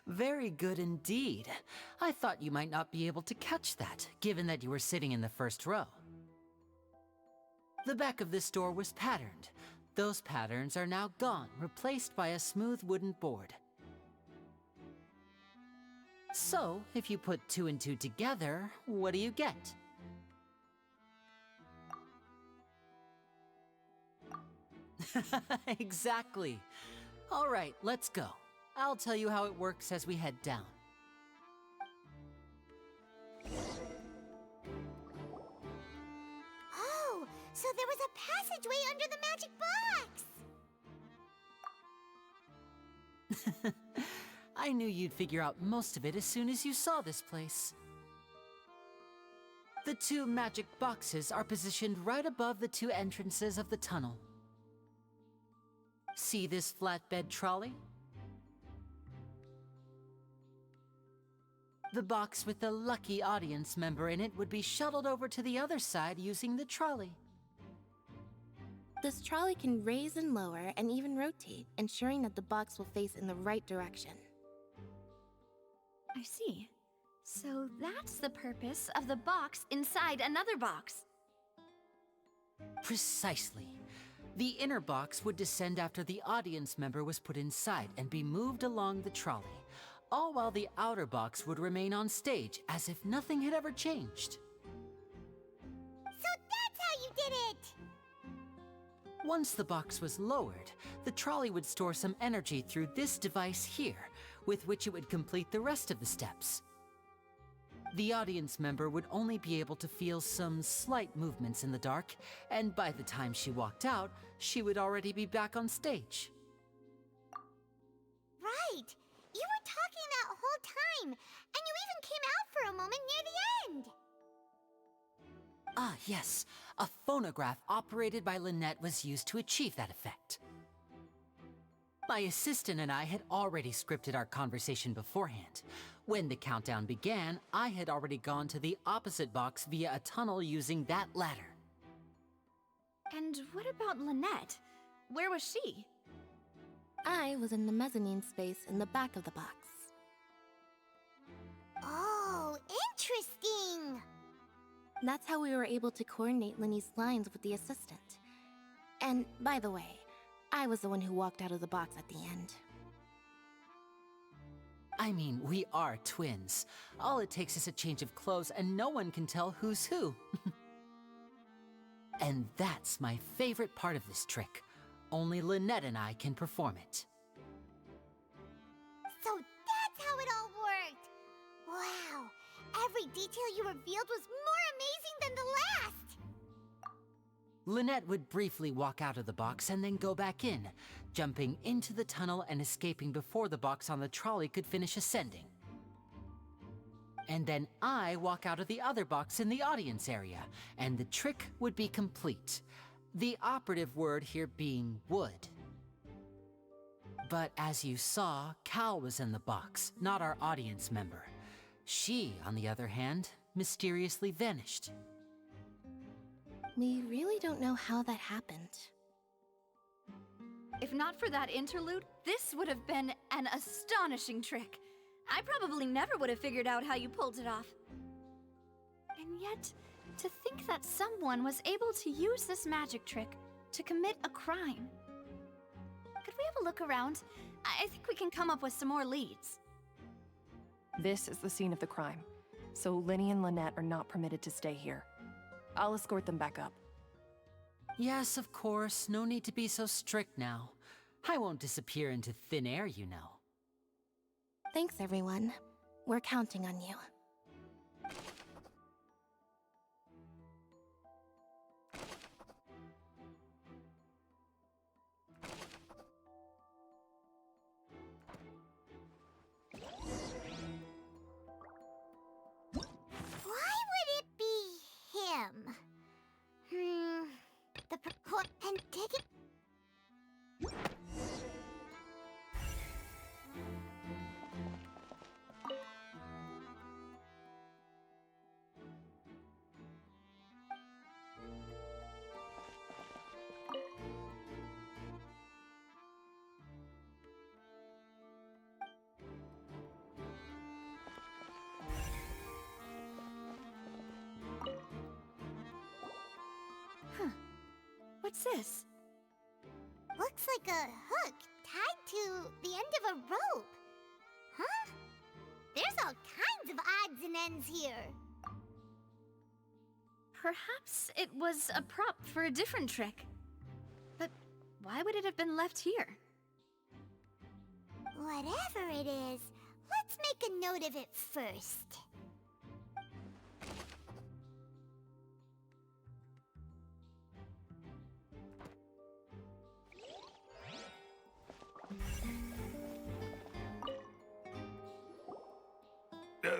Very good indeed. I thought you might not be able to catch that, given that you were sitting in the first row. The back of this door was patterned. Those patterns are now gone, replaced by a smooth wooden board. So, if you put 2 and 2 together, what do you get? Exactly. All right, let's go. I'll tell you how it works as we head down. Oh, so there was a passageway under the magic box! I knew you'd figure out most of it as soon as you saw this place. The 2 magic boxes are positioned right above the 2 entrances of the tunnel. See this flatbed trolley? The box with the lucky audience member in it would be shuttled over to the other side using the trolley. This trolley can raise and lower and even rotate, ensuring that the box will face in the right direction. I see. So that's the purpose of the box inside another box. Precisely. The inner box would descend after the audience member was put inside and be moved along the trolley, all while the outer box would remain on stage as if nothing had ever changed. So that's how you did it! Once the box was lowered, the trolley would store some energy through this device here, with which it would complete the rest of the steps. The audience member would only be able to feel some slight movements in the dark, and by the time she walked out, she would already be back on stage. Right! You were talking that whole time, and you even came out for a moment near the end! Ah, yes. A phonograph operated by Lynette was used to achieve that effect. My assistant and I had already scripted our conversation beforehand. When the countdown began, I had already gone to the opposite box via a tunnel using that ladder. And what about Lynette? Where was she? I was in the mezzanine space in the back of the box. Oh, interesting! That's how we were able to coordinate Linny's lines with the assistant. And, by the way, I was the one who walked out of the box at the end. I mean, we are twins. All it takes is a change of clothes and no one can tell who's who. And that's my favorite part of this trick. Only Lynette and I can perform it. So that's how it all worked! Wow! Every detail you revealed was more amazing than the last! Lynette would briefly walk out of the box and then go back in, jumping into the tunnel and escaping before the box on the trolley could finish ascending. And then I walk out of the other box in the audience area, and the trick would be complete. The operative word here being would. But as you saw, Cal was in the box, not our audience member. She, on the other hand, mysteriously vanished. We really don't know how that happened. If not for that interlude, this would have been an astonishing trick. I probably never would have figured out how you pulled it off. And yet, to think that someone was able to use this magic trick to commit a crime. Could we have a look around? I think we can come up with some more leads. This is the scene of the crime, so Linny and Lynette are not permitted to stay here. I'll escort them back up. Yes, of course. No need to be so strict now. I won't disappear into thin air, you know. Thanks, everyone. We're counting on you. Why would it be him? And take it. What's this? Looks like a hook tied to the end of a rope. Huh? There's all kinds of odds and ends here. Perhaps it was a prop for a different trick. But why would it have been left here? Whatever it is, let's make a note of it first.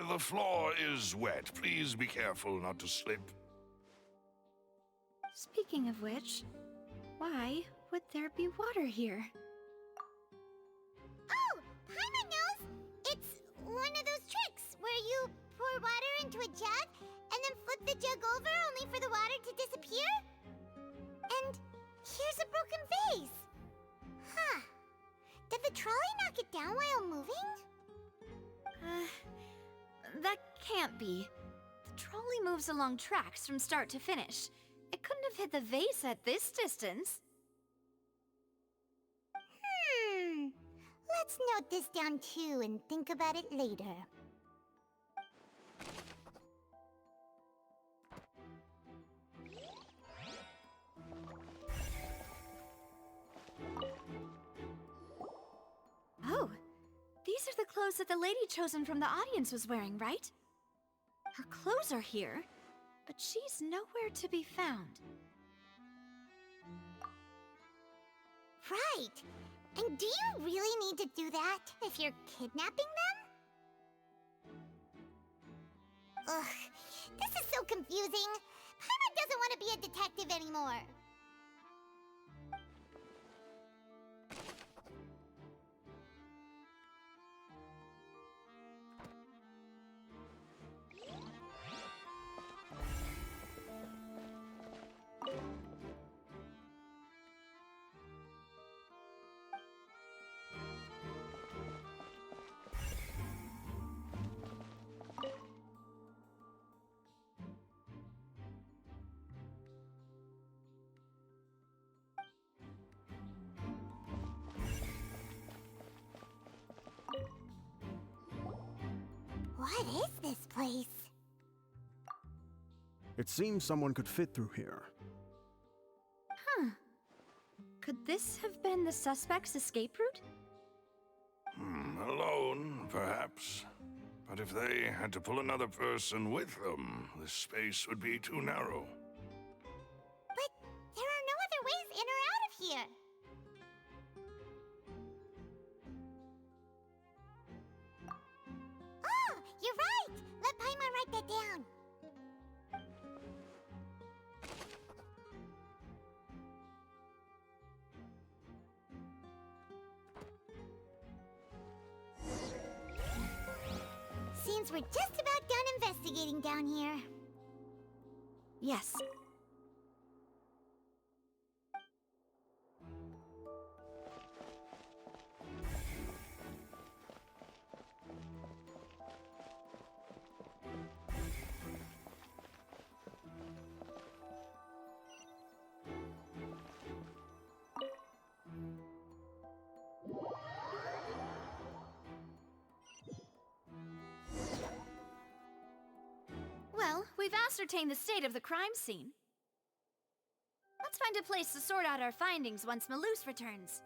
The floor is wet. Please be careful not to slip. Speaking of which, why would there be water here? Oh, Paimon knows! It's one of those tricks where you pour water into a jug and then flip the jug over only for the water to disappear? And here's a broken vase. Huh. Did the trolley knock it down while moving? That can't be. The trolley moves along tracks from start to finish. It couldn't have hit the vase at this distance. Let's note this down too and think about it later. Oh, these are the clothes that the lady chosen from the audience was wearing, right? Her clothes are here, but she's nowhere to be found. Right. And do you really need to do that if you're kidnapping them? Ugh, this is so confusing. Paimon doesn't want to be a detective anymore. What is this place? It seems someone could fit through here. Huh. Could this have been the suspect's escape route? Alone, perhaps. But if they had to pull another person with them, the space would be too narrow. But there are no other ways in or out of here. Oh, you're right! Let Paimon write that down. Seems we're just about done investigating down here. Yes. Well, we've ascertained the state of the crime scene. Let's find a place to sort out our findings once Malus returns.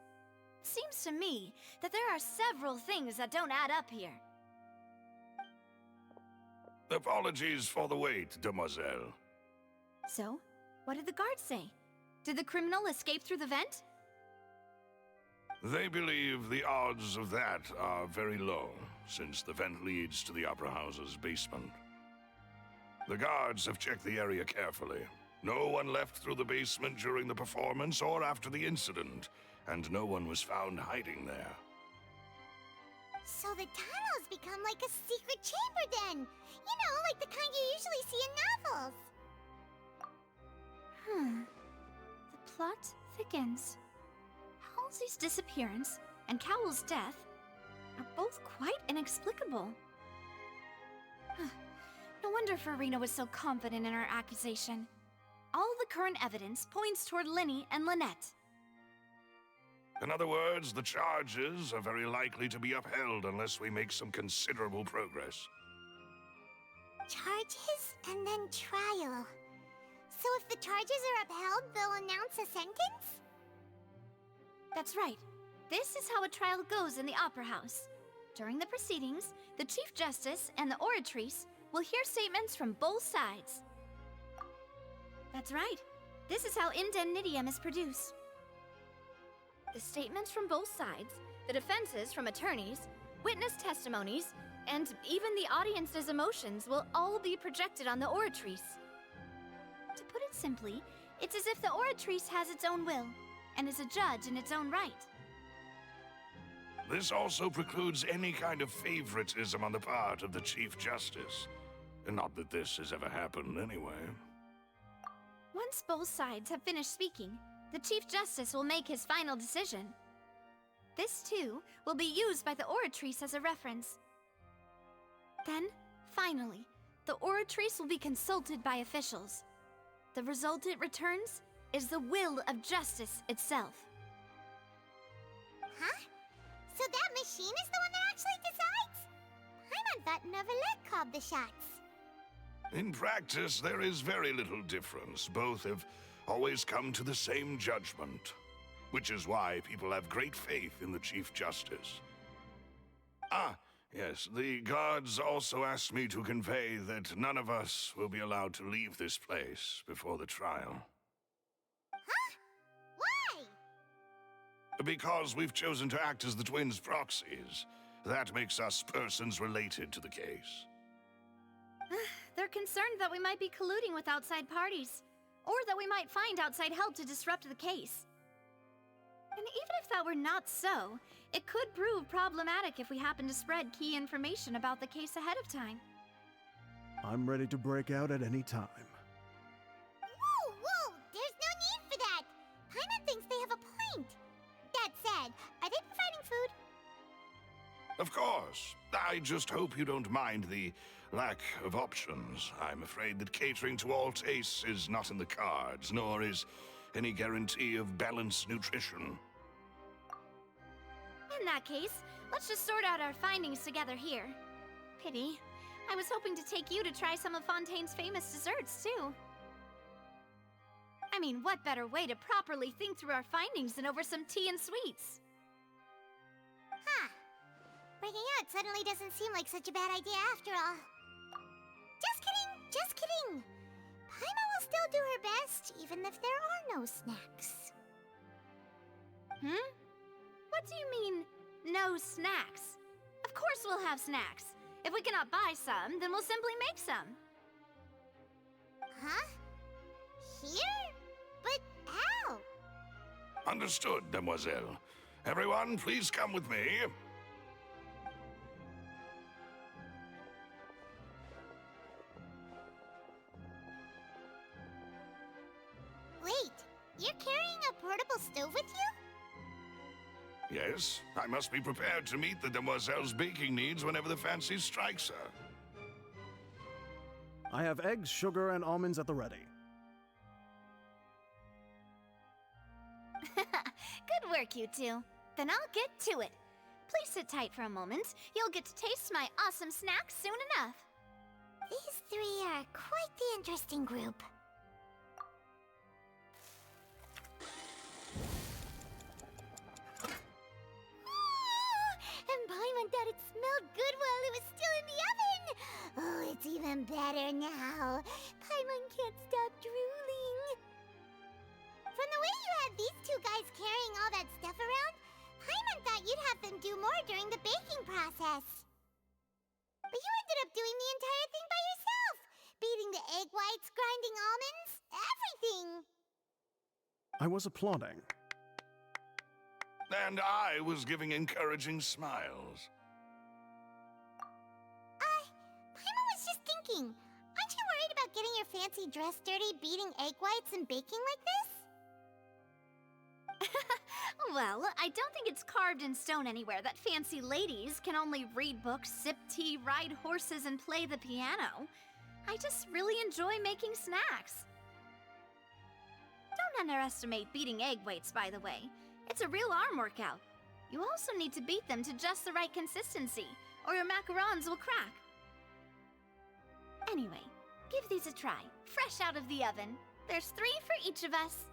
Seems to me that there are several things that don't add up here. Apologies for the wait, demoiselle. So, what did the guards say? Did the criminal escape through the vent? They believe the odds of that are very low, since the vent leads to the Opera House's basement. The guards have checked the area carefully. No one left through the basement during the performance or after the incident, and no one was found hiding there. So the tunnels become like a secret chamber then! You know, like the kind you usually see in novels! The plot thickens. Halsey's disappearance and Cowell's death are both quite inexplicable. No wonder Farina was so confident in her accusation. All the current evidence points toward Linny and Lynette. In other words, the charges are very likely to be upheld unless we make some considerable progress. Charges and then trial. So if the charges are upheld, they'll announce a sentence? That's right. This is how a trial goes in the Opera House. During the proceedings, the Chief Justice and the oratrice will hear statements from both sides. That's right. This is how indemnitium is produced. The statements from both sides, the defenses from attorneys, witness testimonies, and even the audience's emotions will all be projected on the oratrice. To put it simply, it's as if the oratrice has its own will, and is a judge in its own right. This also precludes any kind of favoritism on the part of the Chief Justice. Not that this has ever happened anyway. Once both sides have finished speaking, the Chief Justice will make his final decision. This, too, will be used by the oratrice as a reference. Then, finally, the oratrice will be consulted by officials. The result it returns is the will of justice itself. Huh? So that machine is the one that actually decides? Paimon thought Neuvillette called the shots. In practice, there is very little difference. Both have always come to the same judgment, which is why people have great faith in the Chief Justice. Ah, yes, the guards also asked me to convey that none of us will be allowed to leave this place before the trial. Huh? Why? Because we've chosen to act as the twins' proxies. That makes us persons related to the case. They're concerned that we might be colluding with outside parties, or that we might find outside help to disrupt the case. And even if that were not so, it could prove problematic if we happen to spread key information about the case ahead of time. I'm ready to break out at any time. Whoa, whoa! There's no need for that! Paimon thinks they have a point. That said, are they providing food? Of course. I just hope you don't mind the lack of options. I'm afraid that catering to all tastes is not in the cards, nor is any guarantee of balanced nutrition. In that case, let's just sort out our findings together here. Pity. I was hoping to take you to try some of Fontaine's famous desserts, too. I mean, what better way to properly think through our findings than over some tea and sweets? Huh. Breaking out suddenly doesn't seem like such a bad idea after all. Just kidding, just kidding. Paimon will still do her best, even if there are no snacks. What do you mean, no snacks? Of course we'll have snacks. If we cannot buy some, then we'll simply make some. Huh? Here? But how? Understood, Demoiselle. Everyone, please come with me. Wait, you're carrying a portable stove with you? Yes, I must be prepared to meet the Demoiselle's baking needs whenever the fancy strikes her. I have eggs, sugar, and almonds at the ready. Good work, you two. Then I'll get to it. Please sit tight for a moment. You'll get to taste my awesome snacks soon enough. These three are quite the interesting group. And Paimon thought it smelled good while it was still in the oven. Oh, it's even better now. Paimon can't stop drooling. From the way you had these two guys carrying all that stuff around, Paimon thought you'd have them do more during the baking process. But you ended up doing the entire thing by yourself. Beating the egg whites, grinding almonds, everything. I was applauding. And I was giving encouraging smiles. Paimon was just thinking, aren't you worried about getting your fancy dress dirty beating egg whites and baking like this? Well, I don't think it's carved in stone anywhere that fancy ladies can only read books, sip tea, ride horses, and play the piano. I just really enjoy making snacks. Don't underestimate beating egg whites, by the way. It's a real arm workout. You also need to beat them to just the right consistency, or your macarons will crack. Anyway, give these a try, fresh out of the oven. There's 3 for each of us.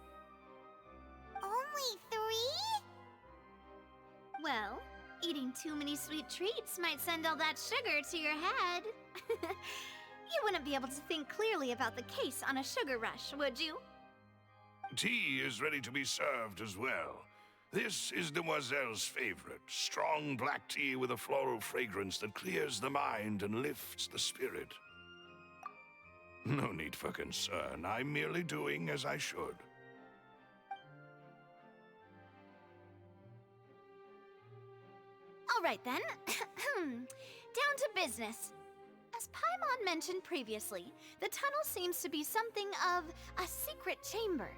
Only 3? Well, eating too many sweet treats might send all that sugar to your head. You wouldn't be able to think clearly about the case on a sugar rush, would you? Tea is ready to be served as well. This is Demoiselle's favorite, strong black tea with a floral fragrance that clears the mind and lifts the spirit. No need for concern. I'm merely doing as I should. All right then. Down to business. As Paimon mentioned previously, the tunnel seems to be something of a secret chamber.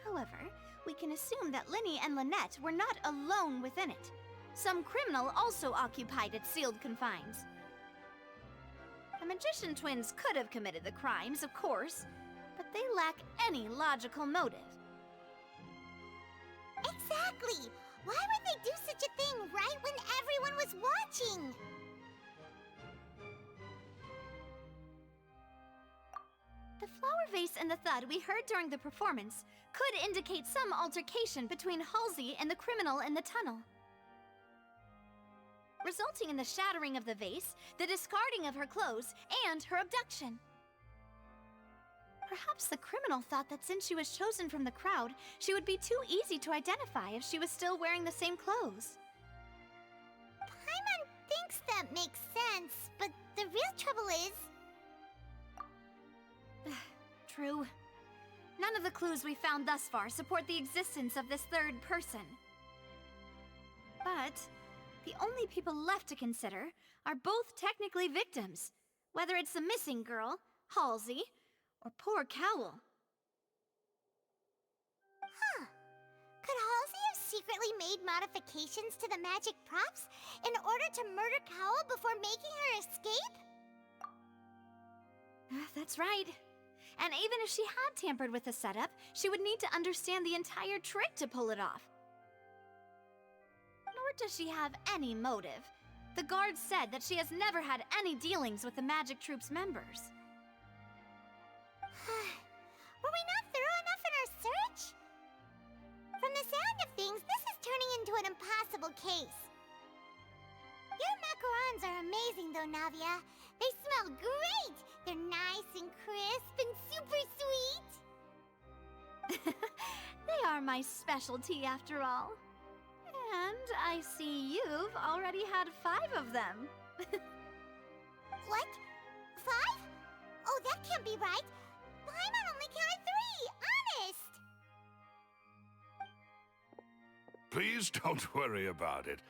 However, we can assume that Linny and Lynette were not alone within it. Some criminal also occupied its sealed confines. The magician twins could have committed the crimes, of course, but they lack any logical motive. Exactly! Why would they do such a thing right when everyone was watching? The flower vase and the thud we heard during the performance could indicate some altercation between Halsey and the criminal in the tunnel, resulting in the shattering of the vase, the discarding of her clothes, and her abduction. Perhaps the criminal thought that since she was chosen from the crowd, she would be too easy to identify if she was still wearing the same clothes. Paimon thinks that makes sense, but the real trouble is... True. None of the clues we found thus far support the existence of this third person. But the only people left to consider are both technically victims, whether it's the missing girl, Halsey, or poor Cowell. Huh. Could Halsey have secretly made modifications to the magic props in order to murder Cowell before making her escape? That's right. And even if she had tampered with the setup, she would need to understand the entire trick to pull it off. Nor does she have any motive. The guard said that she has never had any dealings with the Magic Troop's members. Were we not thorough enough in our search? From the sound of things, this is turning into an impossible case. Your macarons are amazing though, Navia. They smell great! They're nice and crisp and super sweet! They are my specialty after all. And I see you've already had 5 of them. What? 5? Oh, that can't be right. Paimon only counted 3, honest! Please don't worry about it.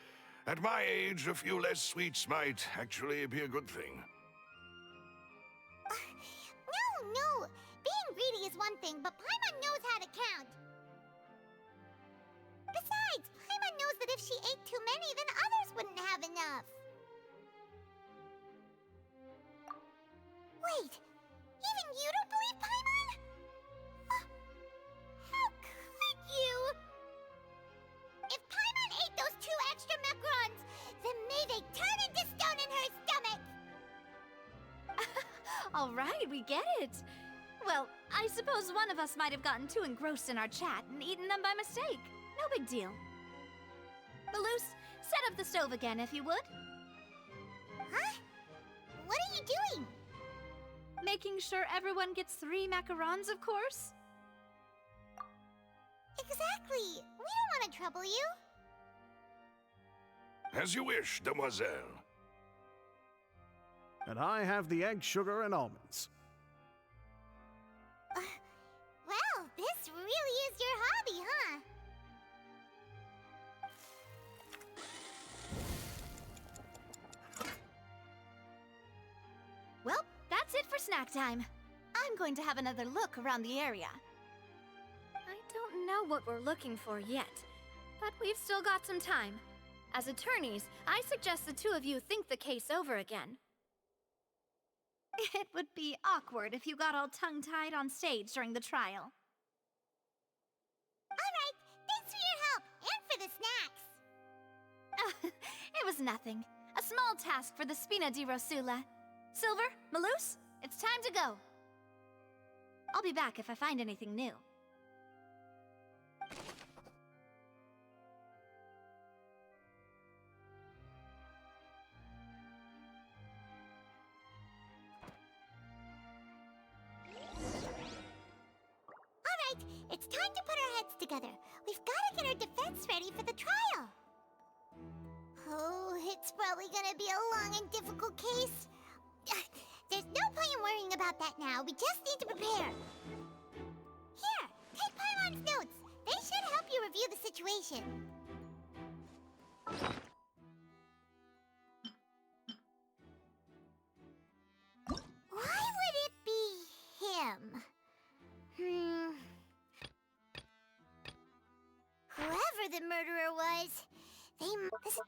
At my age, a few less sweets might actually be a good thing. No! Being greedy is one thing, but Paimon knows how to count. Besides, Paimon knows that if she ate too many, then others wouldn't have enough. Wait, even you don't believe Paimon? How could you? If Paimon ate those 2 extra macarons, then may they turn into stone in her stomach! All right, we get it. Well, I suppose one of us might have gotten too engrossed in our chat and eaten them by mistake. No big deal. Balloose, set up the stove again if you would. Huh? What are you doing? Making sure everyone gets 3 macarons, of course. Exactly. We don't want to trouble you. As you wish, Demoiselle. And I have the egg, sugar, and almonds. Well, this really is your hobby, huh? Well, that's it for snack time. I'm going to have another look around the area. I don't know what we're looking for yet, but we've still got some time. As attorneys, I suggest the 2 of you think the case over again. It would be awkward if you got all tongue-tied on stage during the trial. Alright, It was nothing. A small task for the Spina di Rosula. Silver, Malus, it's time to go. I'll be back if I find anything new. Alright, it's time to put our heads together. We've got to get our defense ready for the trial. Oh, it's probably gonna be a long and difficult case. There's no point in worrying about that now. We just need to prepare. Here, take Paimon's notes. They should help you review the situation. Why would it be him? Whoever the murderer was, they must...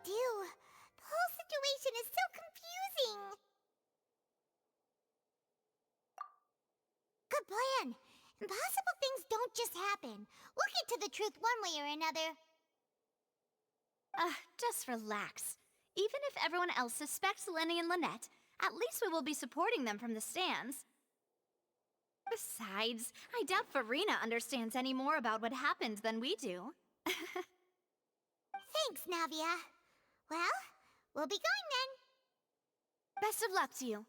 do? The whole situation is so confusing. Good plan. Impossible things don't just happen. We'll get to the truth one way or another. Just relax. Even if everyone else suspects Lenny and Lynette, at least we will be supporting them from the stands. Besides, I doubt Farina understands any more about what happened than we do. Thanks, Navia. Well, we'll be going then. Best of luck to you.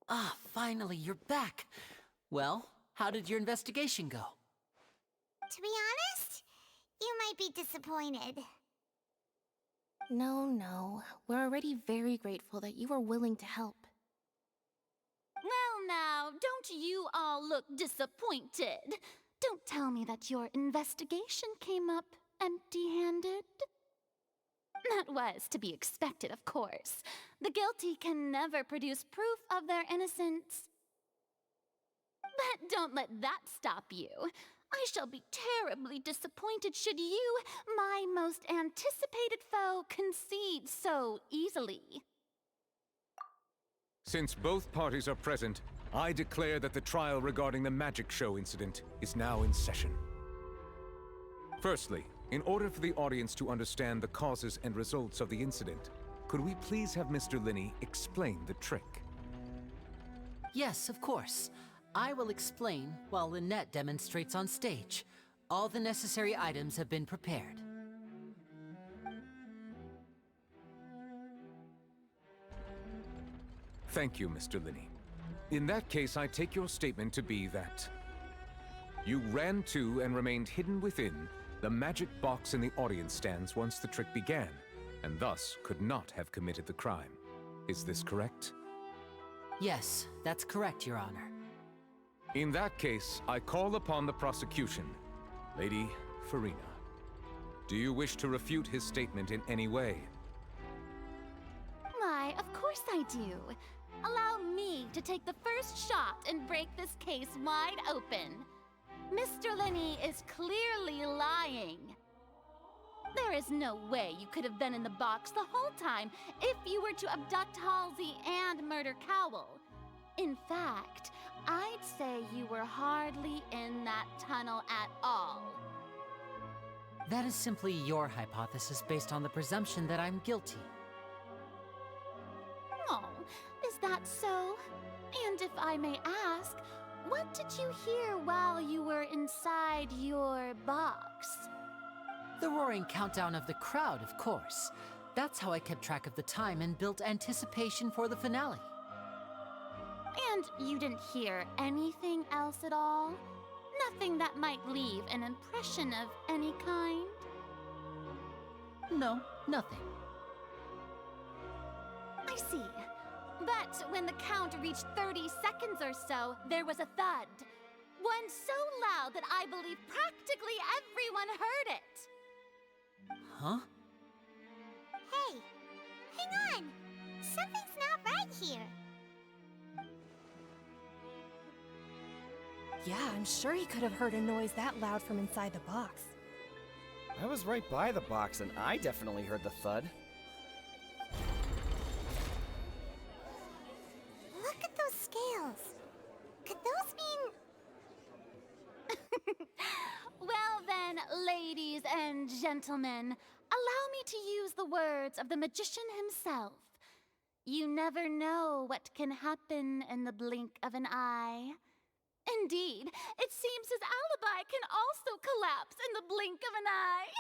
Ah, finally, you're back. Well, how did your investigation go? To be honest, you might be disappointed. No. We're already very grateful that you were willing to help. Well now, don't you all look disappointed? Don't tell me that your investigation came up empty-handed. That was to be expected, of course. The guilty can never produce proof of their innocence. But don't let that stop you. I shall be terribly disappointed should you, my most anticipated foe, concede so easily. Since both parties are present, I declare that the trial regarding the magic show incident is now in session. Firstly, in order for the audience to understand the causes and results of the incident, could we please have Mr. Linney explain the trick? Yes, of course. I will explain while Lynette demonstrates on stage. All the necessary items have been prepared. Thank you, Mr. Linney. In that case, I take your statement to be that you ran to and remained hidden within the magic box in the audience stands once the trick began, and thus could not have committed the crime. Is this correct? Yes, that's correct, Your Honor. In that case, I call upon the prosecution. Lady Farina, do you wish to refute his statement in any way? Why, of course I do. Allow me to take the first shot and break this case wide open. Mr. Linney is clearly lying. There is no way you could have been in the box the whole time if you were to abduct Halsey and murder Cowell. In fact, I'd say you were hardly in that tunnel at all. That is simply your hypothesis based on the presumption that I'm guilty. Oh, is that so? And if I may ask, what did you hear while you were inside your box? The roaring countdown of the crowd, of course. That's how I kept track of the time and built anticipation for the finale. And you didn't hear anything else at all? Nothing that might leave an impression of any kind? No, nothing. I see. But when the count reached 30 seconds or so, there was a thud. One so loud that I believe practically everyone heard it. Huh? Hey, hang on! Something's not right here. Yeah, I'm sure he could have heard a noise that loud from inside the box. I was right by the box, and I definitely heard the thud. Look at those scales. Could those mean... Well then, ladies and gentlemen, allow me to use the words of the magician himself. You never know what can happen in the blink of an eye. Indeed, it seems his alibi can also collapse in the blink of an eye.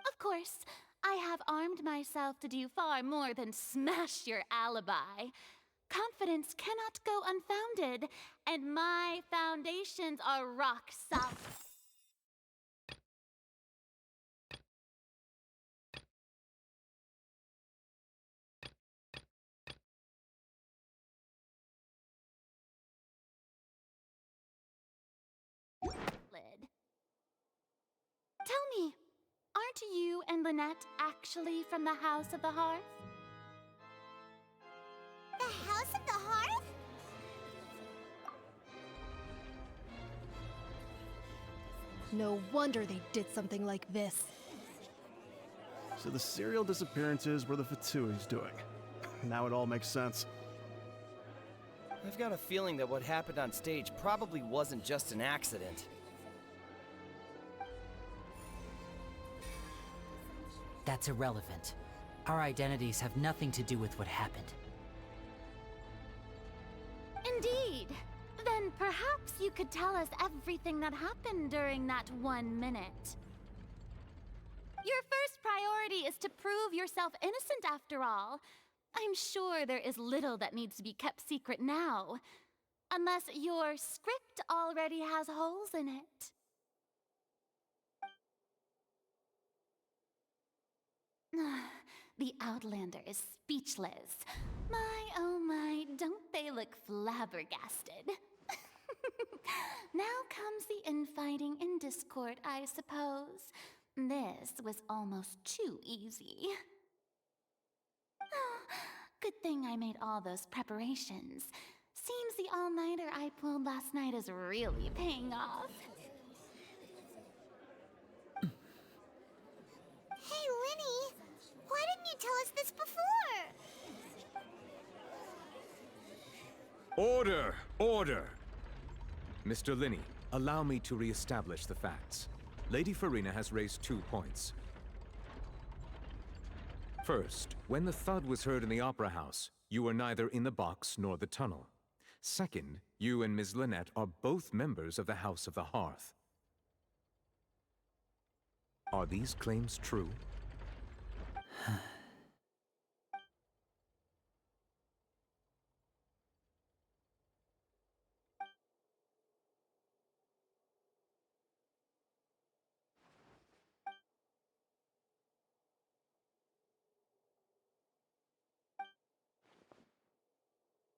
Of course, I have armed myself to do far more than smash your alibi. Confidence cannot go unfounded, and my foundations are rock solid. Tell me, aren't you and Lynette actually from the House of the Hearth? The House of the Hearth? No wonder they did something like this. So the serial disappearances were the Fatui's doing. Now it all makes sense. I've got a feeling that what happened on stage probably wasn't just an accident. That's irrelevant. Our identities have nothing to do with what happened. Indeed. Then perhaps you could tell us everything that happened during that 1 minute. Your first priority is to prove yourself innocent after all. I'm sure there is little that needs to be kept secret now. Unless your script already has holes in it. The Outlander is speechless. My, oh my, don't they look flabbergasted? Now comes the infighting and discord, I suppose. This was almost too easy. Good thing I made all those preparations. Seems the all-nighter I pulled last night is really paying off. Hey, Linny! Why didn't you tell us this before? Order! Order! Mr. Linney, allow me to re-establish the facts. Lady Farina has raised 2 points. First, when the thud was heard in the Opera House, you were neither in the box nor the tunnel. Second, you and Ms. Lynette are both members of the House of the Hearth. Are these claims true?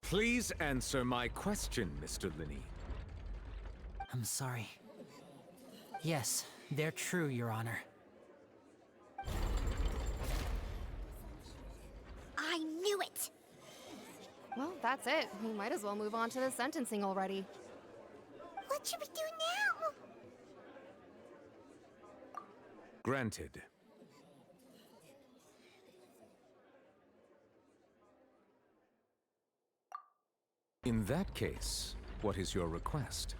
Please answer my question, Mr. Linney. I'm sorry. Yes, they're true, Your Honor. I knew it! Well, that's it. We might as well move on to the sentencing already. What should we do now? Granted. In that case, what is your request?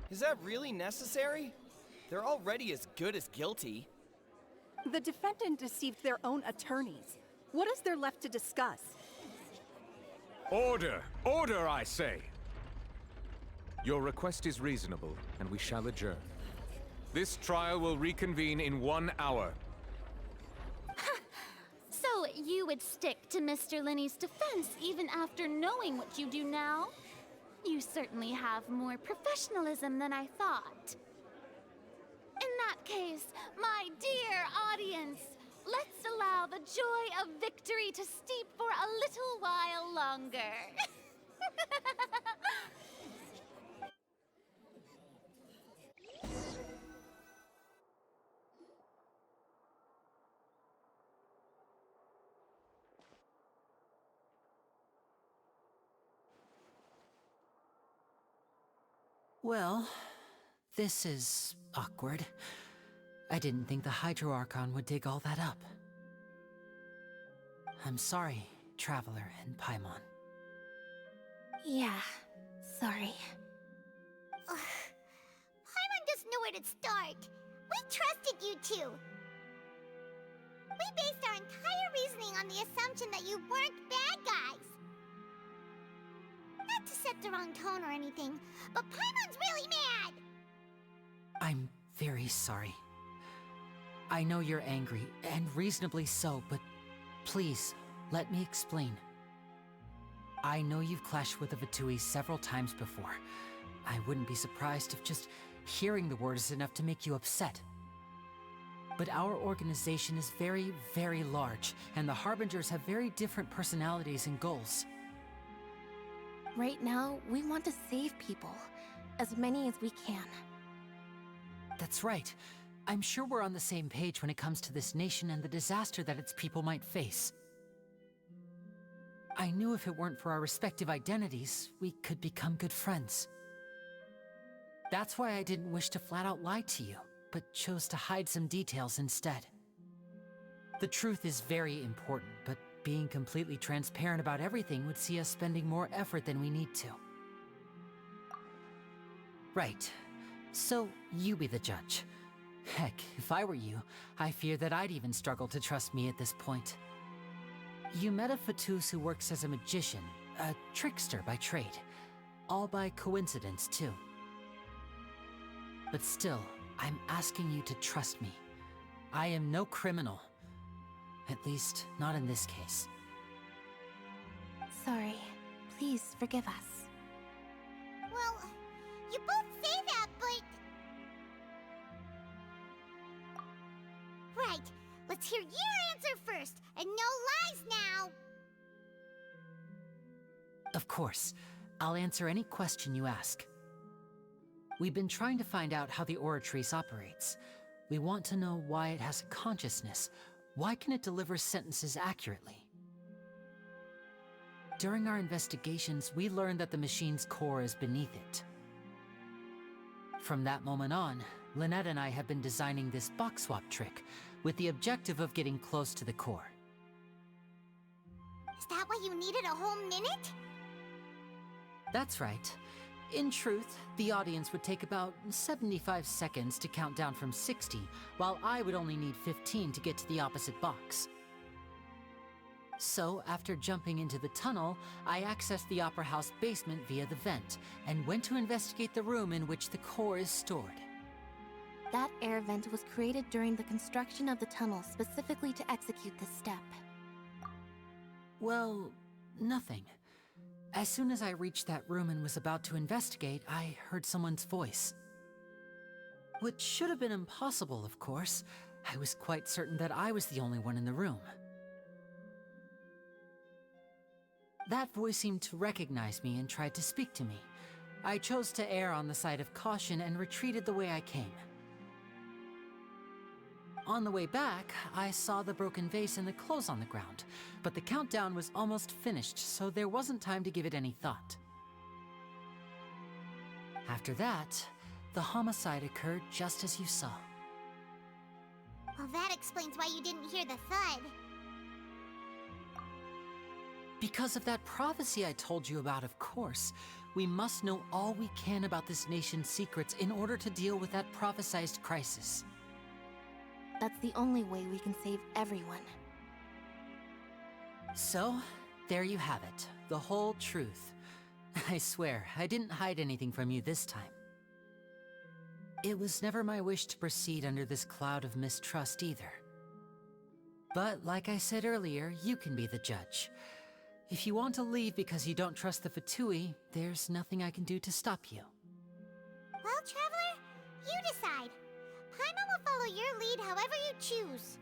Is that really necessary? They're already as good as guilty. The defendant deceived their own attorneys. What is there left to discuss? Order! Order, I say! Your request is reasonable, and we shall adjourn. This trial will reconvene in 1 hour. So you would stick to Mr. Linney's defense even after knowing what you do now? You certainly have more professionalism than I thought. In that case, my dear audience, let's allow the joy of victory to steep for a little while longer. Well, this is awkward. I didn't think the Hydro Archon would dig all that up. I'm sorry, Traveler and Paimon. Yeah, sorry. Paimon doesn't know where to start. We trusted you two. We based our entire reasoning on the assumption that you weren't bad guys. Not to set the wrong tone or anything, but Paimon's really mad! I'm very sorry. I know you're angry, and reasonably so, but please, let me explain. I know you've clashed with the Fatui several times before. I wouldn't be surprised if just hearing the word is enough to make you upset. But our organization is very, very large, and the Harbingers have very different personalities and goals. Right now, we want to save people. As many as we can. That's right. I'm sure we're on the same page when it comes to this nation and the disaster that its people might face. I knew if it weren't for our respective identities, we could become good friends. That's why I didn't wish to flat out lie to you, but chose to hide some details instead. The truth is very important, but being completely transparent about everything would see us spending more effort than we need to. Right. So, you be the judge. Heck, if I were you, I fear that I'd even struggle to trust me at this point. You met a Fatus who works as a magician, a trickster by trade. All by coincidence, too. But still, I'm asking you to trust me. I am no criminal. At least, not in this case. Sorry. Please forgive us. Well, you both say that, but... Right. Let's hear your answer first, and no lies now! Of course. I'll answer any question you ask. We've been trying to find out how the Oratrice operates. We want to know why it has a consciousness. Why can it deliver sentences accurately? During our investigations, we learned that the machine's core is beneath it. From that moment on, Lynette and I have been designing this box swap trick with the objective of getting close to the core. Is that why you needed a whole minute? That's right. In truth, the audience would take about 75 seconds to count down from 60, while I would only need 15 to get to the opposite box. So, after jumping into the tunnel, I accessed the Opera House basement via the vent, and went to investigate the room in which the core is stored. That air vent was created during the construction of the tunnel specifically to execute this step. Well, nothing. As soon as I reached that room and was about to investigate, I heard someone's voice. Which should have been impossible, of course. I was quite certain that I was the only one in the room. That voice seemed to recognize me and tried to speak to me. I chose to err on the side of caution and retreated the way I came. On the way back, I saw the broken vase and the clothes on the ground, but the countdown was almost finished, so there wasn't time to give it any thought. After that, the homicide occurred just as you saw. Well, that explains why you didn't hear the thud. Because of that prophecy I told you about, of course. We must know all we can about this nation's secrets in order to deal with that prophesized crisis. That's the only way we can save everyone. So, there you have it. The whole truth. I swear, I didn't hide anything from you this time. It was never my wish to proceed under this cloud of mistrust either. But like I said earlier, you can be the judge. If you want to leave because you don't trust the Fatui, there's nothing I can do to stop you. Well, Traveler, you decide. Paimon will follow your lead however you choose.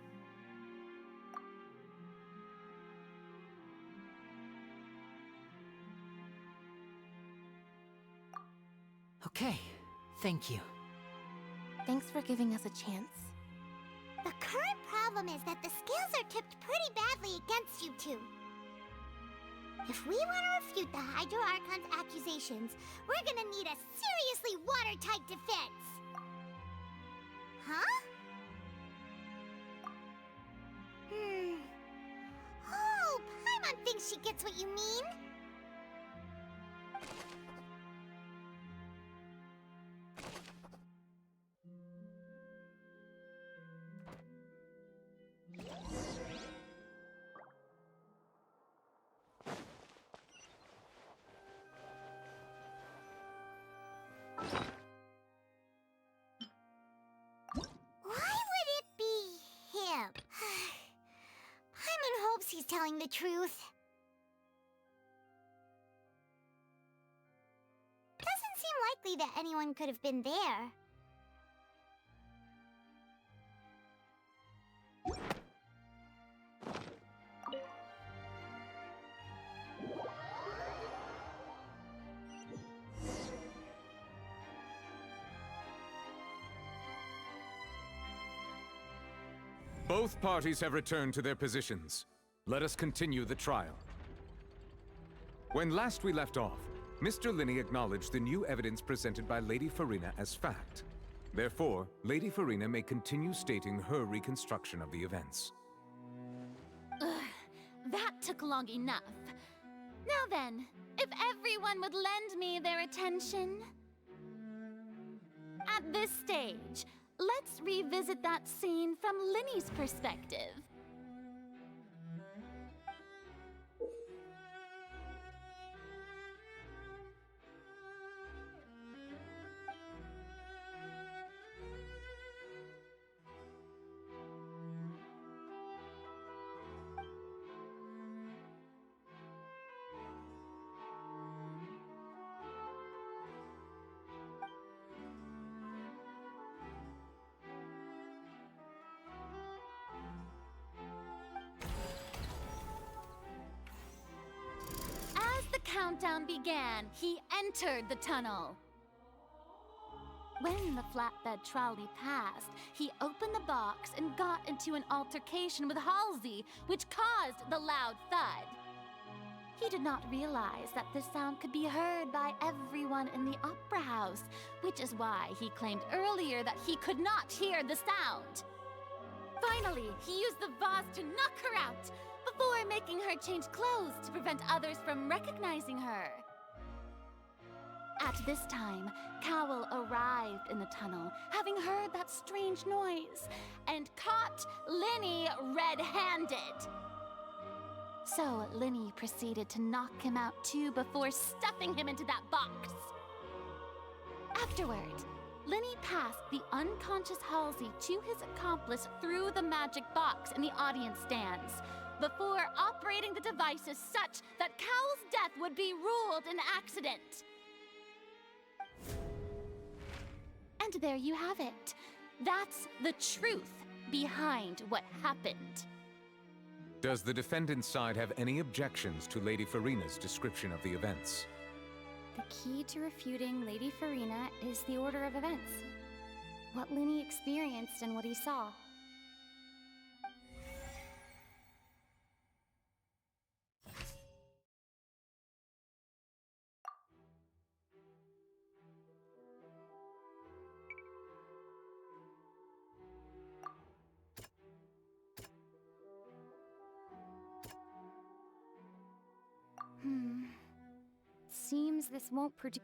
Okay, thank you. Thanks for giving us a chance. The current problem is that the scales are tipped pretty badly against you two. If we want to refute the Hydro Archon's accusations, we're gonna need a seriously watertight defense. Huh? Oh, Paimon thinks she gets what you mean. Paimon hopes he's telling the truth. Doesn't seem likely that anyone could have been there. Both parties have returned to their positions. Let us continue the trial. When last we left off, Mr. Linney acknowledged the new evidence presented by Lady Farina as fact. Therefore, Lady Farina may continue stating her reconstruction of the events. Ugh, that took long enough. Now then, if everyone would lend me their attention. At this stage, let's revisit that scene from Linney's perspective. Countdown began, he entered the tunnel. When the flatbed trolley passed, he opened the box and got into an altercation with Halsey, which caused the loud thud. He did not realize that this sound could be heard by everyone in the opera house, which is why he claimed earlier that he could not hear the sound. Finally, he used the vase to knock her out, before making her change clothes to prevent others from recognizing her. At this time, Cowell arrived in the tunnel, having heard that strange noise, and caught Linney red-handed. So Linney proceeded to knock him out too before stuffing him into that box. Afterward, Linney passed the unconscious Halsey to his accomplice through the magic box in the audience stands, before operating the devices such that Cowell's death would be ruled an accident. And there you have it. That's the truth behind what happened. Does the defendant's side have any objections to Lady Farina's description of the events? The key to refuting Lady Farina is the order of events. What Linney experienced and what he saw. Seems this won't produce.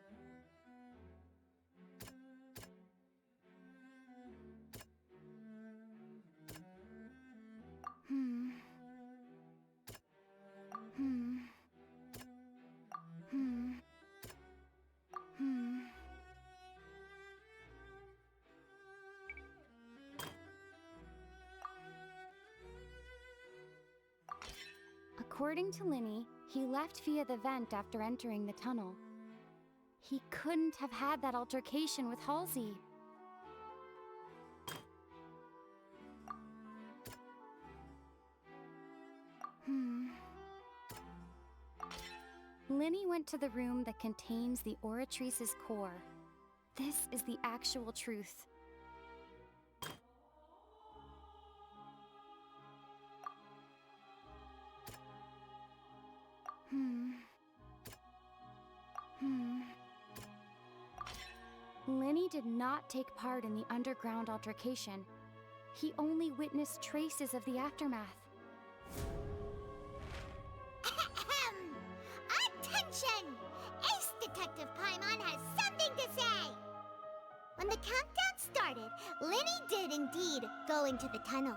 According to Linny, he left via the vent after entering the tunnel. He couldn't have had that altercation with Halsey. Linny went to the room that contains the Oratrice's core. This is the actual truth. Linny did not take part in the underground altercation. He only witnessed traces of the aftermath. Attention! Ace Detective Paimon has something to say! When the countdown started, Linny did indeed go into the tunnel.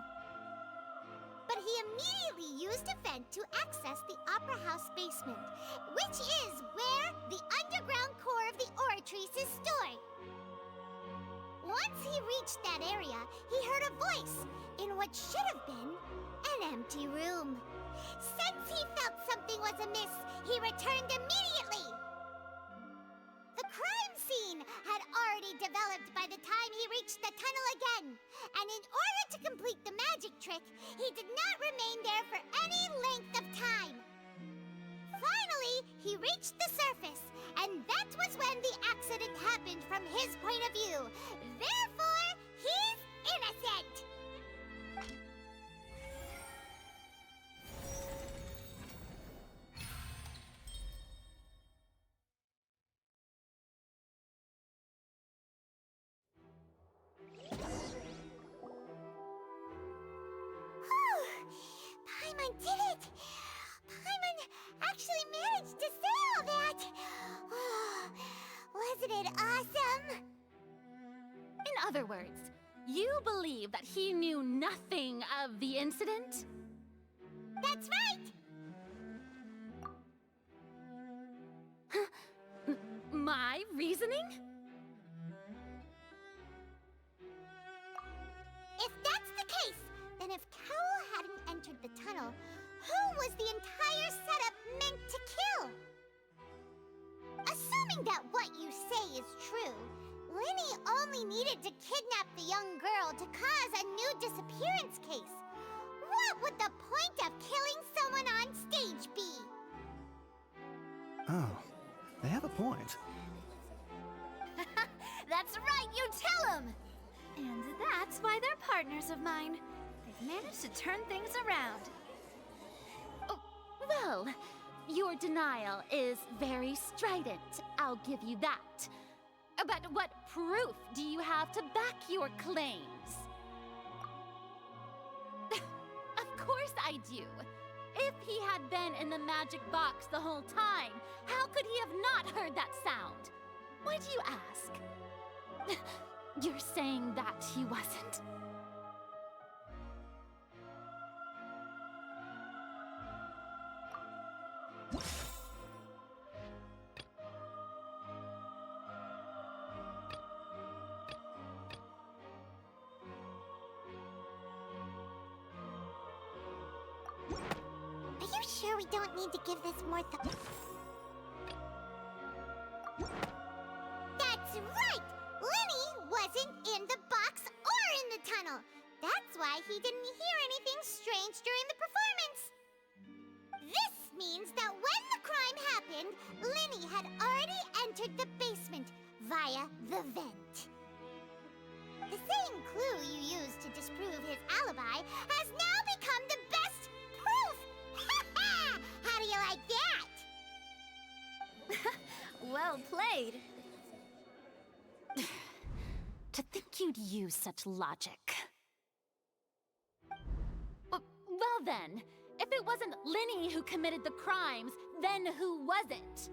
But he immediately used a vent to access the Opera House basement, which is where the underground core of the Oratrice is stored. Once he reached that area, he heard a voice in what should have been an empty room. Since he felt something was amiss, he returned immediately. The crime scene had already developed by the time he reached the tunnel again, and in order to complete the magic trick, he did not remain there for any length of time. Finally, he reached the surface, and that was when the accident happened from his point of view. Therefore, he's innocent! Paimon did it! Paimon actually managed to say all that! Wasn't it awesome? In other words, you believe that he knew nothing of the incident? That's right! My reasoning? If that's the case, then if Cowell hadn't entered the tunnel, who was the entire setup meant to kill? Assuming that what you say is true, Linny only needed to kidnap the young girl to cause a new disappearance case. What would the point of killing someone on stage be? Oh, they have a point. That's right, you tell them! And that's why they're partners of mine. They've managed to turn things around. Oh, well, your denial is very strident, I'll give you that. But what proof do you have to back your claims? Of course I do. If he had been in the magic box the whole time, how could he have not heard that sound? Why do you ask? You're saying that he wasn't? Are you sure we don't need to give this more thought? That's right! Linny wasn't in the box or in the tunnel. That's why he didn't hear anything strange during the performance. This means that when the crime happened, Linny had already entered the basement via the vent. The same clue you used to disprove his alibi has now become the best proof! How do you like that? Well played. To think you'd use such logic. Well then, if it wasn't Linny who committed the crimes, then who was it?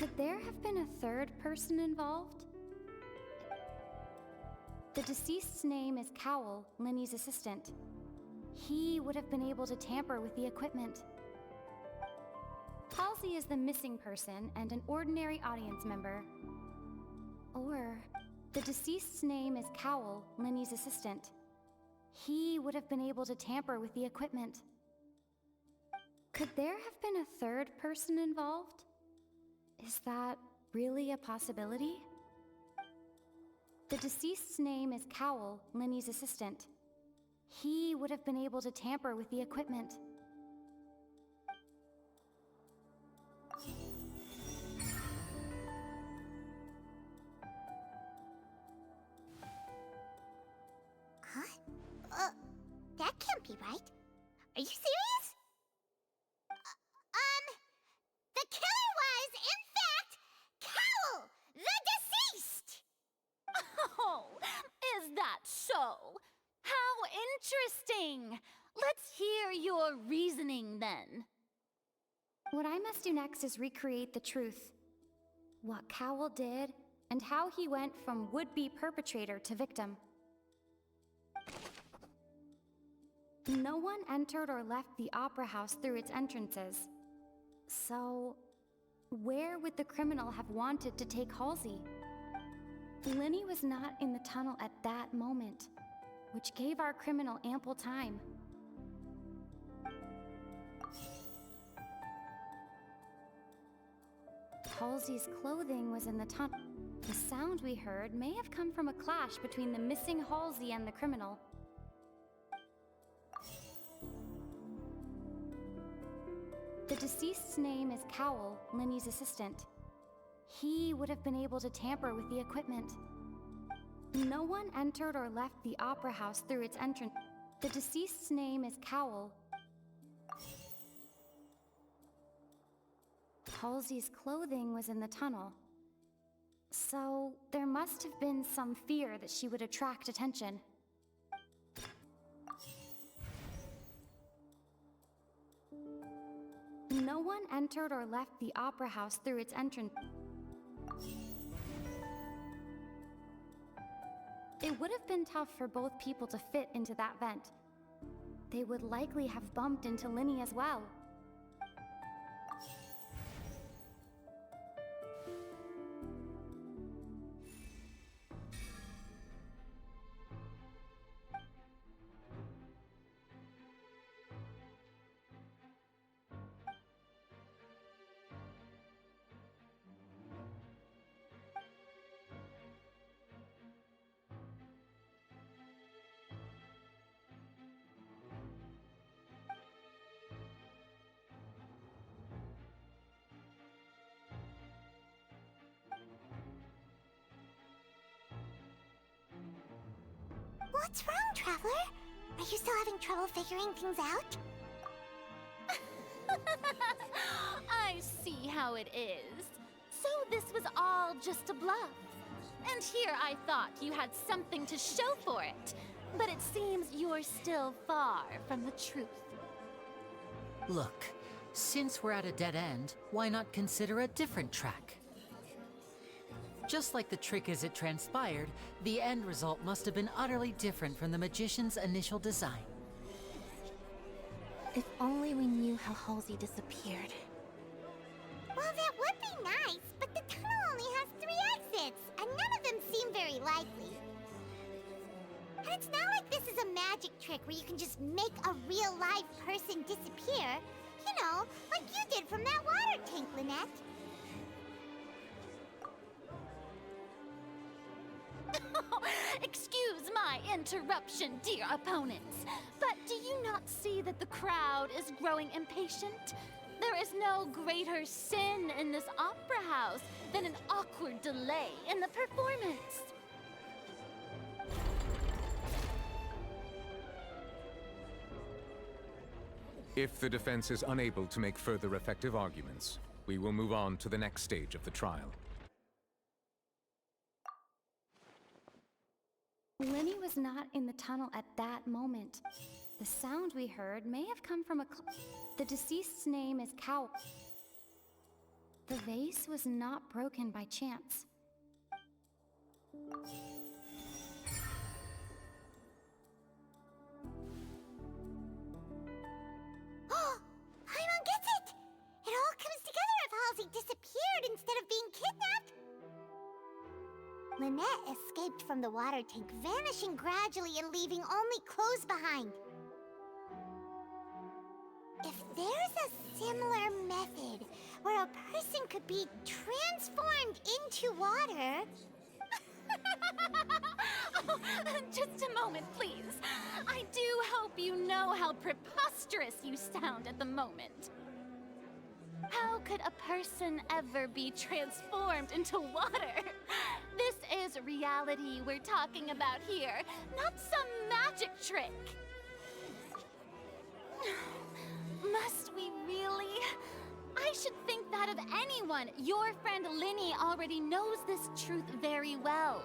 Could there have been a third person involved? The deceased's name is Cowell, Linny's assistant. He would have been able to tamper with the equipment. Halsey is the missing person and an ordinary audience member. Or, the deceased's name is Cowell, Linny's assistant. He would have been able to tamper with the equipment. Could there have been a third person involved? Is that really a possibility? The deceased's name is Cowell, Linny's assistant. He would have been able to tamper with the equipment. Huh? That can't be right. Are you serious? The killer was, in fact, Cowell, the deceased! Oh, is that so? How interesting! Let's hear your reasoning then. What I must do next is recreate the truth. What Cowell did, and how he went from would-be perpetrator to victim. No one entered or left the opera house through its entrances. So, where would the criminal have wanted to take Halsey? Linny was not in the tunnel at that moment, which gave our criminal ample time. Halsey's clothing was in the tunnel. The sound we heard may have come from a clash between the missing Halsey and the criminal. The deceased's name is Cowell, Linny's assistant. He would have been able to tamper with the equipment. No one entered or left the opera house through its entrance. The deceased's name is Cowell. Halsey's clothing was in the tunnel. So, there must have been some fear that she would attract attention. No one entered or left the opera house through its entrance. It would have been tough for both people to fit into that vent. They would likely have bumped into Linny as well. What's wrong, Traveler? Are you still having trouble figuring things out? I see how it is. So this was all just a bluff. And here I thought you had something to show for it. But it seems you're still far from the truth. Look, since we're at a dead end, why not consider a different track? Just like the trick as it transpired, the end result must have been utterly different from the magician's initial design. If only we knew how Halsey disappeared. Well, that would be nice, but the tunnel only has 3 exits, and none of them seem very likely. And it's not like this is a magic trick where you can just make a real live person disappear. You know, like you did from that water tank, Lynette. Excuse my interruption, dear opponents, but do you not see that the crowd is growing impatient? There is no greater sin in this opera house than an awkward delay in the performance. If the defense is unable to make further effective arguments, we will move on to the next stage of the trial. Linny was not in the tunnel at that moment. The sound we heard may have come from the deceased's name is Cowell. The vase was not broken by chance. Paimon gets it! It all comes together if Halsey disappeared instead of being kidnapped. Lynette escaped from the water tank, vanishing gradually and leaving only clothes behind. If there's a similar method where a person could be transformed into water... Oh, just a moment, please. I do hope you know how preposterous you sound at the moment. How could a person ever be transformed into water? This is reality we're talking about here, not some magic trick. Must we really? I should think that of anyone. Your friend Linny already knows this truth very well.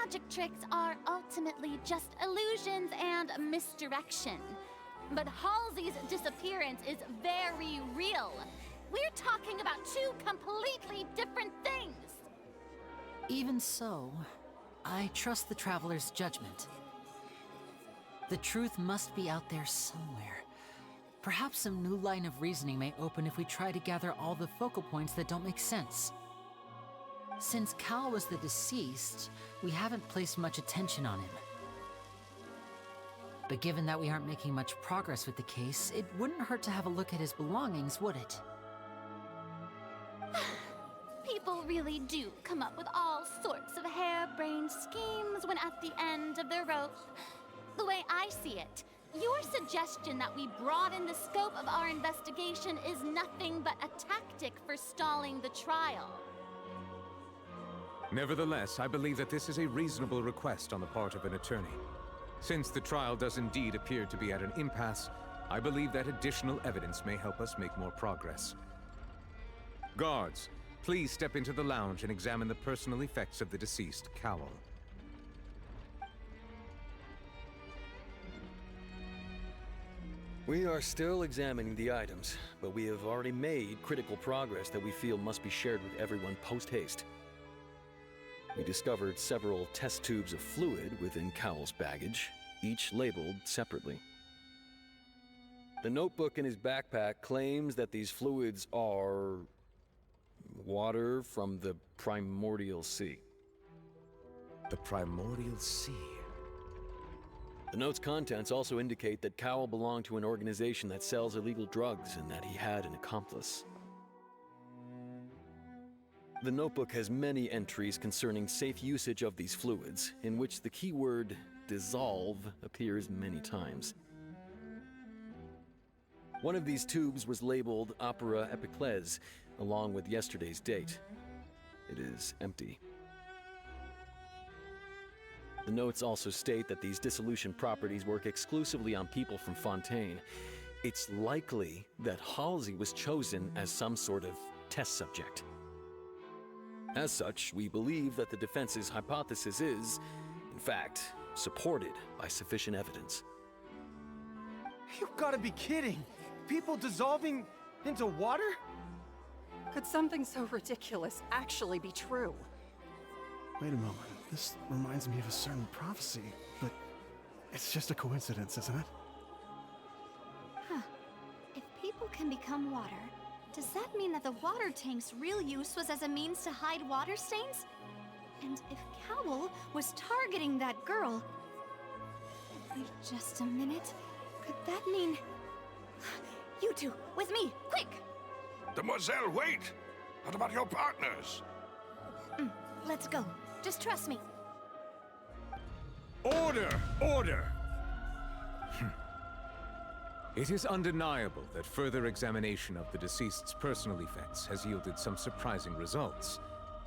Magic tricks are ultimately just illusions and misdirection. But Halsey's disappearance is very real. We're talking about two completely different things. Even so, I trust the Traveler's judgment. The truth must be out there somewhere. Perhaps some new line of reasoning may open if we try to gather all the focal points that don't make sense. Since Cal was the deceased, we haven't placed much attention on him. But given that we aren't making much progress with the case, it wouldn't hurt to have a look at his belongings, would it? People really do come up with all sorts of harebrained schemes when at the end of their rope. The way I see it, your suggestion that we broaden the scope of our investigation is nothing but a tactic for stalling the trial. Nevertheless, I believe that this is a reasonable request on the part of an attorney. Since the trial does indeed appear to be at an impasse, I believe that additional evidence may help us make more progress. Guards, please step into the lounge and examine the personal effects of the deceased Cowl. We are still examining the items, but we have already made critical progress that we feel must be shared with everyone post-haste. We discovered several test tubes of fluid within Cowell's baggage, each labeled separately. The notebook in his backpack claims that these fluids are water from the primordial sea. The primordial sea? The note's contents also indicate that Cowell belonged to an organization that sells illegal drugs and that he had an accomplice. The notebook has many entries concerning safe usage of these fluids, in which the keyword dissolve appears many times. One of these tubes was labeled Opera Epiclese, along with yesterday's date. It is empty. The notes also state that these dissolution properties work exclusively on people from Fontaine. It's likely that Halsey was chosen as some sort of test subject. As such, we believe that the defense's hypothesis is, in fact, supported by sufficient evidence. You've got to be kidding! People dissolving into water? Could something so ridiculous actually be true? Wait a moment. This reminds me of a certain prophecy, but it's just a coincidence, isn't it? Huh. If people can become water, does that mean that the water tank's real use was as a means to hide water stains? And if Cowell was targeting that girl... Wait just a minute. Could that mean... You two, with me, quick! Demoiselle, wait! What about your partners? Let's go. Just trust me. Order! Order! It is undeniable that further examination of the deceased's personal effects has yielded some surprising results,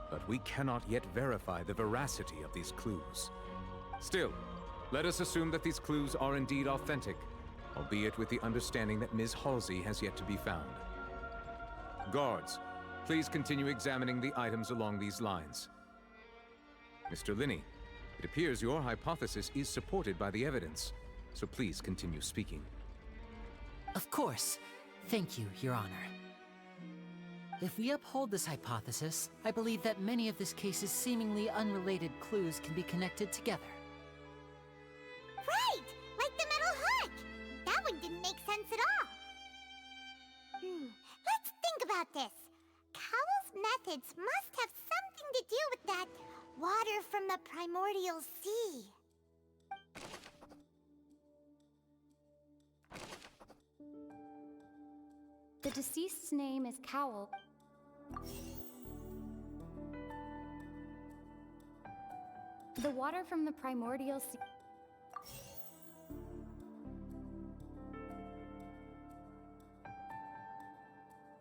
but we cannot yet verify the veracity of these clues. Still, let us assume that these clues are indeed authentic, albeit with the understanding that Ms. Halsey has yet to be found. Guards, please continue examining the items along these lines. Mr. Linney, it appears your hypothesis is supported by the evidence, so please continue speaking. Of course. Thank you, Your Honor. If we uphold this hypothesis, I believe that many of this case's seemingly unrelated clues can be connected together. Right! Like the metal hook! That one didn't make sense at all. Let's think about this. Cowell's methods must have something to do with that water from the primordial sea. The deceased's name is Cowell. The water from the primordial sea.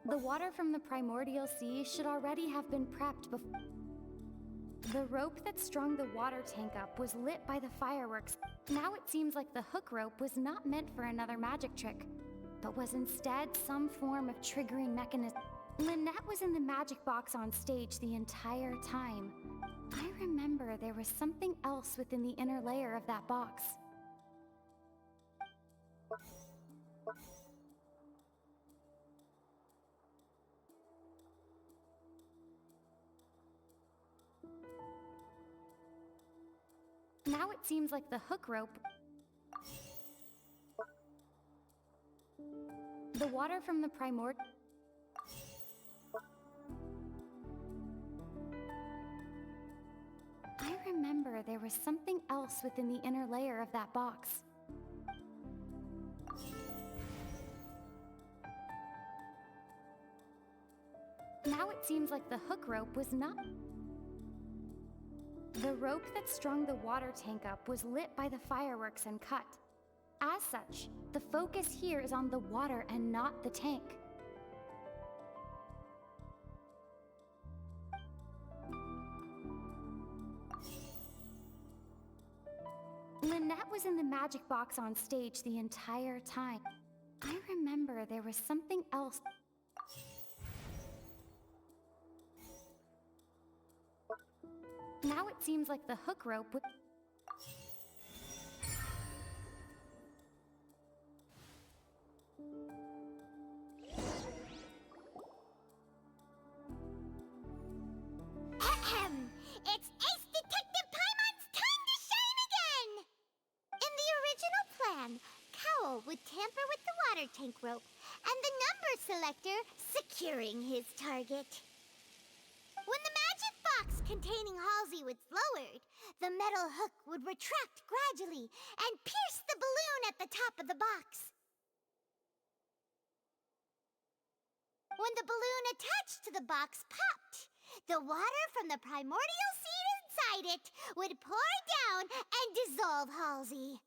The water from the primordial sea should already have been prepped before. The rope that strung the water tank up was lit by the fireworks. Now it seems like the hook rope was not meant for another magic trick, but was instead some form of triggering mechanism. Lynette was in the magic box on stage the entire time. I remember there was something else within the inner layer of that box. Now it seems like the hook rope. The water from the primordial. I remember there was something else within the inner layer of that box. Now it seems like the hook rope was not. The rope that strung the water tank up was lit by the fireworks and cut. As such, the focus here is on the water and not the tank. Lynette was in the magic box on stage the entire time. I remember there was something else. Now it seems like the hook rope would. Ahem! It's Ace Detective Paimon's time to shine again! In the original plan, Cowell would tamper with the water tank rope and the number selector securing his target. When the magic box containing Halsey was lowered, the metal hook would retract gradually and pierce the balloon at the top of the box. When the balloon attached to the box popped, the water from the primordial seed inside it would pour down and dissolve Halsey.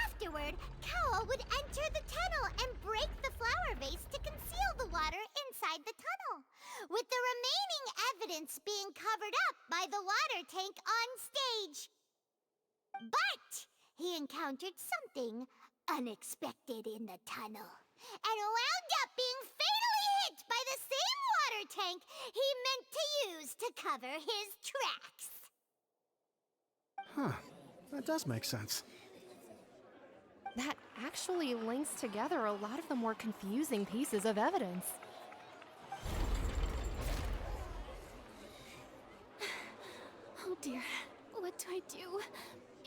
Afterward, Cowell would enter the tunnel and break the flower vase to conceal the water inside the tunnel, with the remaining evidence being covered up by the water tank on stage. But he encountered something unexpected in the tunnel, and wound up being fatally hit by the same water tank he meant to use to cover his tracks. Huh. That does make sense. That actually links together a lot of the more confusing pieces of evidence. Oh dear, what do I do?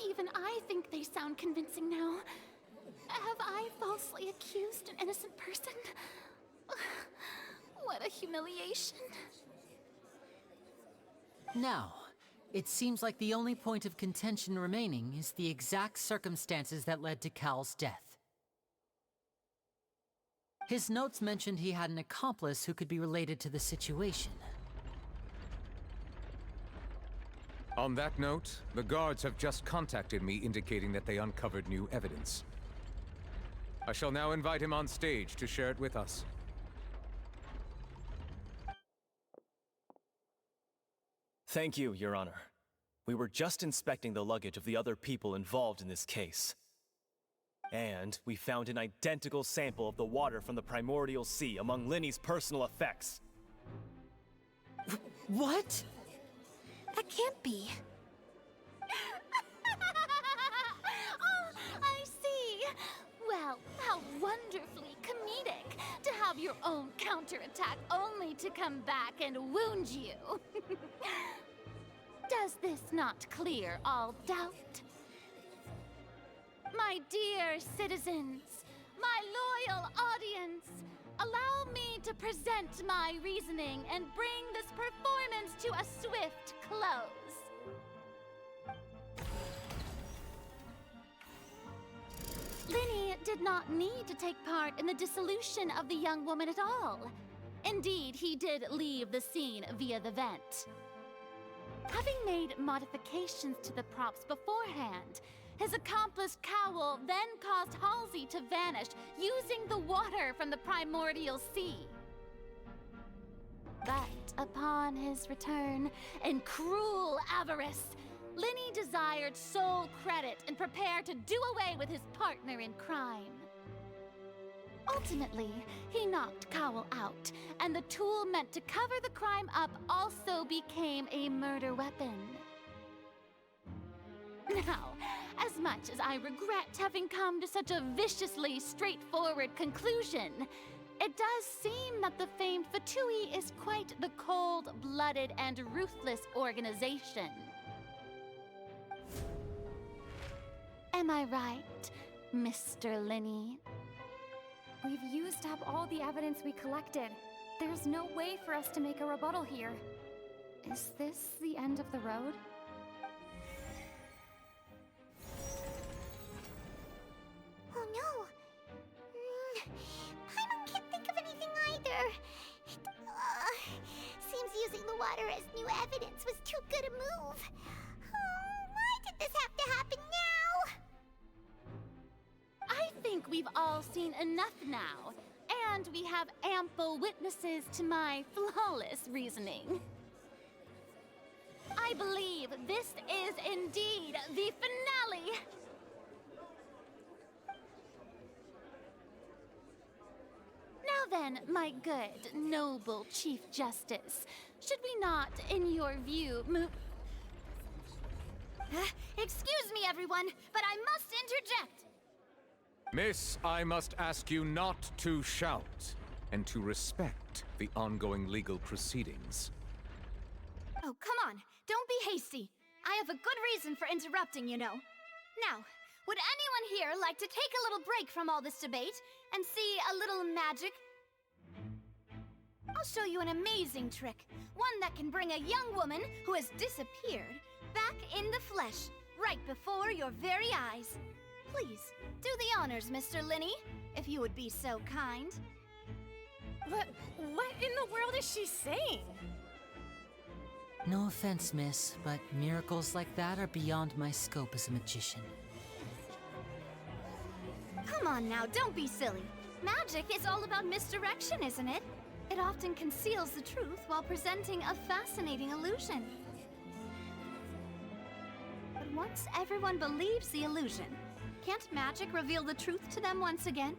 Even I think they sound convincing now. Have I falsely accused an innocent person? What a humiliation. Now, it seems like the only point of contention remaining is the exact circumstances that led to Cal's death. His notes mentioned he had an accomplice who could be related to the situation. On that note, the guards have just contacted me indicating that they uncovered new evidence. I shall now invite him on stage to share it with us. Thank you, Your Honor. We were just inspecting the luggage of the other people involved in this case. And we found an identical sample of the water from the primordial sea among Linny's personal effects. What? That can't be. Oh, I see. Well, how wonderfully comedic to have your your own counterattack only to come back and wound you. Does this not clear all doubt? My dear citizens, my loyal audience, allow me to present my reasoning and bring this performance to a swift close. Linny did not need to take part in the dissolution of the young woman at all. Indeed, he did leave the scene via the vent. Having made modifications to the props beforehand, his accomplice Cowell then caused Halsey to vanish using the water from the primordial sea. But upon his return, in cruel avarice, Linny desired sole credit and prepared to do away with his partner in crime. Ultimately, he knocked Cowell out, and the tool meant to cover the crime up also became a murder weapon. Now, as much as I regret having come to such a viciously straightforward conclusion, it does seem that the famed Fatui is quite the cold-blooded and ruthless organization. Am I right, Mr. Linny? We've used up all the evidence we collected. There's no way for us to make a rebuttal here. Is this the end of the road? Oh no! Paimon can't think of anything either. Seems using the water as new evidence was too good a move. Why did this have to happen now? I think we've all seen enough now, and we have ample witnesses to my flawless reasoning. I believe this is indeed the finale! Now then, my good, noble Chief Justice, should we not, in your view, move... Excuse me, everyone, but I must interject! Miss, I must ask you not to shout, and to respect the ongoing legal proceedings. Oh, come on. Don't be hasty. I have a good reason for interrupting, you know. Now, would anyone here like to take a little break from all this debate and see a little magic? I'll show you an amazing trick. One that can bring a young woman who has disappeared back in the flesh, right before your very eyes. Please, do the honors, Mr. Linny, if you would be so kind. What in the world is she saying? No offense, miss, but miracles like that are beyond my scope as a magician. Come on now, don't be silly. Magic is all about misdirection, isn't it? It often conceals the truth while presenting a fascinating illusion. But once everyone believes the illusion, can't magic reveal the truth to them once again?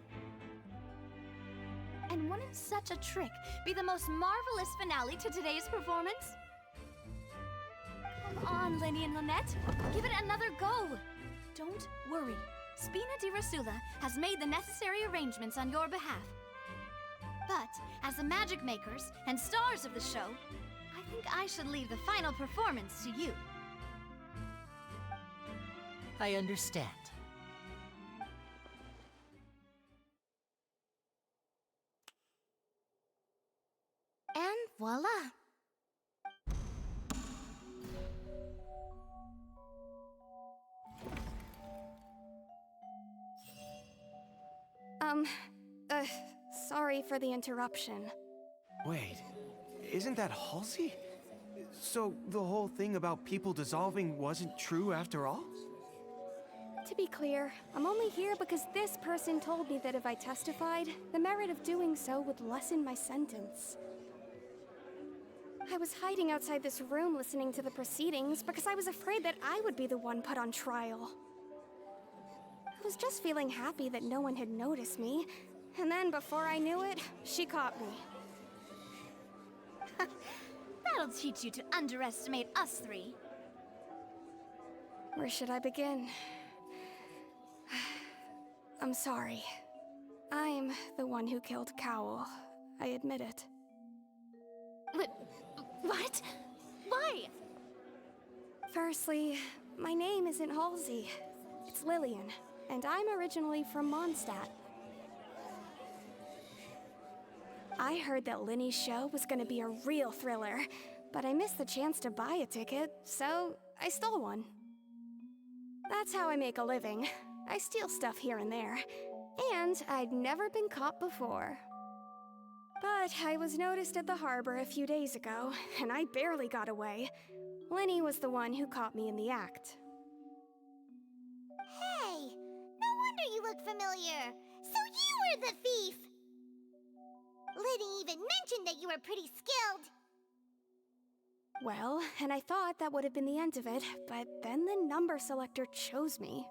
And wouldn't such a trick be the most marvelous finale to today's performance? Come on, Linny and Lynette. Give it another go. Don't worry. Spina di Rasula has made the necessary arrangements on your behalf. But, as the magic makers and stars of the show, I think I should leave the final performance to you. I understand. And voila! Sorry for the interruption. Wait, isn't that Halsey? So the whole thing about people dissolving wasn't true after all? To be clear, I'm only here because this person told me that if I testified, the merit of doing so would lessen my sentence. I was hiding outside this room listening to the proceedings because I was afraid that I would be the one put on trial. I was just feeling happy that no one had noticed me, and then before I knew it, she caught me. That'll teach you to underestimate us three. Where should I begin? I'm sorry. I'm the one who killed Cowell. I admit it. What? Why? Firstly, my name isn't Halsey. It's Lillian, and I'm originally from Mondstadt. I heard that Linny's show was gonna be a real thriller, but I missed the chance to buy a ticket, so I stole one. That's how I make a living. I steal stuff here and there, and I'd never been caught before. But I was noticed at the harbor a few days ago, and I barely got away. Linny was the one who caught me in the act. Hey, no wonder you look familiar. So you were the thief! Liddy even mentioned that you were pretty skilled. Well, and I thought that would have been the end of it, but then the number selector chose me.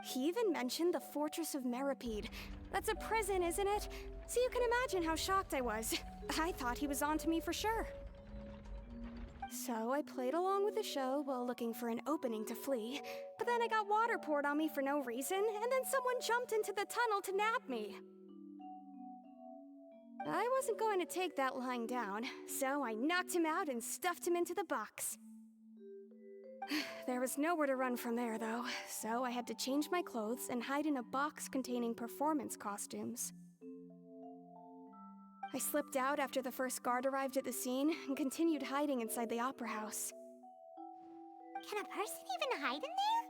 He even mentioned the Fortress of Meripede. That's a prison, isn't it? So you can imagine how shocked I was. I thought he was onto me for sure. So I played along with the show while looking for an opening to flee, but then I got water poured on me for no reason, and then someone jumped into the tunnel to nab me. I wasn't going to take that lying down, so I knocked him out and stuffed him into the box. There was nowhere to run from there, though, so I had to change my clothes and hide in a box containing performance costumes. I slipped out after the first guard arrived at the scene and continued hiding inside the opera house. Can a person even hide in there?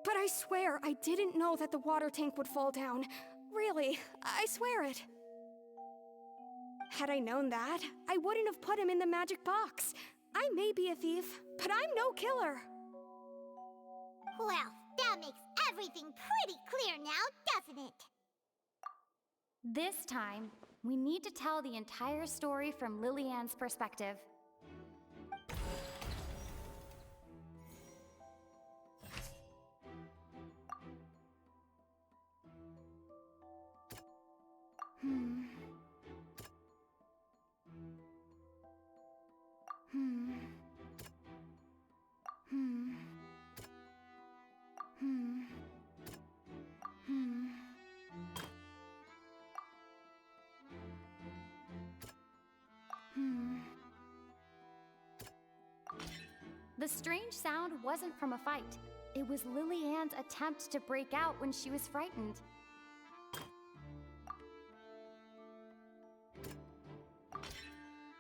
But I swear I didn't know that the water tank would fall down. Really, I swear it. Had I known that, I wouldn't have put him in the magic box. I may be a thief, but I'm no killer. Well, that makes everything pretty clear now, doesn't it? This time, we need to tell the entire story from Lillian's perspective. The strange sound wasn't from a fight. It was Lillian's attempt to break out when she was frightened.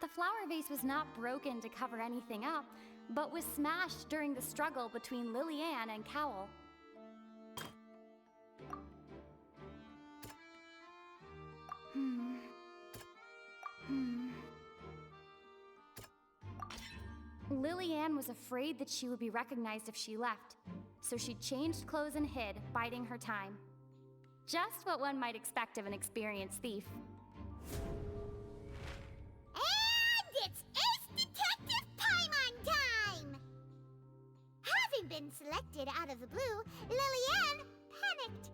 The flower vase was not broken to cover anything up, but was smashed during the struggle between Lillian and Cowell. Lillian was afraid that she would be recognized if she left, so she changed clothes and hid, biding her time. Just what one might expect of an experienced thief. And it's Ace Detective Paimon time! Having been selected out of the blue, Lillian panicked.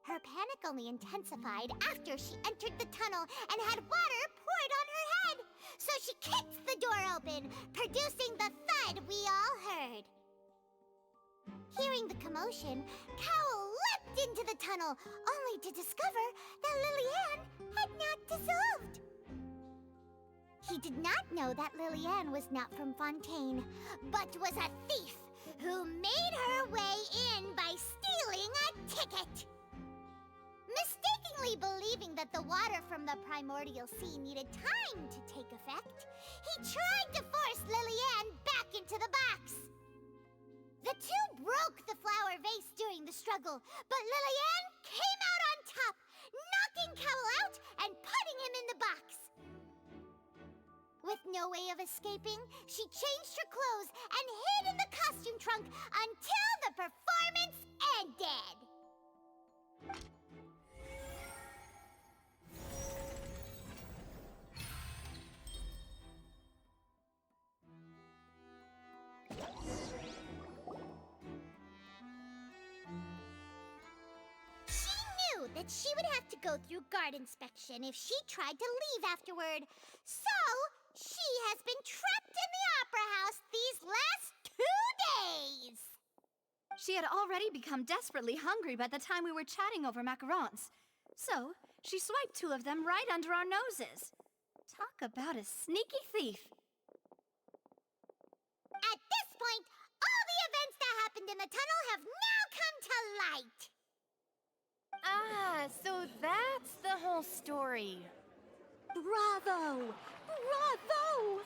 Her panic only intensified after she entered the tunnel and had water poured on her head. So she kicked the door open, producing the thud we all heard. Hearing the commotion, Cowell leapt into the tunnel, only to discover that Lillian had not dissolved. He did not know that Lillian was not from Fontaine, but was a thief who made her way in by stealing a ticket. Mistakenly believing that the water from the primordial sea needed time to take effect, he tried to force Lillian back into the box. The two broke the flower vase during the struggle, but Lillian came out on top, knocking Cowell out and putting him in the box. With no way of escaping, she changed her clothes and hid in the costume trunk until the performance ended. That she would have to go through guard inspection if she tried to leave afterward. So, she has been trapped in the opera house these last 2 days. She had already become desperately hungry by the time we were chatting over macarons. So, she swiped 2 of them right under our noses. Talk about a sneaky thief. At this point, all the events that happened in the tunnel have now come to light. Ah, so that's the whole story. Bravo! Bravo!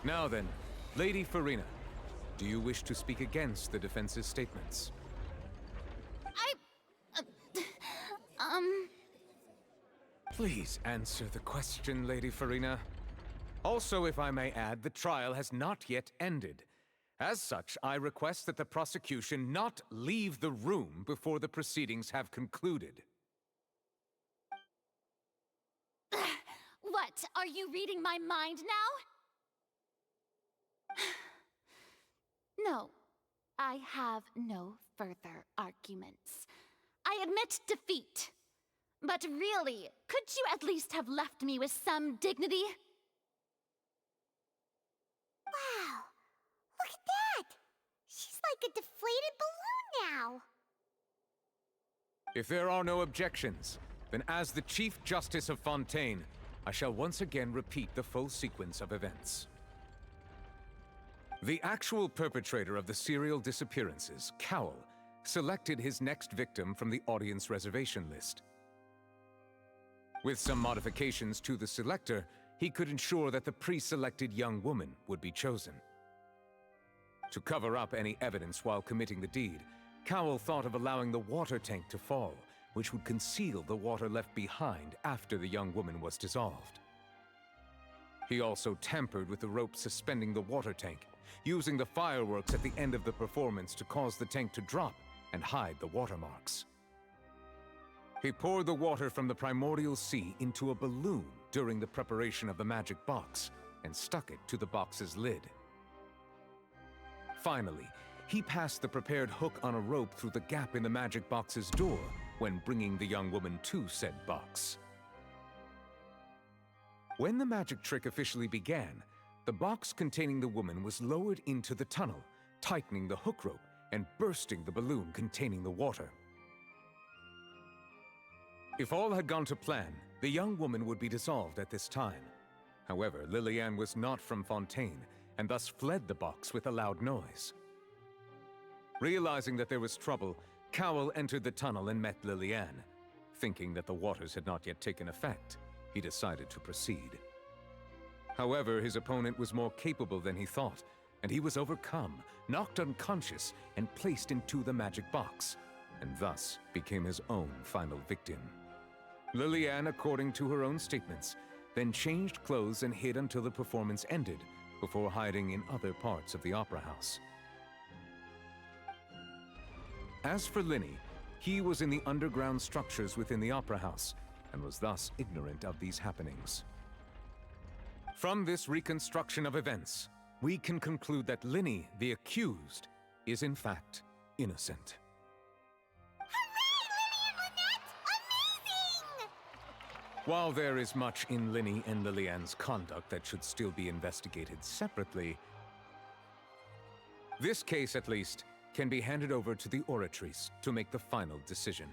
Now then, Lady Farina, do you wish to speak against the defense's statements? Please answer the question, Lady Farina. Also, if I may add, the trial has not yet ended. As such, I request that the prosecution not leave the room before the proceedings have concluded. What? Are you reading my mind now? No. I have no further arguments. I admit defeat. But really, could you at least have left me with some dignity? Wow, look at that! She's like a deflated balloon now. If there are no objections, then as the Chief Justice of Fontaine, I shall once again repeat the full sequence of events. The actual perpetrator of the serial disappearances, Cowell, selected his next victim from the audience reservation list. With some modifications to the selector, he could ensure that the pre-selected young woman would be chosen. To cover up any evidence while committing the deed, Cowell thought of allowing the water tank to fall, which would conceal the water left behind after the young woman was dissolved. He also tampered with the rope suspending the water tank, using the fireworks at the end of the performance to cause the tank to drop and hide the watermarks. He poured the water from the primordial sea into a balloon during the preparation of the magic box and stuck it to the box's lid. Finally, he passed the prepared hook on a rope through the gap in the magic box's door when bringing the young woman to said box. When the magic trick officially began, the box containing the woman was lowered into the tunnel, tightening the hook rope and bursting the balloon containing the water. If all had gone to plan, the young woman would be dissolved at this time. However, Lillian was not from Fontaine, and thus fled the box with a loud noise. Realizing that there was trouble, Cowell entered the tunnel and met Lillian. Thinking that the waters had not yet taken effect, he decided to proceed. However, his opponent was more capable than he thought, and he was overcome, knocked unconscious, and placed into the magic box, and thus became his own final victim. Lillian, according to her own statements, then changed clothes and hid until the performance ended, before hiding in other parts of the opera house. As for Linny, he was in the underground structures within the opera house, and was thus ignorant of these happenings. From this reconstruction of events, we can conclude that Linny, the accused, is in fact innocent. While there is much in Linny and Lillian's conduct that should still be investigated separately, this case, at least, can be handed over to the Oratrice to make the final decision.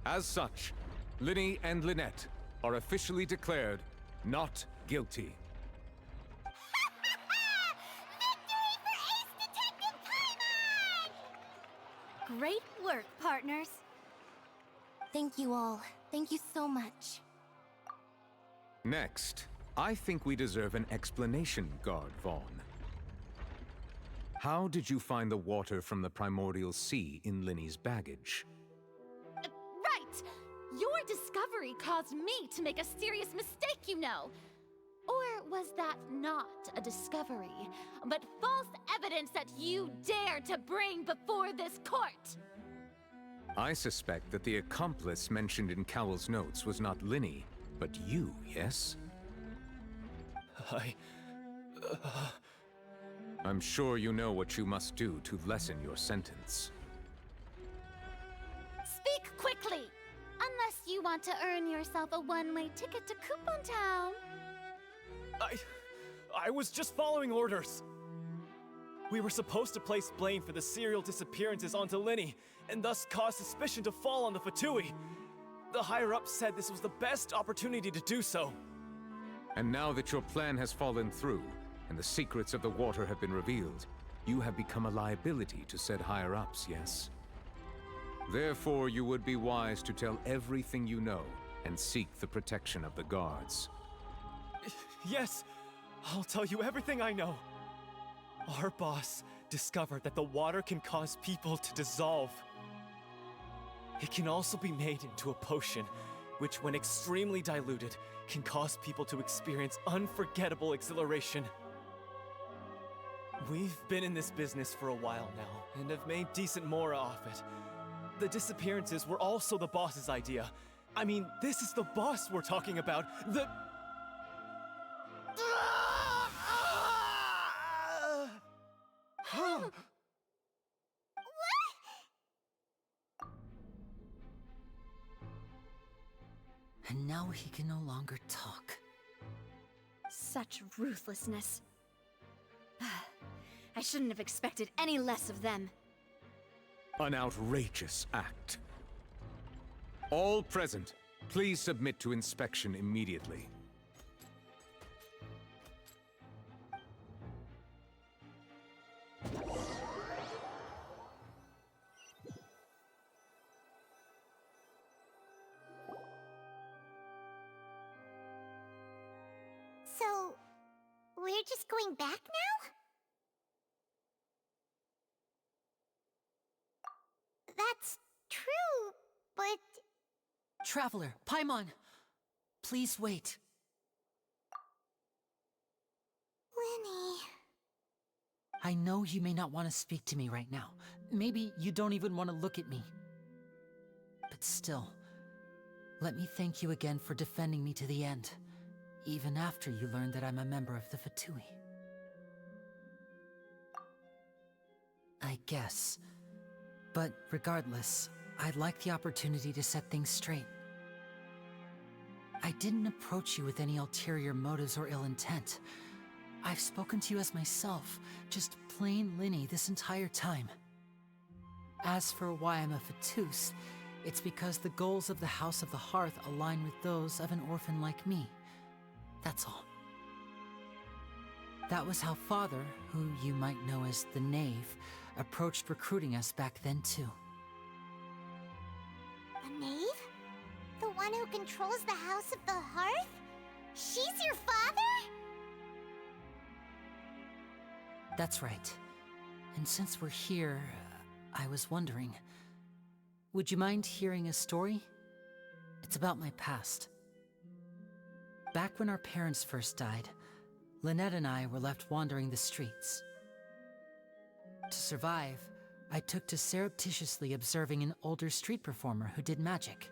As such, Linny and Lynette are officially declared not guilty. Great work, partners. Thank you all. Thank you so much. Next, I think we deserve an explanation, Guard Vaughn. How did you find the water from the primordial sea in Linny's baggage? Right! Your discovery caused me to make a serious mistake, you know. Or was that not a discovery, but false evidence that you dare to bring before this court? I suspect that the accomplice mentioned in Cowell's notes was not Linny, But you, yes? I'm sure you know what you must do to lessen your sentence. Speak quickly! Unless you want to earn yourself a one-way ticket to Coupon Town. I was just following orders. We were supposed to place blame for the serial disappearances onto Lyney, and thus cause suspicion to fall on the Fatui. The higher-ups said this was the best opportunity to do so. And now that your plan has fallen through, and the secrets of the water have been revealed, you have become a liability to said higher-ups, yes? Therefore, you would be wise to tell everything you know, and seek the protection of the guards. Yes, I'll tell you everything I know. Our boss discovered that the water can cause people to dissolve. It can also be made into a potion, which when extremely diluted, can cause people to experience unforgettable exhilaration. We've been in this business for a while now, and have made decent mora off it. The disappearances were also the boss's idea. I mean, this is the boss we're talking about. And now he can no longer talk. Such ruthlessness. I shouldn't have expected any less of them. An outrageous act. All present, please submit to inspection immediately. So, we're just going back now? That's true, but... Traveler, Paimon! Please wait. Lyney... I know you may not want to speak to me right now. Maybe you don't even want to look at me. But still, let me thank you again for defending me to the end, even after you learned that I'm a member of the Fatui. I guess. But regardless, I'd like the opportunity to set things straight. I didn't approach you with any ulterior motives or ill intent. I've spoken to you as myself, just plain Lyney this entire time. As for why I'm a Fatus, it's because the goals of the House of the Hearth align with those of an orphan like me. That's all. That was how Father, who you might know as the Knave, approached recruiting us back then too. A knave? The one who controls the House of the Hearth? She's your father? That's right. And since we're here, I was wondering, would you mind hearing a story? It's about my past. Back when our parents first died, Lynette and I were left wandering the streets. To survive, I took to surreptitiously observing an older street performer who did magic.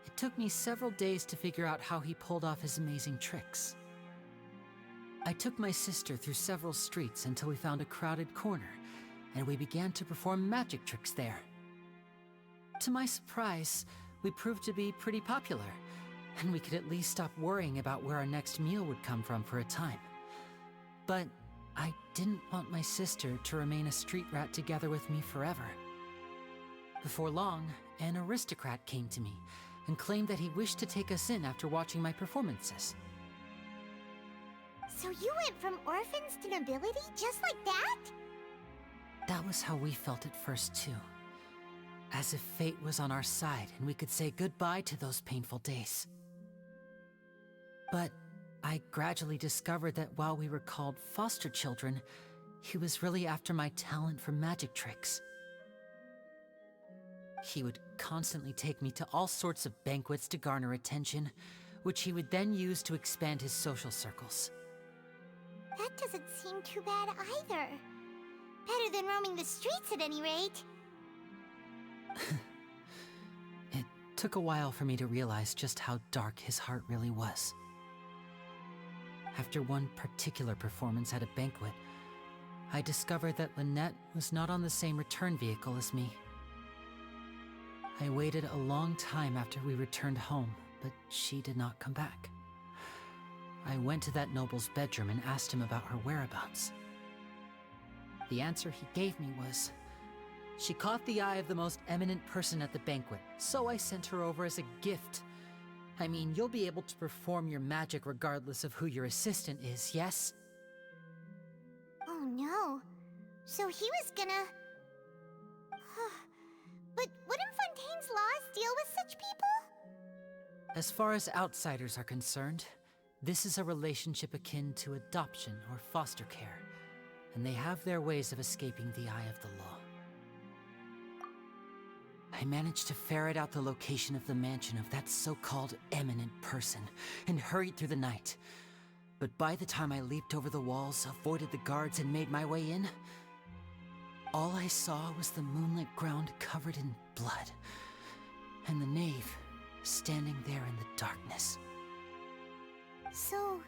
It took me several days to figure out how he pulled off his amazing tricks. I took my sister through several streets until we found a crowded corner, and we began to perform magic tricks there. To my surprise, we proved to be pretty popular, and we could at least stop worrying about where our next meal would come from for a time. But I didn't want my sister to remain a street rat together with me forever. Before long, an aristocrat came to me and claimed that he wished to take us in after watching my performances. So you went from orphans to nobility just like that? That was how we felt at first too. As if fate was on our side and we could say goodbye to those painful days. But I gradually discovered that while we were called foster children, he was really after my talent for magic tricks. He would constantly take me to all sorts of banquets to garner attention, which he would then use to expand his social circles. That doesn't seem too bad either. Better than roaming the streets at any rate. It took a while for me to realize just how dark his heart really was. After one particular performance at a banquet, I discovered that Lynette was not on the same return vehicle as me. I waited a long time after we returned home, but she did not come back. I went to that noble's bedroom and asked him about her whereabouts. The answer he gave me was, she caught the eye of the most eminent person at the banquet, so I sent her over as a gift. I mean, you'll be able to perform your magic regardless of who your assistant is, yes? Oh no. So he was gonna... But wouldn't Fontaine's laws deal with such people? As far as outsiders are concerned, this is a relationship akin to adoption or foster care, and they have their ways of escaping the eye of the law. I managed to ferret out the location of the mansion of that so-called eminent person and hurried through the night. But by the time I leaped over the walls, avoided the guards, and made my way in, all I saw was the moonlit ground covered in blood, and the knave standing there in the darkness. So,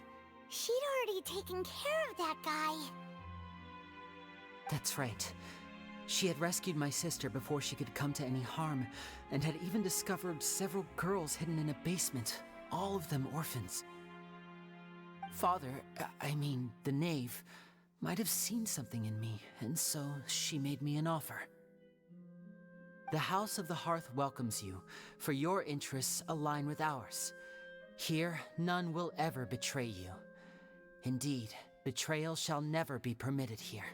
she'd already taken care of that guy. That's right. She had rescued my sister before she could come to any harm, and had even discovered several girls hidden in a basement, all of them orphans. Father, the knave, might have seen something in me, and so she made me an offer. The House of the Hearth welcomes you, for your interests align with ours. Here, none will ever betray you. Indeed, betrayal shall never be permitted here.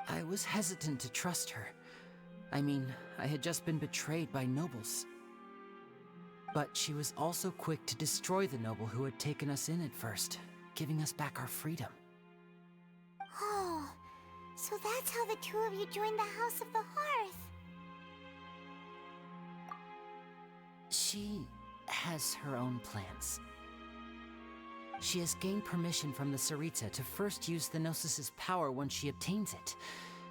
I was hesitant to trust her. I had just been betrayed by nobles. But she was also quick to destroy the noble who had taken us in at first, giving us back our freedom. Oh, so that's how the two of you joined the House of the Hearth. She has her own plans. She has gained permission from the Tsaritsa to first use the Gnosis' power once she obtains it.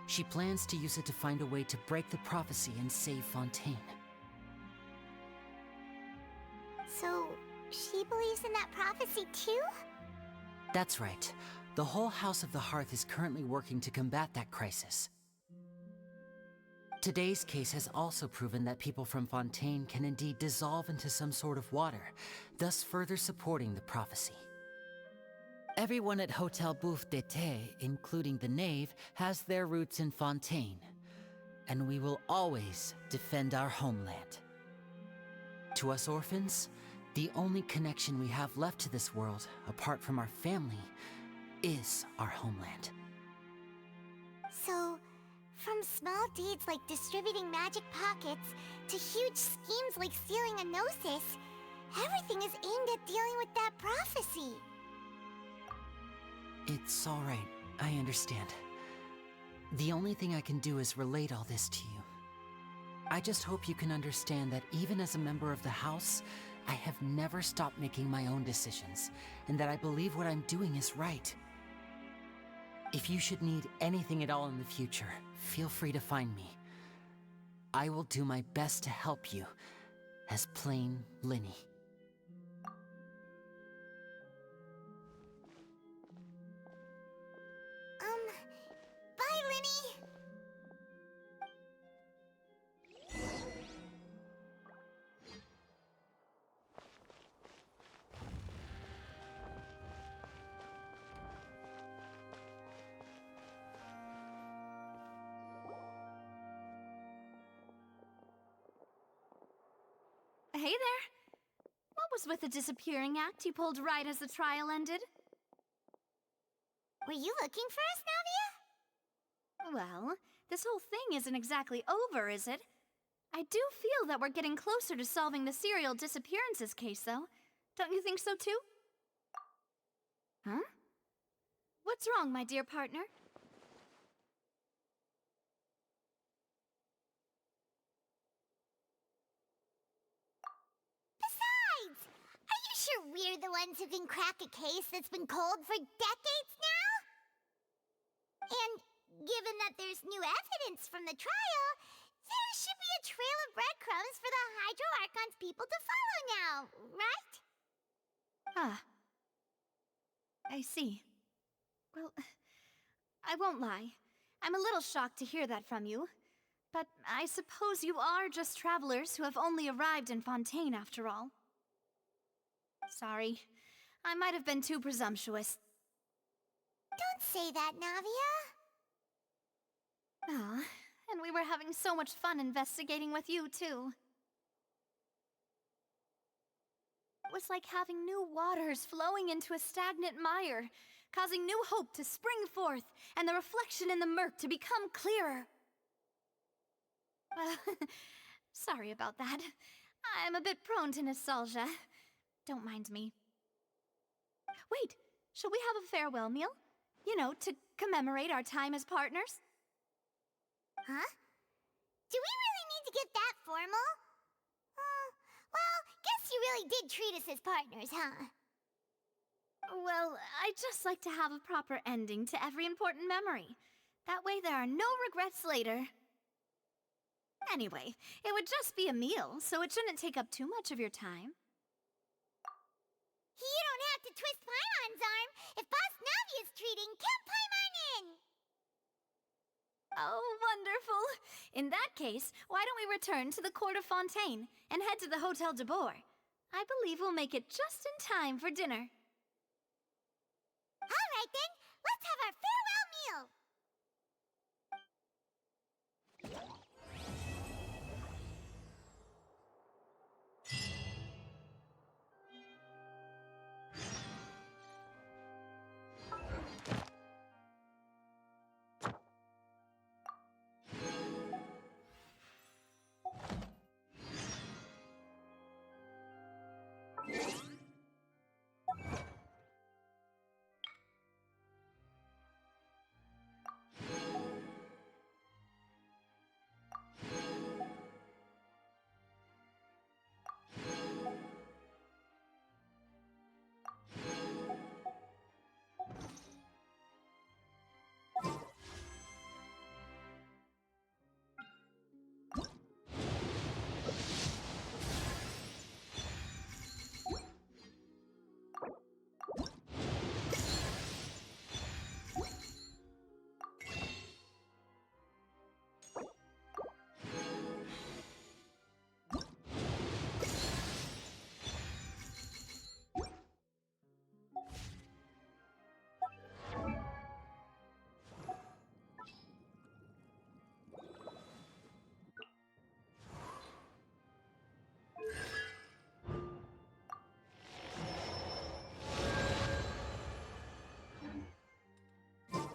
She plans to use it to find a way to break the prophecy and save Fontaine. So, she believes in that prophecy too? That's right. The whole House of the Hearth is currently working to combat that crisis. Today's case has also proven that people from Fontaine can indeed dissolve into some sort of water, thus further supporting the prophecy. Everyone at Hotel Bouffe d'été, including the knave, has their roots in Fontaine, and we will always defend our homeland. To us orphans, the only connection we have left to this world, apart from our family, is our homeland. So, from small deeds like distributing magic pockets to huge schemes like stealing a Gnosis, everything is aimed at dealing with that prophecy. It's all right. I understand. The only thing I can do is relate all this to you. I just hope you can understand that even as a member of the House, I have never stopped making my own decisions, and that I believe what I'm doing is right. If you should need anything at all in the future, feel free to find me. I will do my best to help you, as plain Linny. Bye, Linny! Hey there. What was with the disappearing act you pulled right as the trial ended? Were you looking for us, Navia? Well, this whole thing isn't exactly over, is it? I do feel that we're getting closer to solving the serial disappearances case, though. Don't you think so, too? Huh? What's wrong, my dear partner? Besides, are you sure we're the ones who can crack a case that's been cold for decades now? And given that there's new evidence from the trial, there should be a trail of breadcrumbs for the Hydro Archon's people to follow now, right? Ah. I see. Well, I won't lie. I'm a little shocked to hear that from you. But I suppose you are just travelers who have only arrived in Fontaine after all. Sorry. I might have been too presumptuous. Don't say that, Navia. Ah, and we were having so much fun investigating with you, too. It was like having new waters flowing into a stagnant mire, causing new hope to spring forth, and the reflection in the murk to become clearer. Sorry about that. I'm a bit prone to nostalgia. Don't mind me. Wait, shall we have a farewell meal? You know, to commemorate our time as partners? Huh? Do we really need to get that formal? Well, guess you really did treat us as partners, huh? Well, I'd just like to have a proper ending to every important memory. That way there are no regrets later. Anyway, it would just be a meal, so it shouldn't take up too much of your time. You don't have to twist Paimon's arm. If Boss Navia's treating, count Paimon in! Oh, wonderful. In that case, why don't we return to the court of Fontaine and head to the Hotel de Boer? I believe we'll make it just in time for dinner. All right then, let's have our farewell meal!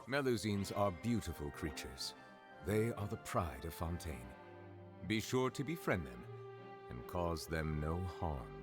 Melusines are beautiful creatures. They are the pride of Fontaine. Be sure to befriend them and cause them no harm.